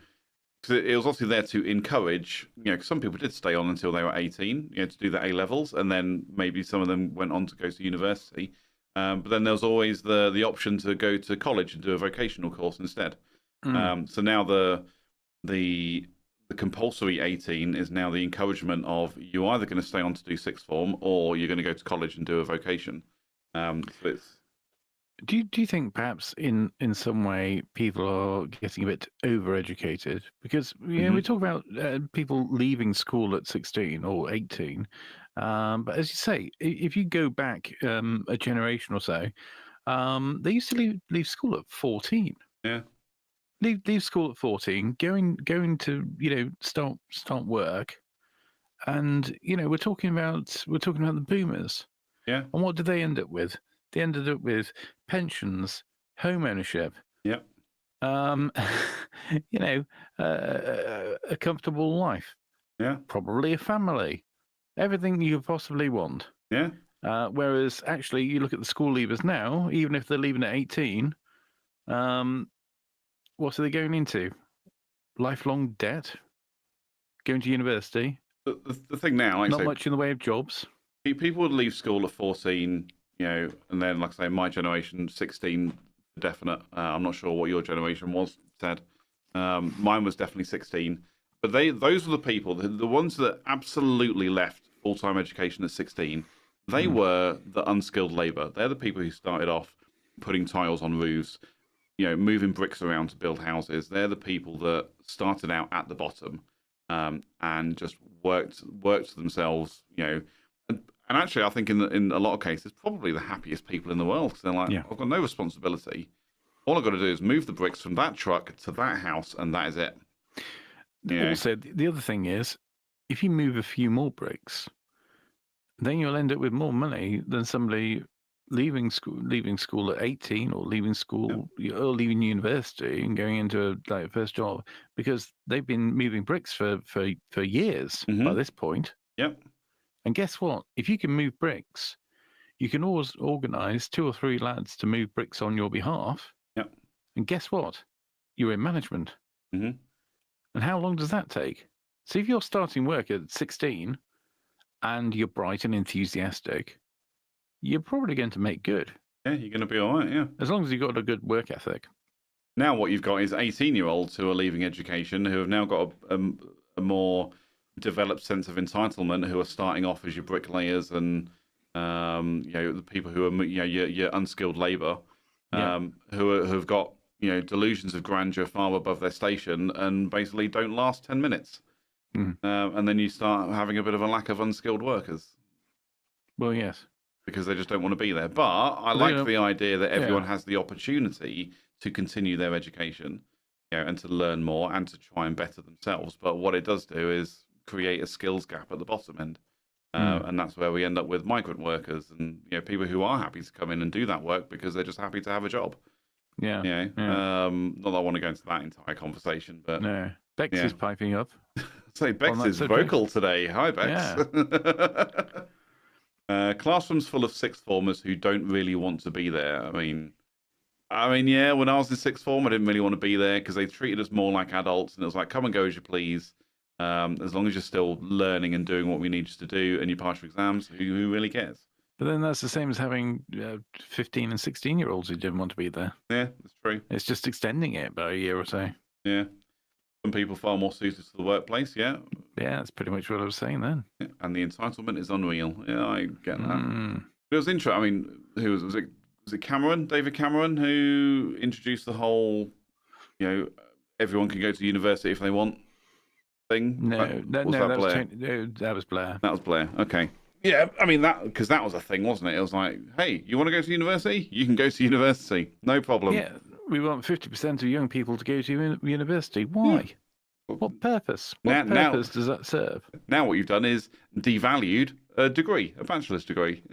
it was obviously there to encourage, because some people did stay on until they were 18, to do the A-levels, and then maybe some of them went on to go to university. But then there was always the option to go to college and do a vocational course instead. So now the compulsory 18 is now the encouragement of you either going to stay on to do sixth form or you're going to go to college and do a vocation. So it's... Do you think perhaps in some way people are getting a bit overeducated? Because we talk about people leaving school at 16 or 18, but as you say, if you go back a generation or so, they used to leave school at 14. Yeah. Leave school at 14, going to start work, and we're talking about the boomers. Yeah. And what did they end up with? They ended up with pensions, home ownership. Yep. A comfortable life. Yeah. Probably a family. Everything you could possibly want. Yeah. Whereas actually, you look at the school leavers now, even if they're leaving at 18, what are they going into? Lifelong debt? Going to university? The thing now, not much in the way of jobs. People would leave school at 14, and then, like I say, my generation, 16, definite. I'm not sure what your generation was, Ted. Mine was definitely 16. But those were the people, the ones that absolutely left full-time education at 16. They were the unskilled labour. They're the people who started off putting tiles on roofs, moving bricks around to build houses. They're the people that started out at the bottom, and just worked themselves. And actually, I think in a lot of cases, probably the happiest people in the world. Because they're like, I've got no responsibility. All I've got to do is move the bricks from that truck to that house, and that is it. Also, the other thing is, if you move a few more bricks, then you'll end up with more money than somebody leaving school at 18 or leaving school or leaving university and going into a first job, because they've been moving bricks for years by this point. Yep. And guess what? If you can move bricks, you can always organize 2 or 3 lads to move bricks on your behalf. Yep. And guess what? You're in management. Mm-hmm. And how long does that take? So if you're starting work at 16 and you're bright and enthusiastic, you're probably going to make good. Yeah, you're going to be all right, yeah. As long as you've got a good work ethic. Now what you've got is 18-year-olds who are leaving education, who have now got a more developed sense of entitlement, who are starting off as your bricklayers and the people who are your unskilled labour, who have got delusions of grandeur far above their station and basically don't last 10 minutes. And then you start having a bit of a lack of unskilled workers. Well, yes. Because they just don't want to be there. But I like the idea that everyone has the opportunity to continue their education, and to learn more and to try and better themselves. But what it does do is create a skills gap at the bottom end. And that's where we end up with migrant workers and people who are happy to come in and do that work because they're just happy to have a job. Yeah. Not that I want to go into that entire conversation, but no. Bex is piping up. So Bex is vocal today. Hi, Bex. Classrooms full of sixth formers who don't really want to be there. I mean, yeah, when I was in sixth form, I didn't really want to be there because they treated us more like adults, and it was like, come and go as you please. As long as you're still learning and doing what we need you to do and you pass your exams, who really cares? But then that's the same as having 15 and 16-year-olds who didn't want to be there. Yeah, that's true. It's just extending it by a year or so. Yeah. Some people far more suited to the workplace, yeah. Yeah, that's pretty much what I was saying then. Yeah, and the entitlement is unreal. Yeah, I get that. It was interesting. I mean, who was it? Was it Cameron, David Cameron, who introduced the whole, everyone can go to university if they want thing? That was Blair. That was Blair. Okay. Yeah, I mean because that was a thing, wasn't it? It was like, hey, you want to go to university? You can go to university, no problem. Yeah, we want 50% of young people to go to university. Why? What purpose? What purpose does that serve? Now what you've done is devalued a degree, a bachelor's degree,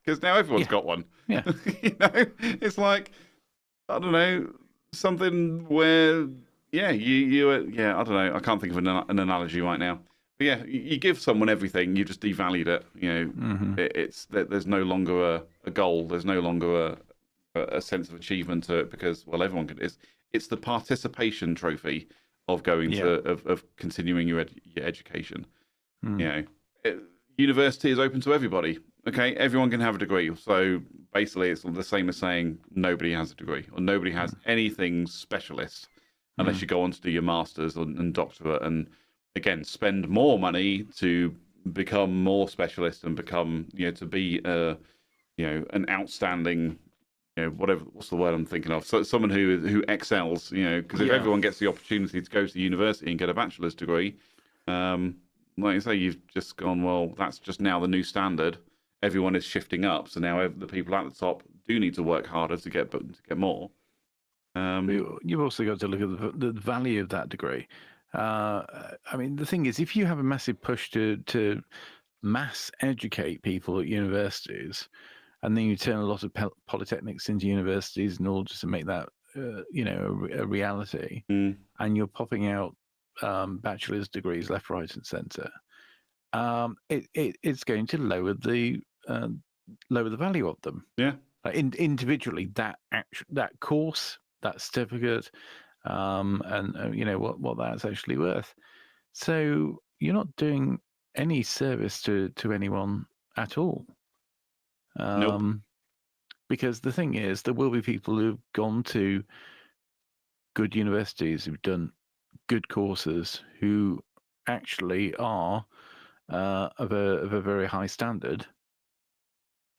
because now everyone's got one. Yeah, it's like, I don't know, something where I don't know, I can't think of an analogy right now. But yeah, you give someone everything, you just devalued it. It's there's no longer a goal. There's no longer a sense of achievement to it because everyone can. It's the participation trophy of going of continuing your education. University is open to everybody. Okay, everyone can have a degree. So basically, it's the same as saying nobody has a degree or nobody has anything specialist unless you go on to do your masters and doctorate and again spend more money to become more specialist and become to be an outstanding what's the word I'm thinking of, so someone who excels, because if everyone gets the opportunity to go to university and get a bachelor's degree, like you say, you've just gone, well, that's just now the new standard. Everyone is shifting up, so now the people at the top do need to work harder to get more. You've also got to look at the value of that degree. I mean, the thing is, if you have a massive push to mass educate people at universities, and then you turn a lot of polytechnics into universities in order to make that, a reality, and you're popping out bachelor's degrees left, right, and centre, it's going to lower the value of them. Yeah, like individually, that course, that certificate, and what that's actually worth. So you're not doing any service to anyone at all. Nope. Because the thing is, there will be people who've gone to good universities, who've done good courses, who actually are of a very high standard,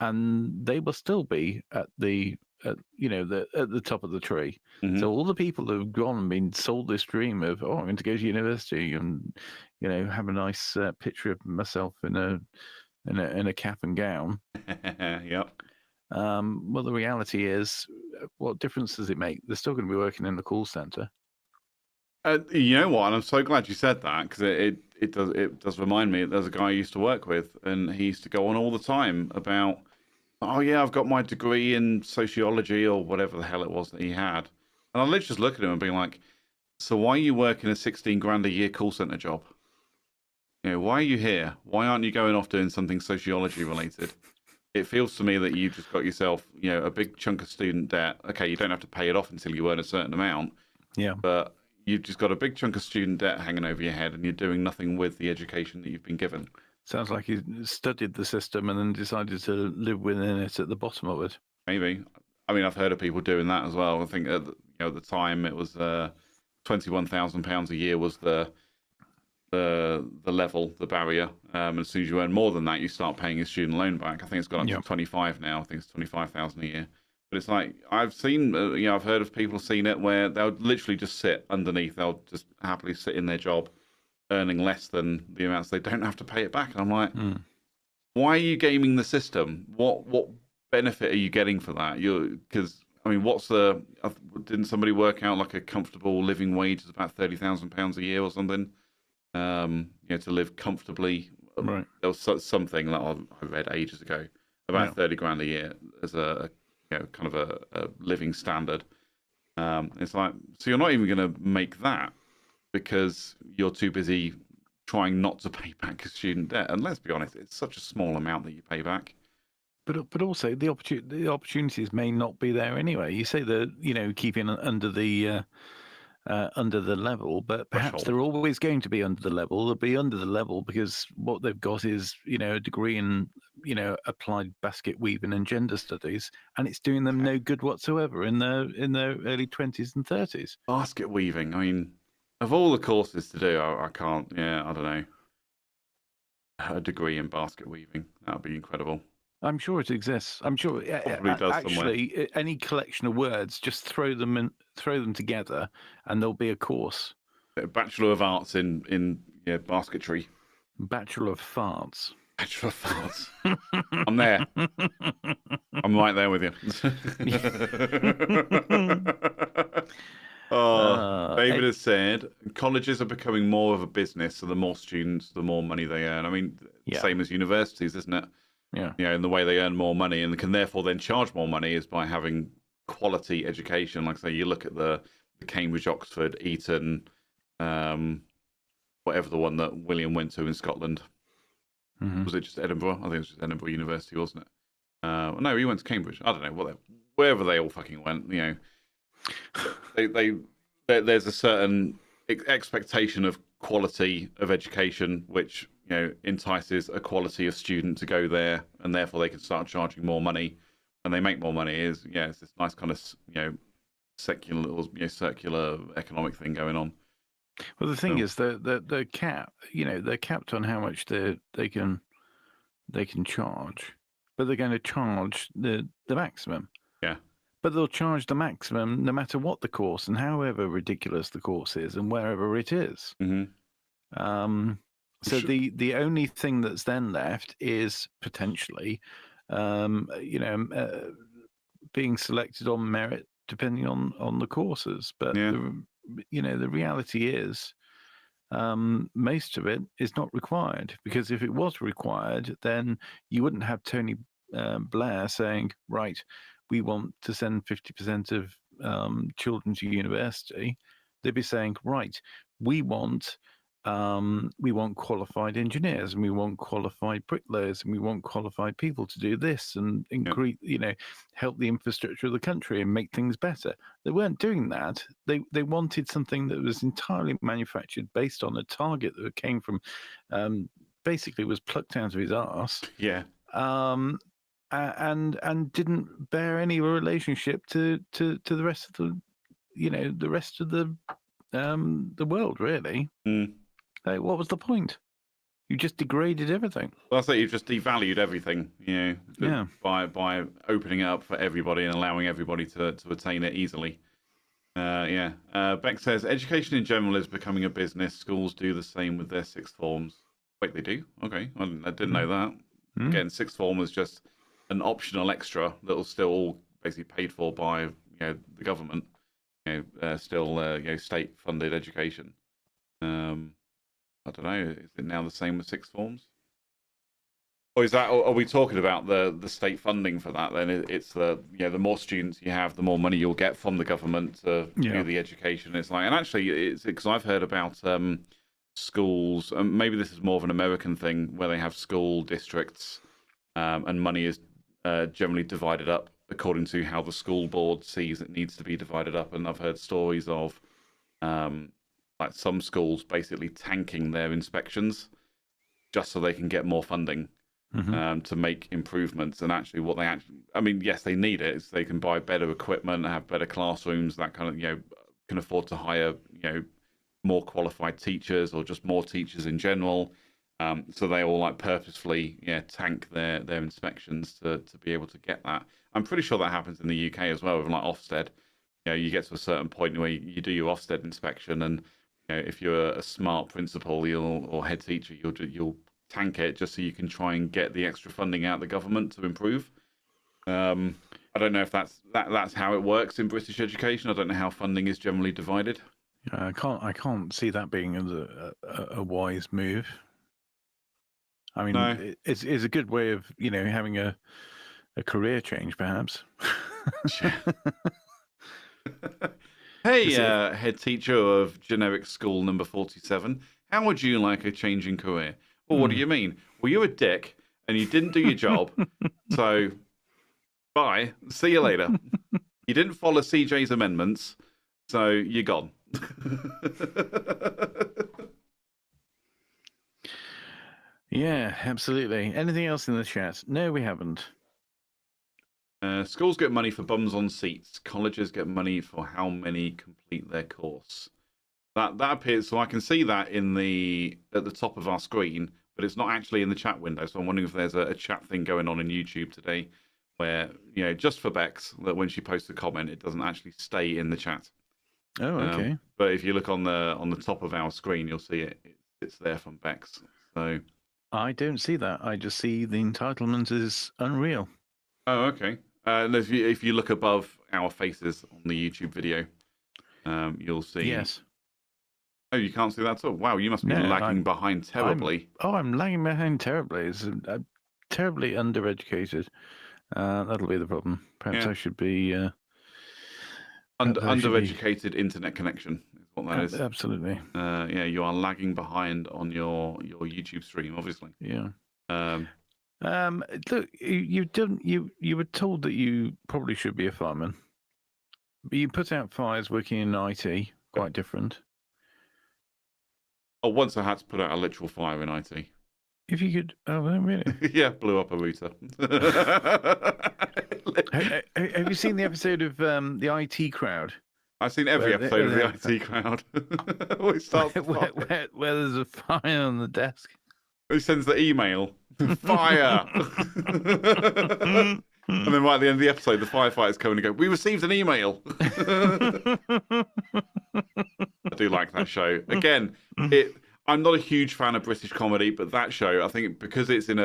and they will still be at the at the top of the tree. Mm-hmm. So all the people that have gone and been sold this dream of, I'm going to go to university and have a nice picture of myself in a cap and gown. Yep. Well, the reality is, what difference does it make? They're still going to be working in the call center. You know what? And I'm so glad you said that, because it does remind me. There's a guy I used to work with, and he used to go on all the time about, oh yeah, I've got my degree in sociology or whatever the hell it was that he had. And I literally just look at him and be like, so why are you working a 16 grand a year call center job? Why are you here? Why aren't you going off doing something sociology related? It feels to me that you've just got yourself, a big chunk of student debt. Okay, you don't have to pay it off until you earn a certain amount. Yeah. But you've just got a big chunk of student debt hanging over your head, and you're doing nothing with the education that you've been given. Sounds like he studied the system and then decided to live within it at the bottom of it. Maybe. I mean, I've heard of people doing that as well. I think at the time it was £21,000 a year was the level, the barrier. And as soon as you earn more than that, you start paying your student loan back. I think it's gone up to 25 now. I think it's 25,000 a year. But it's like, I've seen, I've heard of people seen it where they'll literally just sit underneath. They'll just happily sit in their job, earning less than the amounts. They don't have to pay it back. And I'm like, why are you gaming the system? What benefit are you getting for that? Because I mean, didn't somebody work out like a comfortable living wage is about £30,000 a year or something? To live comfortably. Right. There was something that I read ages ago about 30 grand a year as a kind of a living standard. It's like, so you're not even going to make that because you're too busy trying not to pay back your student debt. And let's be honest, it's such a small amount that you pay back. But also the opportunities may not be there anyway. You say that keeping under the level, but perhaps they're always going to be under the level. They'll be under the level because what they've got is a degree in applied basket weaving and gender studies, and it's doing them no good whatsoever in their early 20s and 30s. Basket weaving. I mean, of all the courses to do, I can't. Yeah, I don't know. A degree in basket weaving, that would be incredible. I'm sure it exists. I'm sure it probably does actually somewhere. Any collection of words, just throw them together, and there'll be a course. A Bachelor of Arts in basketry. Bachelor of Farts. Bachelor of Farts. I'm there. I'm right there with you. David has said colleges are becoming more of a business, so the more students, the more money they earn. I mean, same as universities, isn't it? Yeah. And the way they earn more money and can therefore then charge more money is by having quality education. Like, say, you look at the Cambridge, Oxford, Eton, whatever the one that William went to in Scotland. Mm-hmm. Was it just Edinburgh? I think it was just Edinburgh University, wasn't it? No, he went to Cambridge. I don't know, wherever they all fucking went. There's a certain expectation of quality of education, which entices a quality of student to go there, and therefore they can start charging more money, and they make more money. It's this nice kind of secular or circular economic thing going on. Well, the thing is the cap. They're capped on how much they can charge, but they're going to charge the maximum. Yeah. But they'll charge the maximum no matter what the course and however ridiculous the course is and wherever it is. Mm-hmm. So the only thing that's then left is potentially, being selected on merit depending on the courses. But the reality is, most of it is not required, because if it was required, then you wouldn't have Tony Blair saying, right, we want to send 50% of children to university. They'd be saying, right, we want qualified engineers, and we want qualified bricklayers, and we want qualified people to do this and increase, help the infrastructure of the country and make things better. They weren't doing that. They wanted something that was entirely manufactured based on a target that came from, basically was plucked out of his arse. Yeah. And didn't bear any relationship to the rest of the world, really. Mm. What was the point? You just degraded everything. Well, that's it. You've just devalued everything, by opening it up for everybody and allowing everybody to attain it easily. Beck says, education in general is becoming a business. Schools do the same with their sixth forms. Wait, they do? Okay. I didn't know that. Again, sixth form was just an optional extra that was still all basically paid for by the government. Still state-funded education. I don't know. Is it now the same with sixth forms? Or are we talking about the state funding for that? Then it's the more students you have, the more money you'll get from the government to do the education. It's like, and actually, it's because I've heard about schools, and maybe this is more of an American thing, where they have school districts, and money is generally divided up according to how the school board sees it needs to be divided up. And I've heard stories of like some schools basically tanking their inspections just so they can get more funding to make improvements. And actually yes, they need it. So they can buy better equipment, have better classrooms, that kind of, can afford to hire, more qualified teachers or just more teachers in general. So they all purposefully tank their inspections to be able to get that. I'm pretty sure that happens in the UK as well with Ofsted. You get to a certain point where you do your Ofsted inspection, and if you're a smart principal or head teacher, you'll tank it just so you can try and get the extra funding out of the government to improve. I don't know if that's how it works in British education. I don't know how funding is generally divided. I can't see that being a wise move. I mean, no. It's a good way of having a career change, perhaps. Hey, head teacher of generic school number 47, how would you like a change in career? Well, what do you mean? Well, you're a dick and you didn't do your job, so bye. See you later. You didn't follow CJ's amendments, so you're gone. Yeah, absolutely. Anything else in the chat? No, we haven't. Schools get money for bums on seats. Colleges get money for how many complete their course. That appears, so I can see that at the top of our screen, but it's not actually in the chat window. So I'm wondering if there's a chat thing going on in YouTube today, where just for Bex, that when she posts a comment, it doesn't actually stay in the chat. Oh, okay. But if you look on the top of our screen, you'll see it's there from Bex. So I don't see that. I just see the entitlement is unreal. Oh, okay. And if you look above our faces on the YouTube video, you'll see. Yes. Oh, you can't see that at all? Wow, you must be lagging behind terribly. I'm lagging behind terribly. It's terribly undereducated. That'll be the problem. Perhaps I should be... undereducated internet connection is what that is. Absolutely. You are lagging behind on your YouTube stream, obviously. Yeah. Look, you were told that you probably should be a fireman, but you put out fires working in IT. Quite different. Oh, once I had to put out a literal fire in IT. If you could, really? Yeah, blew up a router. Have you seen the episode of the IT Crowd? I've seen every episode of the IT Crowd. where there's a fire on the desk. He sends the email. Fire! And then right at the end of the episode, the firefighters come in and go, "We received an email." I do like that show. Again, I'm not a huge fan of British comedy, but that show, I think, because it's in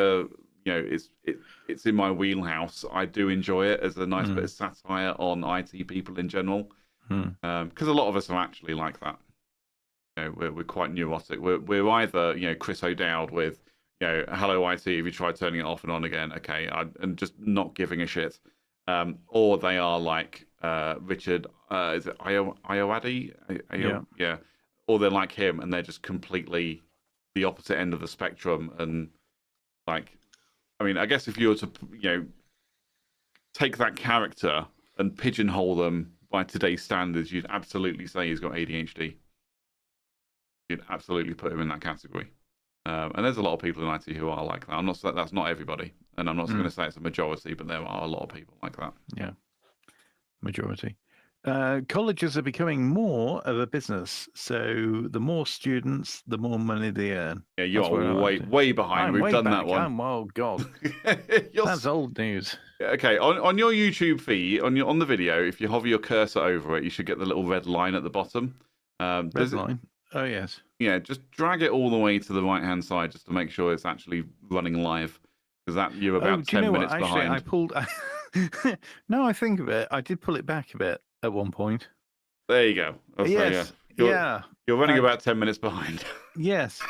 it's in my wheelhouse, I do enjoy it as a nice bit of satire on IT people in general. Because a lot of us are actually like that. We're quite neurotic. We're either Chris O'Dowd with hello IT, have you tried turning it off and on again? Okay, and just not giving a shit. Or they are like Richard, is it Ayoade? Yeah. Or they're like him, and they're just completely the opposite end of the spectrum. And I guess if you were to take that character and pigeonhole them by today's standards, you'd absolutely say he's got ADHD. You'd absolutely put him in that category. And there's a lot of people in IT who are like that. I'm not saying that's not everybody, and I'm not going to say it's a majority, but there are a lot of people like that. Yeah, majority. Colleges are becoming more of a business. So the more students, the more money they earn. Yeah, you That's are where I way, like it. way behind. I'm We've way done back. that one. Oh God, You're that's old news. Okay, on your YouTube feed, on the video, if you hover your cursor over it, you should get the little red line at the bottom. Red line. Oh yes. Yeah, just drag it all the way to the right-hand side just to make sure it's actually running live, because you're about do you 10 know what? minutes Actually, behind. I pulled. No, I think of it. I did pull it back a bit at one point. There you go. Yes. Yeah. You're running about 10 minutes behind. Yes.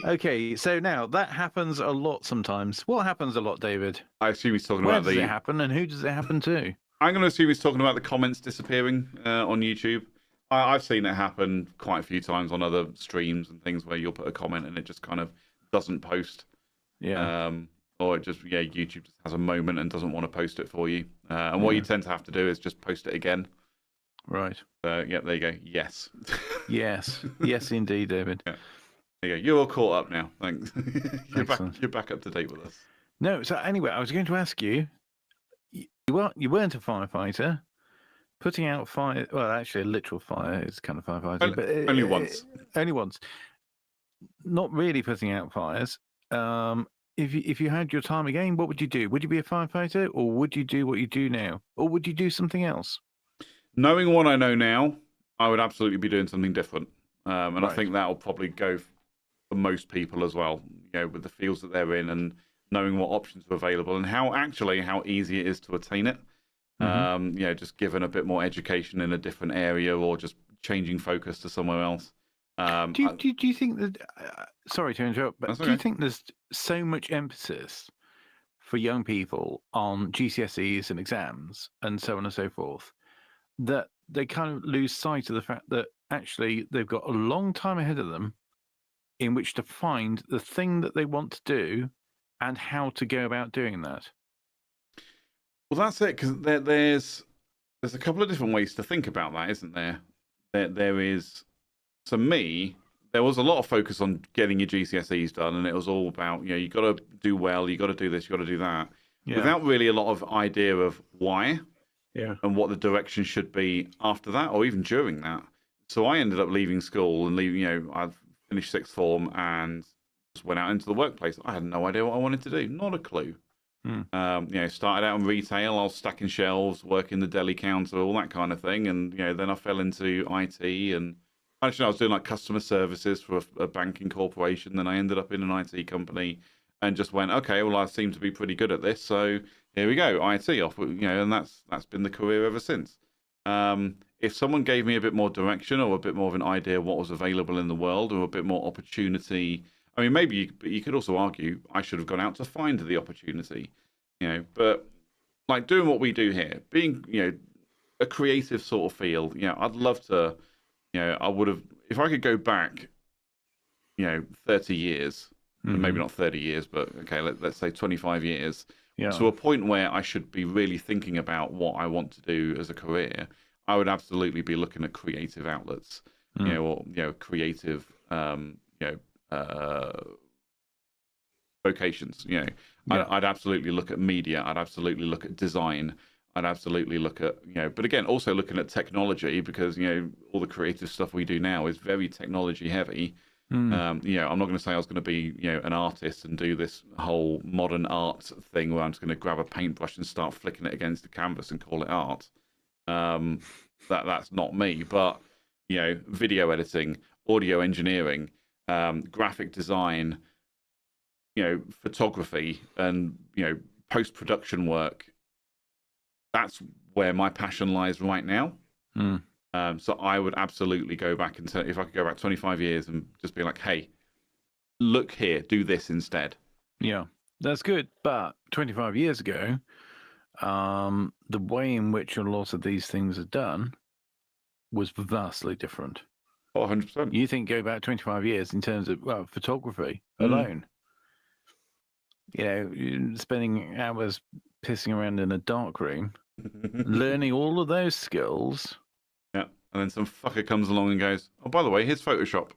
Okay, so now that happens a lot sometimes. What happens a lot, David? I assume he's talking Where about does it happen, and who does it happen to? I'm going to assume he's talking about the comments disappearing on YouTube. I've seen it happen quite a few times on other streams and things where you'll put a comment and it just kind of doesn't post. Yeah. Or it just, YouTube just has a moment and doesn't want to post it for you. And what you tend to have to do is just post it again. Right. Yeah, there you go. Yes. Yes. Yes, indeed, David. Yeah. There you go. You're all caught up now. Thanks. You're back up to date with us. No, so anyway, I was going to ask you, you weren't a firefighter. Putting out fire, well, actually, a literal fire is kind of firefighting, but only once. Only once. Not really putting out fires. If you had your time again, what would you do? Would you be a firefighter, or would you do what you do now, or would you do something else? Knowing what I know now, I would absolutely be doing something different, and Right. I think that will probably go for most people as well. With the fields that they're in and knowing what options are available and how easy it is to attain it. Just given a bit more education in a different area or just changing focus to somewhere else. Do you think that? Sorry to interrupt, but do you think there's so much emphasis for young people on GCSEs and exams and so on and so forth that they kind of lose sight of the fact that actually they've got a long time ahead of them in which to find the thing that they want to do and how to go about doing that? Well, that's it, because there's a couple of different ways to think about that, isn't there? There is, to me, there was a lot of focus on getting your GCSEs done, and it was all about, you got to do well, you got to do this, you got to do that, without really a lot of idea of why and what the direction should be after that, or even during that. So I ended up leaving school and I've finished sixth form and just went out into the workplace. I had no idea what I wanted to do, not a clue. Started out in retail. I was stacking shelves, working the deli counter, all that kind of thing. And then I fell into IT, and actually I was doing like customer services for a banking corporation. Then I ended up in an IT company, and just went, okay, well I seem to be pretty good at this, so here we go, IT off. And that's been the career ever since. If someone gave me a bit more direction or a bit more of an idea of what was available in the world or a bit more opportunity. I mean, maybe you could also argue I should have gone out to find the opportunity, but like doing what we do here, being, a creative sort of field, I'd love to, I would have, if I could go back, 30 years, maybe not 30 years, but okay, let's say 25 years, to a point where I should be really thinking about what I want to do as a career, I would absolutely be looking at creative outlets, or, creative, vocations. I'd absolutely look at media. I'd absolutely look at design. I'd absolutely look at, but again, also looking at technology, because, all the creative stuff we do now is very technology heavy. I'm not going to say I was going to be, an artist and do this whole modern art thing where I'm just going to grab a paintbrush and start flicking it against the canvas and call it art. That's not me, but, video editing, audio engineering, graphic design, photography, and post-production work. That's where my passion lies right now. So I would absolutely go back and if I could go back 25 years and just be like, hey, look here, do this instead. Yeah, that's good. But 25 years ago, the way in which a lot of these things are done was vastly different. Oh, 100%. You think go back 25 years in terms of, photography alone. Spending hours pissing around in a dark room, learning all of those skills. Yeah, and then some fucker comes along and goes, oh, by the way, here's Photoshop.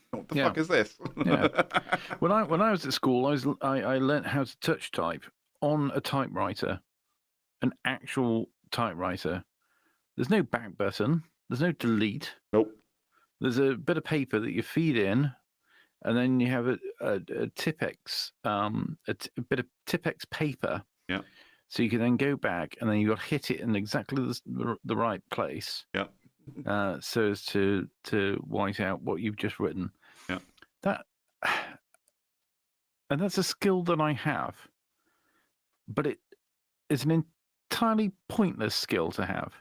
What the fuck is this? When I was at school, I learned how to touch type on a typewriter, an actual typewriter, there's no back button. There's no delete. Nope. There's a bit of paper that you feed in, and then you have a Tipex, a bit of Tipex paper. Yeah. So you can then go back, and then you've got to hit it in exactly the right place. Yeah. So as to white out what you've just written. Yeah. And that's a skill that I have, but it is an entirely pointless skill to have.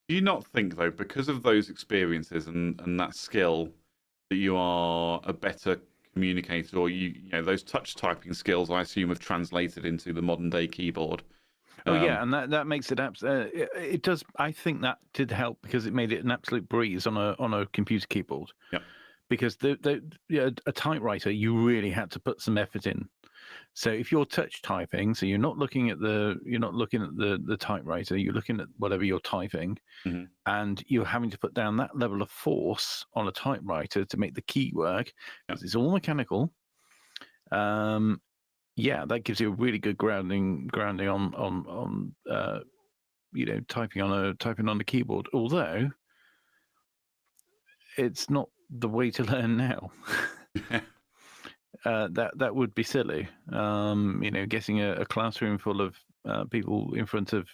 Do you not think, though, because of those experiences and that skill, that you are a better communicator, or you know those touch typing skills, I assume, have translated into the modern day keyboard? Oh yeah, and that makes it it does. I think that did help because it made it an absolute breeze on a computer keyboard. Yeah. Because a typewriter, you really had to put some effort in. So if you're touch typing, so you're not looking at the typewriter, you're looking at whatever you're typing, and you're having to put down that level of force on a typewriter to make the key work, because it's all mechanical. Yeah, that gives you a really good grounding on typing on a keyboard. Although it's not the way to learn now. That would be silly. Getting a classroom full of people in front of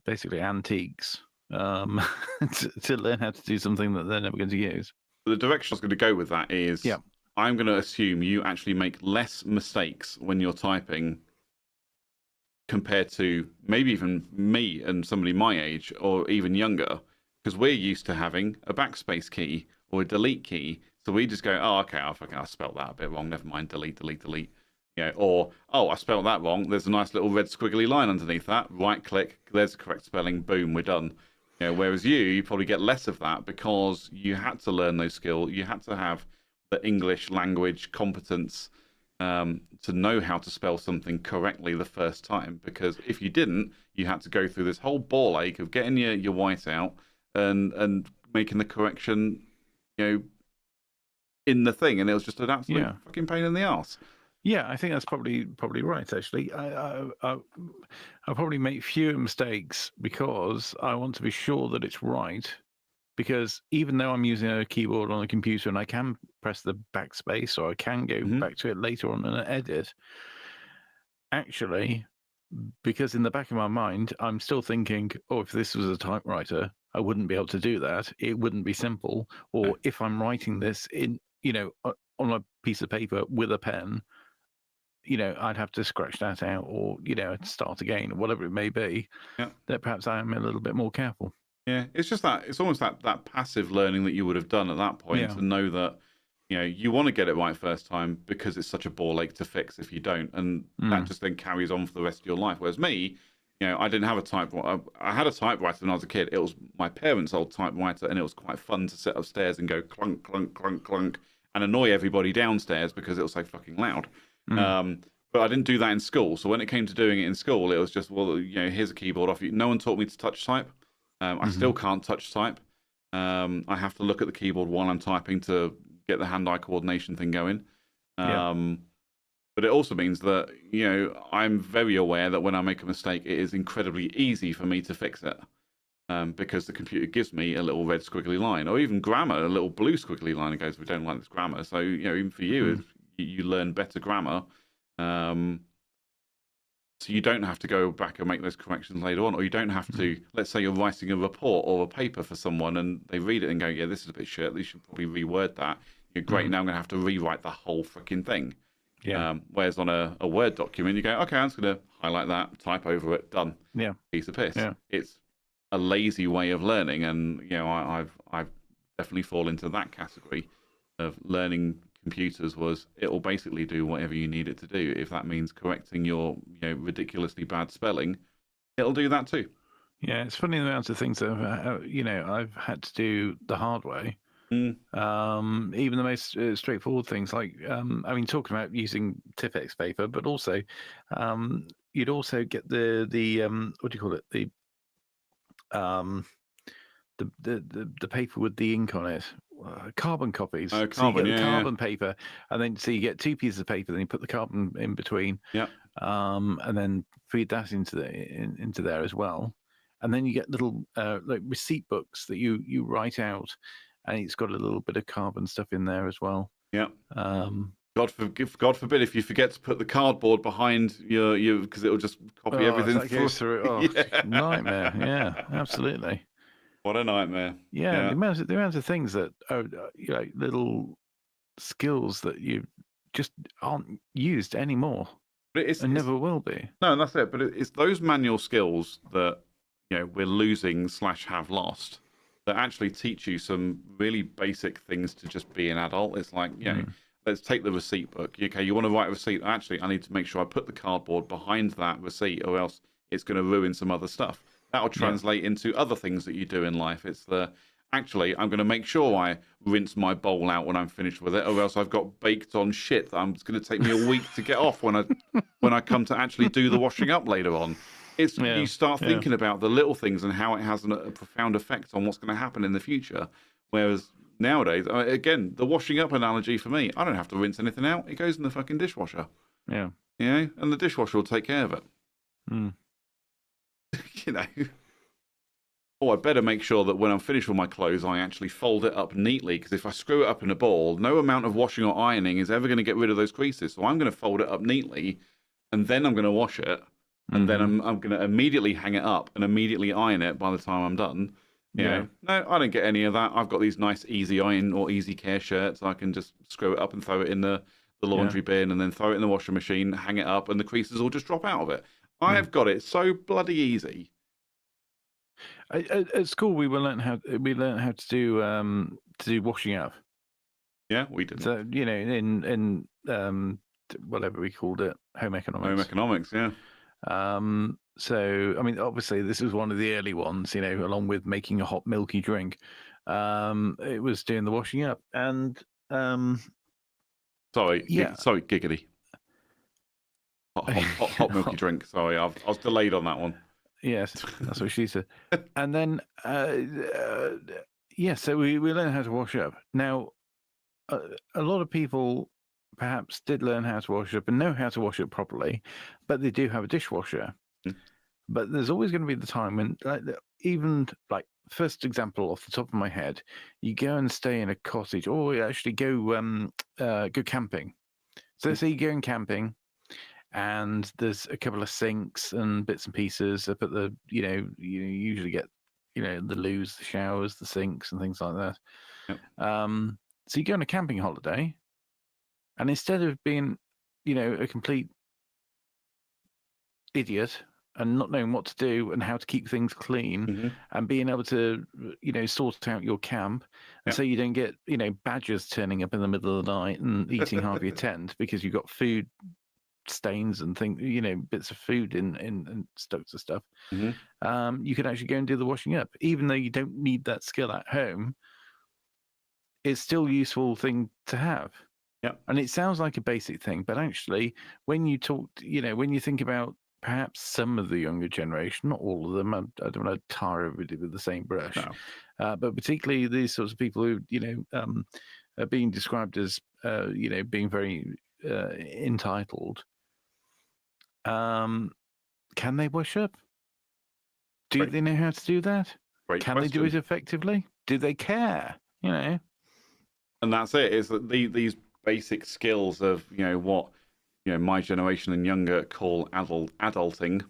basically antiques to learn how to do something that they're never going to use. The direction I was going to go with that is, I'm going to assume you actually make less mistakes when you're typing compared to maybe even me and somebody my age or even younger, because we're used to having a backspace key or a delete key. So we just go, oh, okay, I spelled that a bit wrong. Never mind, delete. Or, oh, I spelled that wrong. There's a nice little red squiggly line underneath that. Right click, there's the correct spelling. Boom, we're done. Whereas you probably get less of that because you had to learn those skills. You had to have the English language competence to know how to spell something correctly the first time. Because if you didn't, you had to go through this whole ball ache of getting your white out and making the correction, in the thing, and it was just an absolute fucking pain in the ass. Yeah, I think that's probably right. Actually, I probably make fewer mistakes because I want to be sure that it's right. Because even though I'm using a keyboard on a computer and I can press the backspace or I can go back to it later on and edit, actually, because in the back of my mind, I'm still thinking, oh, if this was a typewriter, I wouldn't be able to do that. It wouldn't be simple. Or if I'm writing this in, on a piece of paper with a pen, I'd have to scratch that out or, start again or whatever it may be. Yeah. That perhaps I am a little bit more careful. Yeah, it's just that it's almost that passive learning that you would have done at that point to know that, you want to get it right first time because it's such a ball ache to fix if you don't. And that just then carries on for the rest of your life. Whereas me, I didn't have a typewriter. I had a typewriter when I was a kid. It was my parents' old typewriter, and it was quite fun to sit upstairs and go clunk, clunk, clunk, clunk, and annoy everybody downstairs because it was so fucking loud. But I didn't do that in school. So when it came to doing it in school, it was just, well, here's a keyboard off you. No one taught me to touch type. I still can't touch type. I have to look at the keyboard while I'm typing to get the hand-eye coordination thing going. But it also means that, I'm very aware that when I make a mistake, it is incredibly easy for me to fix it. Because the computer gives me a little red squiggly line, or even grammar, a little blue squiggly line. It goes, we don't like this grammar. So, even for you, if you learn better grammar, so you don't have to go back and make those corrections later on, or you don't have to, let's say you're writing a report or a paper for someone and they read it and go, yeah, this is a bit shit. They should probably reword that. You're great. Now I'm going to have to rewrite the whole freaking thing. Yeah. Whereas on a Word document, you go, okay, I'm just going to highlight that, type over it, done. Yeah. Piece of piss. Yeah. It's a lazy way of learning. And, I've definitely fall into that category of learning computers. Was it'll basically do whatever you need it to do. If that means correcting your ridiculously bad spelling, it'll do that too. Yeah, it's funny the amount of things that I've had to do the hard way. Even the most straightforward things like talking about using Tipex paper, but also you'd also get the what do you call it, the paper with the ink on it, carbon copies. Carbon, so you get the carbon paper, and then so you get two pieces of paper, then you put the carbon in between, and then feed that into there as well. and then you get little like receipt books that you write out, and it's got a little bit of carbon stuff in there as well. Yeah. God forbid if you forget to put the cardboard behind your because it'll just copy everything. That goes through. Oh, Yeah. nightmare! Yeah, absolutely. What a nightmare. Yeah, the amount of things that are like little skills that you just aren't used anymore, and never will be. No, and that's it. But it's those manual skills that we're losing / have lost that actually teach you some really basic things to just be an adult. It's like let's take the receipt book. Okay, you want to write a receipt? Actually, I need to make sure I put the cardboard behind that receipt, or else it's going to ruin some other stuff. That'll translate into other things that you do in life. It's actually, I'm going to make sure I rinse my bowl out when I'm finished with it, or else I've got baked on shit that it's going to take me a week to get off when I come to actually do the washing up later on. You start thinking about the little things and how it has a profound effect on what's going to happen in the future. Whereas nowadays, again, the washing up analogy for me, I don't have to rinse anything out. It goes in the fucking dishwasher. Yeah. And the dishwasher will take care of it. Oh, I better make sure that when I'm finished with my clothes, I actually fold it up neatly, because if I screw it up in a ball, no amount of washing or ironing is ever going to get rid of those creases. So I'm going to fold it up neatly, and then I'm going to wash it, and then I'm going to immediately hang it up and immediately iron it by the time I'm done. No, I don't get any of that. I've got these nice easy iron or easy care shirts. I can just screw it up and throw it in the laundry bin, and then throw it in the washing machine, hang it up, and the creases will just drop out of it. I've got it so bloody easy. At school, we learned how to do washing up. Yeah, we did. So in whatever we called it, home economics. Home economics, yeah. So I mean, obviously, this was one of the early ones. Along with making a hot milky drink, it was doing the washing up. And sorry, giggity. Hot milky drink. Sorry, I was delayed on that one. Yes, that's what she said. And then, so we learned how to wash up. Now, a lot of people perhaps did learn how to wash up and know how to wash it properly, but they do have a dishwasher. But there's always going to be the time when, even like first example off the top of my head, you go and stay in a cottage, or you actually go camping. So let's say you're going camping, and there's a couple of sinks and bits and pieces up at the, you usually get, the loos, the showers, the sinks and things like that. Yep. So you go on a camping holiday, and instead of being, a complete idiot and not knowing what to do and how to keep things clean, and being able to, sort out your camp, and so you don't get, badgers turning up in the middle of the night and eating half your tent because you've got food stains and things, bits of food in stocks of stuff. You can actually go and do the washing up, even though you don't need that skill at home. It's still a useful thing to have. Yeah. And it sounds like a basic thing, but actually, when you talk, when you think about perhaps some of the younger generation, not all of them, I don't want to tar everybody with the same brush, but particularly these sorts of people who, are being described as, being very entitled. Can they wash up? Do they know how to do that? Can they do it effectively? Do they care? And that's it. Is that these basic skills of what my generation and younger call adulting,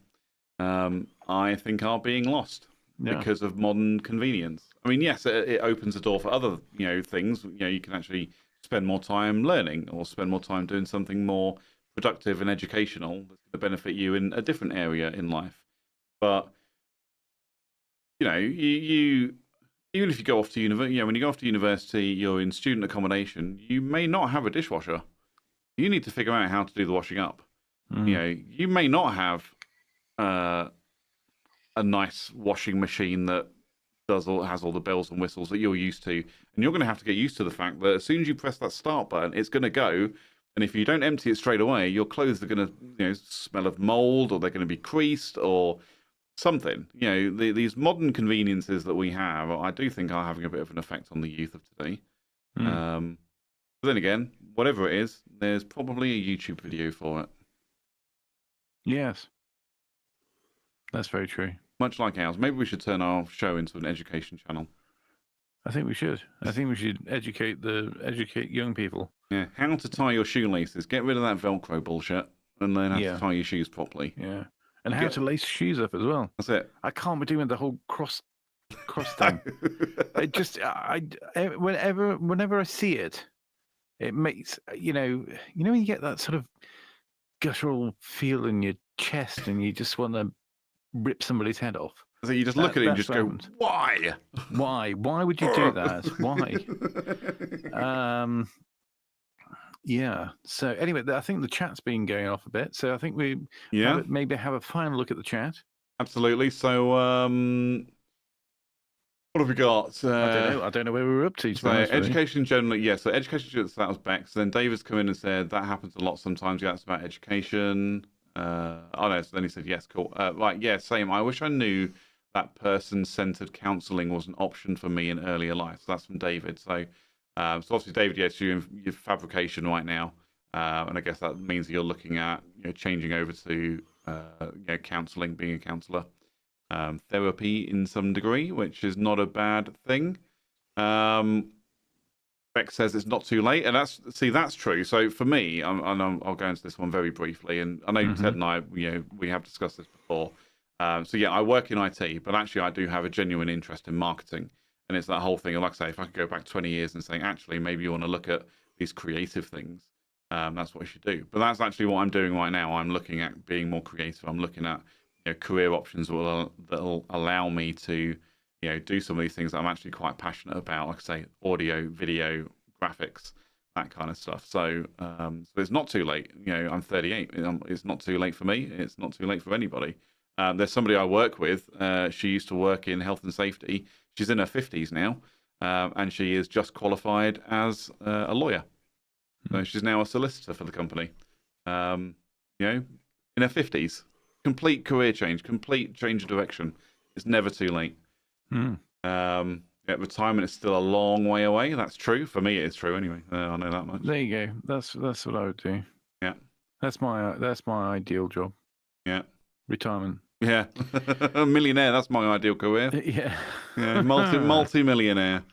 I think are being lost because of modern convenience. I mean, yes, it opens the door for other things. You can actually spend more time learning, or spend more time doing something more productive and educational that's going to benefit you in a different area in life. But you even if you go off to university, when you go off to university, you're in student accommodation. You may not have a dishwasher. You need to figure out how to do the washing up. You may not have a nice washing machine that has all the bells and whistles that you're used to, and you're going to have to get used to the fact that as soon as you press that start button, it's going to go. And if you don't empty it straight away, your clothes are going to smell of mold, or they're going to be creased, or something. These modern conveniences that we have, I do think are having a bit of an effect on the youth of today. But then again, whatever it is, there's probably a YouTube video for it. Yes. That's very true. Much like ours. Maybe we should turn our show into an education channel. I think we should. I think we should educate young people. Yeah, how to tie your shoelaces. Get rid of that Velcro bullshit and learn how to tie your shoes properly. Yeah, and how to lace shoes up as well. That's it. I can't be doing the whole cross thing. Whenever I see it, it makes when you get that sort of guttural feel in your chest and you just want to rip somebody's head off. So you just look at it and just go, why? Why would you do that? Why? Yeah. So anyway, I think the chat's been going off a bit. So I think we maybe have a final look at the chat. Absolutely. So what have we got? I don't know where we were up to. So education generally, yeah. So education, that was Beck. So then David's come in and said that happens a lot sometimes. Yeah, it's about education. Oh no. So then he said, yes, cool. Right, yeah, same. I wish I knew that person-centered counselling was an option for me in earlier life. So that's from David. So, so obviously, David, yes, you're in fabrication right now, and I guess that means that you're looking at changing over to counselling, being a counsellor, therapy in some degree, which is not a bad thing. Beck says it's not too late, and that's true. So for me, I'll go into this one very briefly, and I know Ted and I, we have discussed this before. So yeah, I work in IT, but actually I do have a genuine interest in marketing, and it's that whole thing. Like I say, if I could go back 20 years and say, actually, maybe you want to look at these creative things, that's what you should do. But that's actually what I'm doing right now. I'm looking at being more creative. I'm looking at career options that'll allow me to do some of these things that I'm actually quite passionate about. Like I say, audio, video, graphics, that kind of stuff. So so it's not too late. I'm 38. It's not too late for me. It's not too late for anybody. There's somebody I work with. She used to work in health and safety. She's in her 50s now, and she is just qualified as a lawyer. So she's now a solicitor for the company. In her 50s. Complete career change, complete change of direction. It's never too late. Retirement is still a long way away. That's true. For me, it is true anyway. I know that much. There you go. That's what I would do. Yeah. That's my ideal job. Yeah. Retirement. Yeah. A millionaire, that's my ideal career. Yeah. Yeah, multi-millionaire.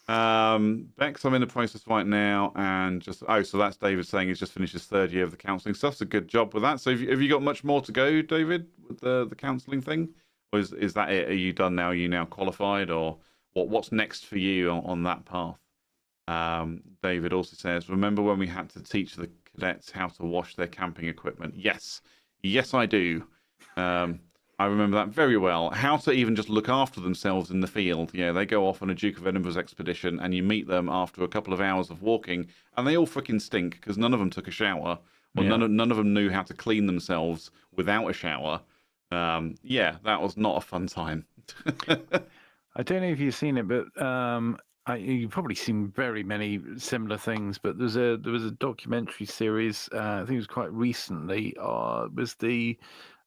Bex, I'm in the process right now, and so that's David saying he's just finished his third year of the counselling stuff. So good job with that. So have you got much more to go, David, with the counselling thing? Or is that it? Are you done now? Are you now qualified? Or what's next for you on that path? David also says, remember when we had to teach the cadets how to wash their camping equipment? Yes, I do. I remember that very well. How to even just look after themselves in the field. Yeah, they go off on a Duke of Edinburgh's expedition, and you meet them after a couple of hours of walking, and they all freaking stink because none of them took a shower, or none of them knew how to clean themselves without a shower. That was not a fun time. I don't know if you've seen it, but you've probably seen very many similar things. But there was a documentary series. I think it was quite recently. It was the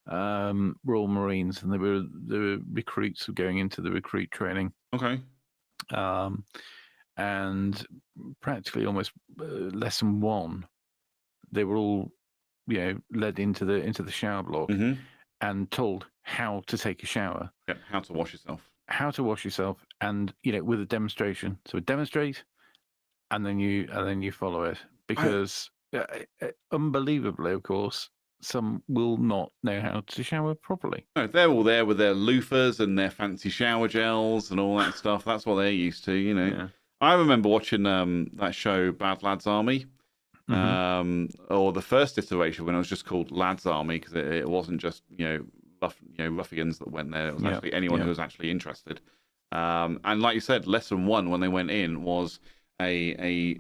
Royal Marines, and the recruits were going into the recruit training. Okay. And practically almost lesson one, they were all led into the shower block and told how to take a shower. Yeah, how to wash yourself. How to wash yourself, and with a demonstration. So demonstrate, and then you follow it, because unbelievably, of course, some will not know how to shower properly. No, they're all there with their loofahs and their fancy shower gels and all that stuff. That's what they're used to, Yeah. I remember watching that show Bad Lads Army, or the first iteration when it was just called Lads Army, because it wasn't just ruffians that went there. It was actually anyone who was actually interested. And like you said, lesson one when they went in was a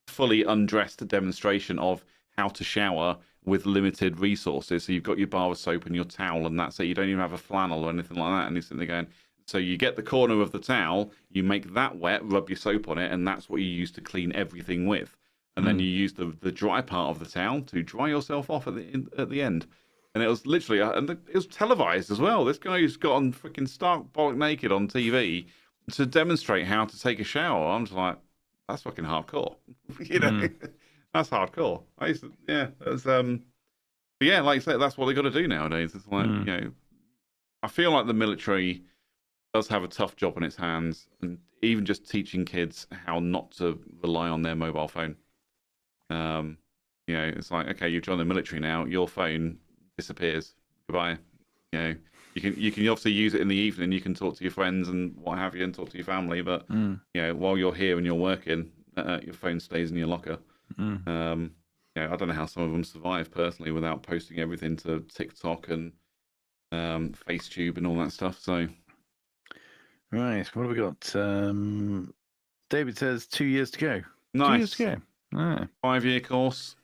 fully undressed demonstration of how to shower with limited resources. So you've got your bar of soap and your towel, and that's it. You don't even have a flannel or anything like that. And you're sitting there going, so you get the corner of the towel, you make that wet, rub your soap on it, and that's what you use to clean everything with. And then you use the dry part of the towel to dry yourself off at the end. And it was literally, and it was televised as well. This guy who's got on freaking stark bollock naked on TV to demonstrate how to take a shower. I'm just like, that's fucking hardcore. That's hardcore. That's like you say, that's what they got to do nowadays. It's like I feel like the military does have a tough job on its hands, and even just teaching kids how not to rely on their mobile phone. It's like, okay, you join the military now, your phone disappears. Goodbye. You can obviously use it in the evening. You can talk to your friends and what have you, and talk to your family. But while you're here and you're working, your phone stays in your locker. I don't know how some of them survive personally without posting everything to TikTok and FaceTube and all that stuff. So, right, what have we got? David says 2 years to go. Nice. 2 years to go. Ah. 5-year course,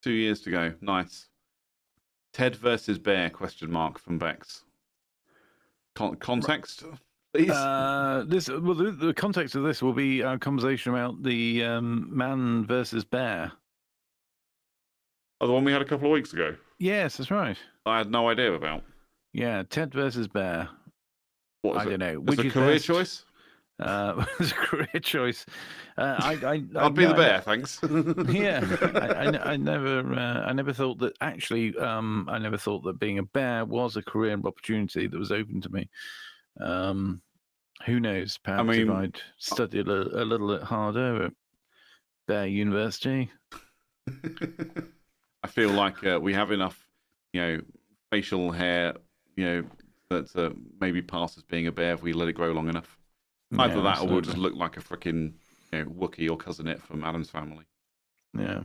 2 years to go. Nice. Ted versus Bear? ? From Bex. Context, please. The context of this will be our conversation about the man versus bear. Oh, the one we had a couple of weeks ago. Yes, that's right. I had no idea about. Yeah, Ted versus bear. What is I don't know. Which is a career choice? It's a career choice. I'd be the bear, thanks. Yeah, I never thought that actually. I never thought that being a bear was a career opportunity that was open to me. Who knows? Perhaps if I'd studied a little bit harder at Bear University. I feel like we have enough, facial hair, that maybe pass as being a bear if we let it grow long enough. Either that, or we'll just look like a freaking Wookiee or cousin it from Adam's Family. Yeah.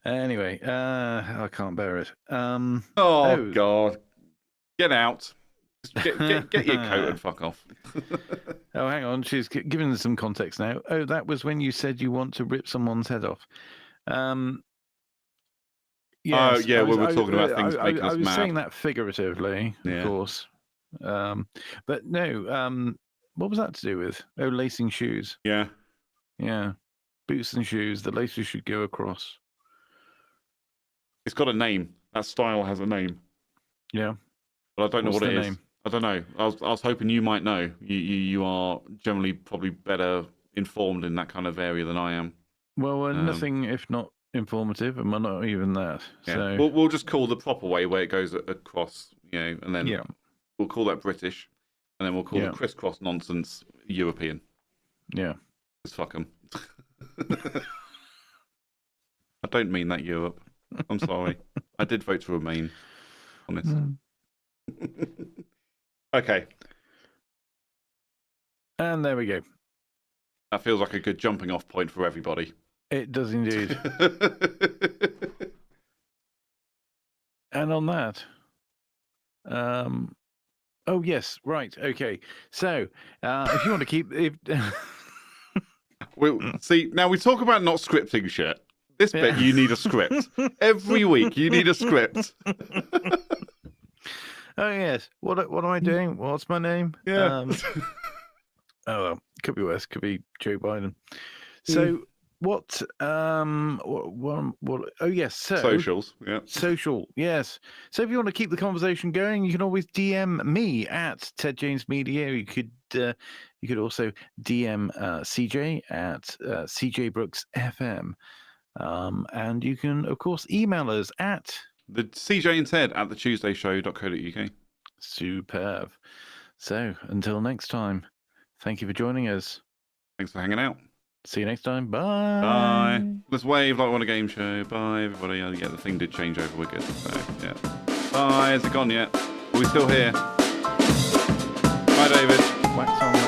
Anyway, I can't bear it. God, get out! Just get your coat and fuck off. Oh, hang on, she's giving us some context now. Oh, that was when you said you want to rip someone's head off. Yes, we were talking about things making us mad. I was saying that figuratively, of course. But no, what was that to do with? Oh, lacing shoes. Yeah. Yeah. Boots and shoes, the laces should go across. It's got a name. That style has a name. Yeah. But I don't know what it is. Name? I don't know. I was hoping you might know. You are generally probably better informed in that kind of area than I am. Well, nothing if not informative, and we're not even that. Yeah. So We'll just call the proper way where it goes across, and then we'll call that British, and then we'll call the crisscross nonsense European. Yeah. Just fuck them. I don't mean that, Europe. I'm sorry. I did vote to remain on this. Okay. And there we go. That feels like a good jumping off point for everybody. It does indeed. And on that, oh yes, right, okay. So, if you want to keep, see, now we talk about not scripting shit. This bit, you need a script. Every week, you need a script. Oh yes, what am I doing? What's my name? Yeah. Oh well, could be worse. Could be Joe Biden. So. What? Oh yes. So socials. Yeah. Social. Yes. So if you want to keep the conversation going, you can always DM me at Ted James Media. You could also DM CJ at CJ Brooks FM, and you can of course email us at the CJ and Ted at thetuesdayshow.co.uk. Superb. So until next time, thank you for joining us. Thanks for hanging out. See you next time. Bye. Bye. Let's wave like we're on a game show. Bye, everybody. Yeah, the thing did change over. We're good. So, yeah. Bye. Is it gone yet? Are we still here? Bye, David. Wax on.